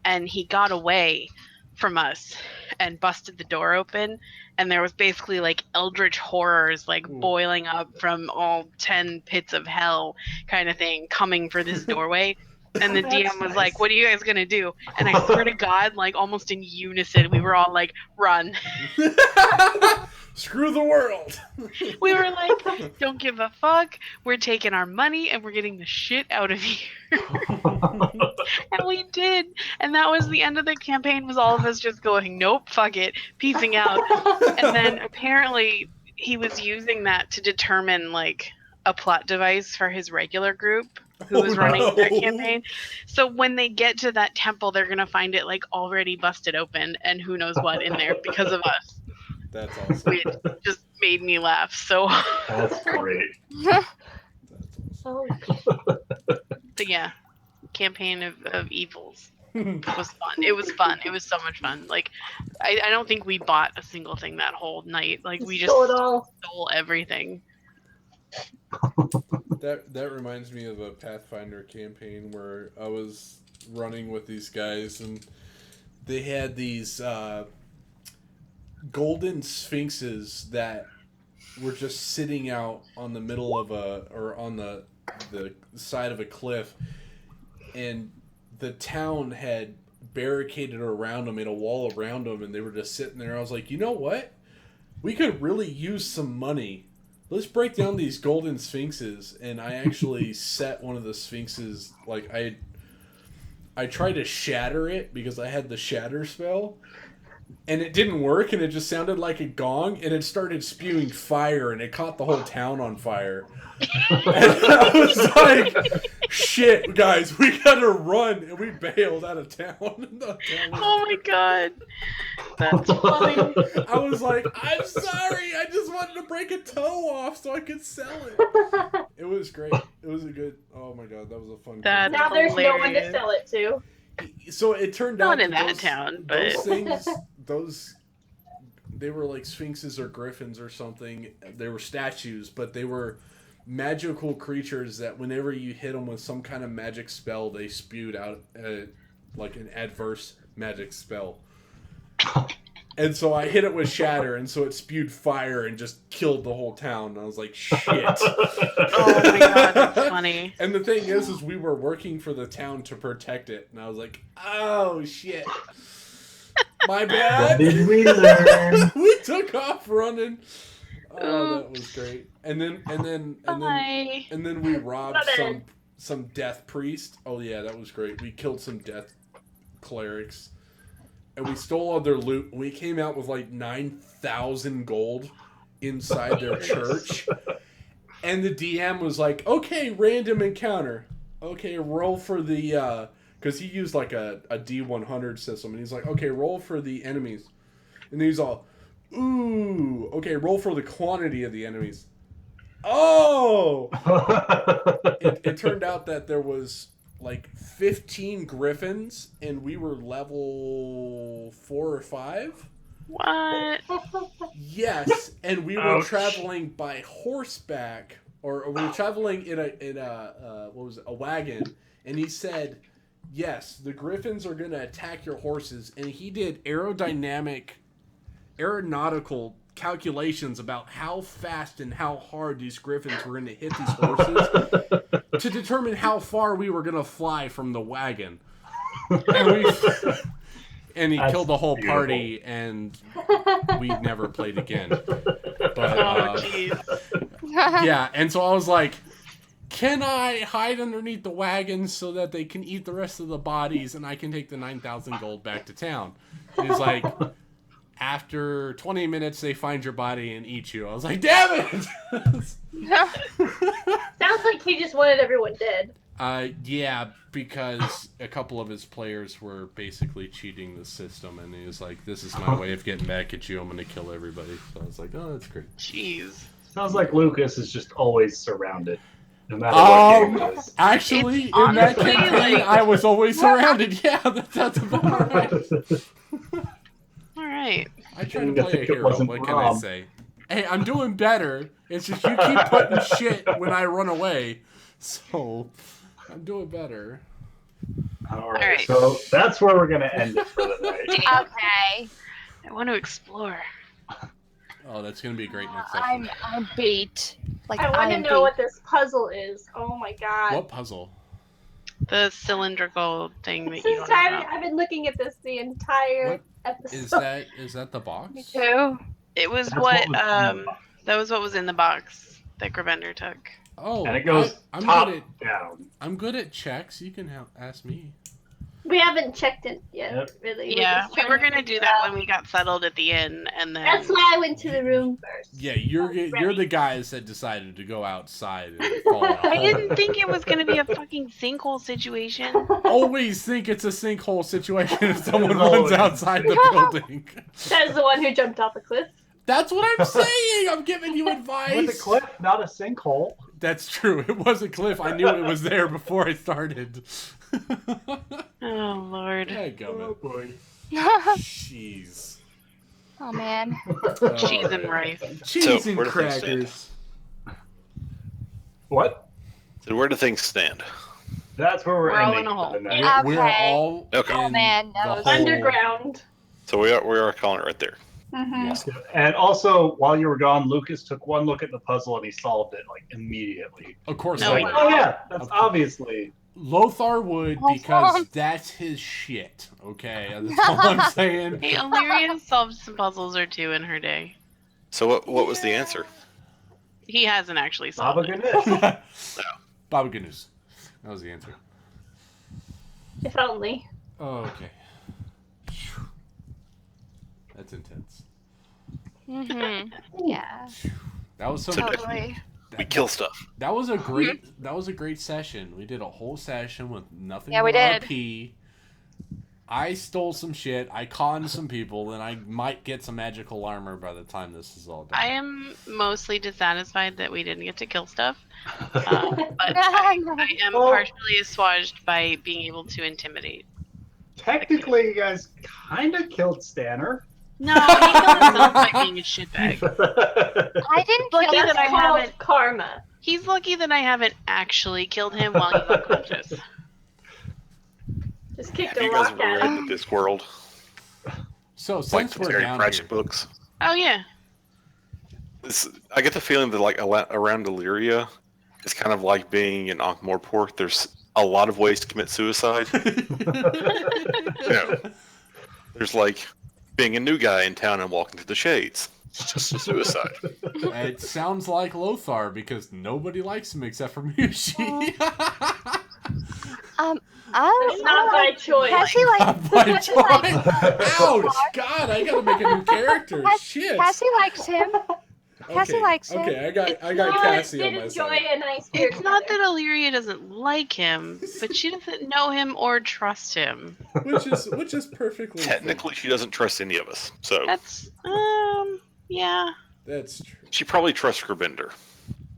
and he got away from us and busted the door open, and there was basically like eldritch horrors like boiling up from all 10 pits of hell kind of thing coming for this doorway. And the That's DM was nice. like, what are you guys gonna do? And I swear to God, like almost in unison, we were all like, run. Screw the world. We were like, don't give a fuck. We're taking our money and we're getting the shit out of here. And we did. And that was the end of the campaign, was all of us just going, nope, fuck it, piecing out. And then apparently he was using that to determine like a plot device for his regular group who was running that campaign. So when they get to that temple, they're gonna find it like already busted open and who knows what in there because of us. That's awesome. Which just made me laugh so hard. That's great. That's Oh, But yeah, campaign of evils was fun. It was fun. It was so much fun. Like I don't think we bought a single thing that whole night. Like we just stole it all. stole everything. That reminds me of a Pathfinder campaign where I was running with these guys, and they had these golden sphinxes that were just sitting out on the middle of on the side of a cliff, and the town had barricaded around them, made a wall around them, and they were just sitting there. I was like, you know what? We could really use some money. Let's break down these golden sphinxes. And I actually set one of the sphinxes, like I tried to shatter it because I had the shatter spell, and it didn't work, and it just sounded like a gong, and it started spewing fire, and it caught the whole town on fire. And I was like, shit, guys, we gotta run, and we bailed out of town. The town was Oh my god. That's funny. I was like, I'm sorry, I just wanted to break a toe off so I could sell it. It was great. It was a good, oh my god, that was a fun That's Now there's no one to hilarious. sell it to. So it turned Not out in that town, but those things, they were like sphinxes or griffins or something. They were statues, but they were magical creatures that whenever you hit them with some kind of magic spell, they spewed out like an adverse magic spell. And so I hit it with shatter, and so it spewed fire and just killed the whole town. And I was like, shit. oh my god, that's funny. And the thing is we were working for the town to protect it. And I was like, oh, shit. My bad. What did we learn? We took off running. Oh, that Oops. was great. And then Bye. we robbed Brother. some death priest. Oh yeah, that was great. We killed some death clerics. And we stole all their loot. We came out with like 9,000 gold inside their church. And the DM was like, okay, random encounter. Okay, roll for the, because he used like a D100 system. And he's like, okay, roll for the enemies. And he's all, ooh, okay, roll for the quantity of the enemies. Oh! It turned out that there was like 15 griffins, and we were level 4 or 5. What? Yes, and we were Ouch. traveling by horseback or we were traveling in a what was it, a wagon, and he said, yes, the griffins are gonna attack your horses, and he did aeronautical calculations about how fast and how hard these griffins were gonna hit these horses to determine how far we were gonna fly from the wagon. And he That's killed the whole beautiful. party, and we never played again. But Oh, jeez. yeah, and so I was like, can I hide underneath the wagon so that they can eat the rest of the bodies and I can take the 9,000 gold back to town? And he's like, after 20 minutes, they find your body and eat you. I was like, damn it! Sounds like he just wanted everyone dead. Yeah, because a couple of his players were basically cheating the system, and he was like, this is my way of getting back at you. I'm going to kill everybody. So I was like, oh, that's great. Jeez. Sounds like Lucas is just always surrounded, no matter what game it is. Actually, It's in that honestly, campaign, like- I was always surrounded. Yeah, that's about right. All right. I try to play a It hero. wasn't What can I Rob. say? Hey, I'm doing better. It's just you keep putting shit when I run away. So, I'm doing better. All right, Alright. so that's where we're gonna end it for the night. Okay. I want to explore. Oh, that's going to be a great next session. I'm beat. Like I want to am know beat. what this puzzle is. Oh my god. What puzzle? The cylindrical thing that you Since don't know about. I've been looking at this the entire What episode. Is that the box? Me too. It was That's what was in the box. that was what was in the box that Gravender took. Oh, And it goes I'm top good at down. I'm good at checks. You can ask me. We haven't checked it yet, Yep. really. Yeah, just we trying were to gonna figure do that out- when we got settled at the inn, and then That's why I went to the room first. Yeah, you're the guys that decided to go outside and fall in a I hole. didn't think it was gonna be a fucking sinkhole situation. Always think it's a sinkhole situation if someone Always. runs outside the building. That is the one who jumped off a cliff. That's what I'm saying. I'm giving you advice. With a cliff, not a sinkhole. That's true. It was a cliff. I knew it was there before I started. Oh lord. There you go, man. boy. Jeez. Oh man. Cheese and rice. Cheese So, and where do things stand? crackers. What? So where do things stand? That's where we're We're all ending in a for hole. the night. Yeah. We're Okay. all Okay. in Oh, man, that the was- hole. Underground. So we are calling it right there. Mm-hmm. Yeah. And also, while you were gone, Lucas took one look at the puzzle and he solved it like immediately. Of course, No, I he would. Oh yeah, that's Of course. obviously. Lothar would because that's his shit. Okay, that's all I'm saying. Hey, Illyria solved some puzzles or two in her day. So what was the answer? He hasn't actually Baba solved it. Ganesh. Baba Ganoush. That was the answer. If only. Oh, okay. That's intense. Mhm. Yeah. That was some. So- Totally. We kill stuff. That was a great session. We did a whole session with nothing Yeah, we but did. RP. I stole some shit. I conned some people, and I might get some magical armor by the time this is all done. I am mostly dissatisfied that we didn't get to kill stuff, but I am Well- partially assuaged by being able to intimidate. Technically, you guys kind of killed Stanner. No, he killed himself by being a shitbag. I didn't Lucky kill that I That's called haven't. karma. He's lucky that I haven't actually killed him while he's unconscious. Just kicked Have a you guys rock ever at read him. the Discworld? So Like since the we're Terry down Pratchett here, books? Oh yeah. I get the feeling that like around Illyria, it's kind of like being in Ankh-Morpork. There's a lot of ways to commit suicide. There's like being a new guy in town and walking through the shades. It's just a suicide. it sounds like Lothar because nobody likes him except for Mushi. It's not by choice. Cassie like By Cassie likes choice. Ouch! God, I gotta make a new character. Shit. Cassie likes him. Cassie likes him. Okay, I got No, Cassie did on my enjoy side. a nice beer It's not together. that Illyria doesn't like him, but she doesn't know him or trust him. Which is perfectly Technically, she doesn't trust any of us. So That's yeah, that's true. she probably trusts Gravender.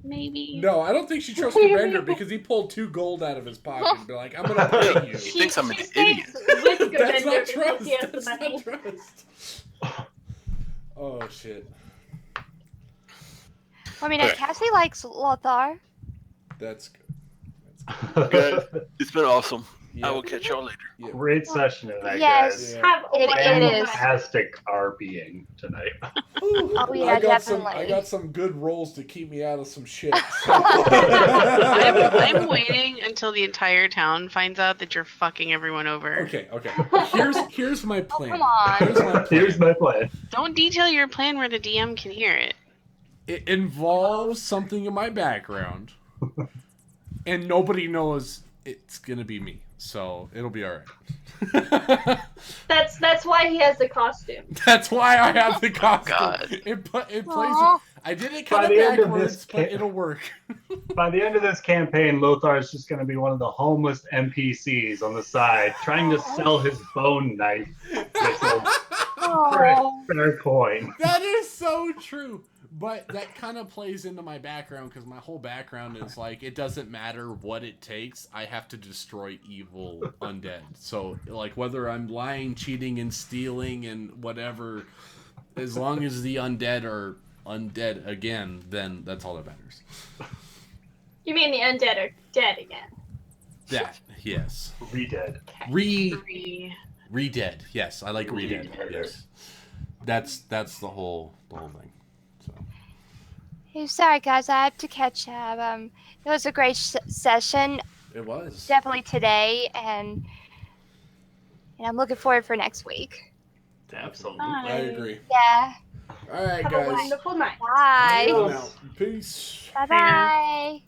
maybe. No, I don't think she trusts Gravender because he pulled 2 gold out of his pocket and be like, I'm gonna pay you. She thinks I'm an stays idiot. With That's Gravender not because trust. he has the That's money. not trust. Oh shit. I mean, Okay. Cassie likes Lothar. That's good. Good. It's been awesome. Yeah. I will catch y'all later. Yeah. Great session tonight, Yes. guys. Yeah. Have a It wonderful is. night. Fantastic RPing tonight. Whew. Oh, yeah, I got definitely. some good rolls to keep me out of some shit. so- I'm waiting until the entire town finds out that you're fucking everyone over. Okay. Here's my plan. come on. Here's my plan. Here's my plan. Don't detail your plan where the DM can hear it. It involves something in my background, and nobody knows it's gonna be me, so it'll be all right. That's why he has the costume. That's why I have the costume. God. It plays. Aw. I did it By kind of the end of backwards, this but ca- it'll work. By the end of this campaign, Lothar is just going to be one of the homeless NPCs on the side, trying to sell his bone knife for a Oh. fair coin. That is so true. But that kind of plays into my background because my whole background is like it doesn't matter what it takes. I have to destroy evil undead. So like whether I'm lying, cheating, and stealing and whatever, as long as the undead are undead again, then that's all that matters. You mean the undead are dead again? That yes, Re-dead. re-dead. Yes, I like re-dead. Re-murder. Yes, that's the whole thing. So. Hey, sorry, guys. I have to catch up. It was a great session, It was. definitely today, and I'm looking forward for next week. Absolutely. I agree. Yeah. All right, Have a guys. wonderful night. Bye. I'm out. Peace. Bye. Bye.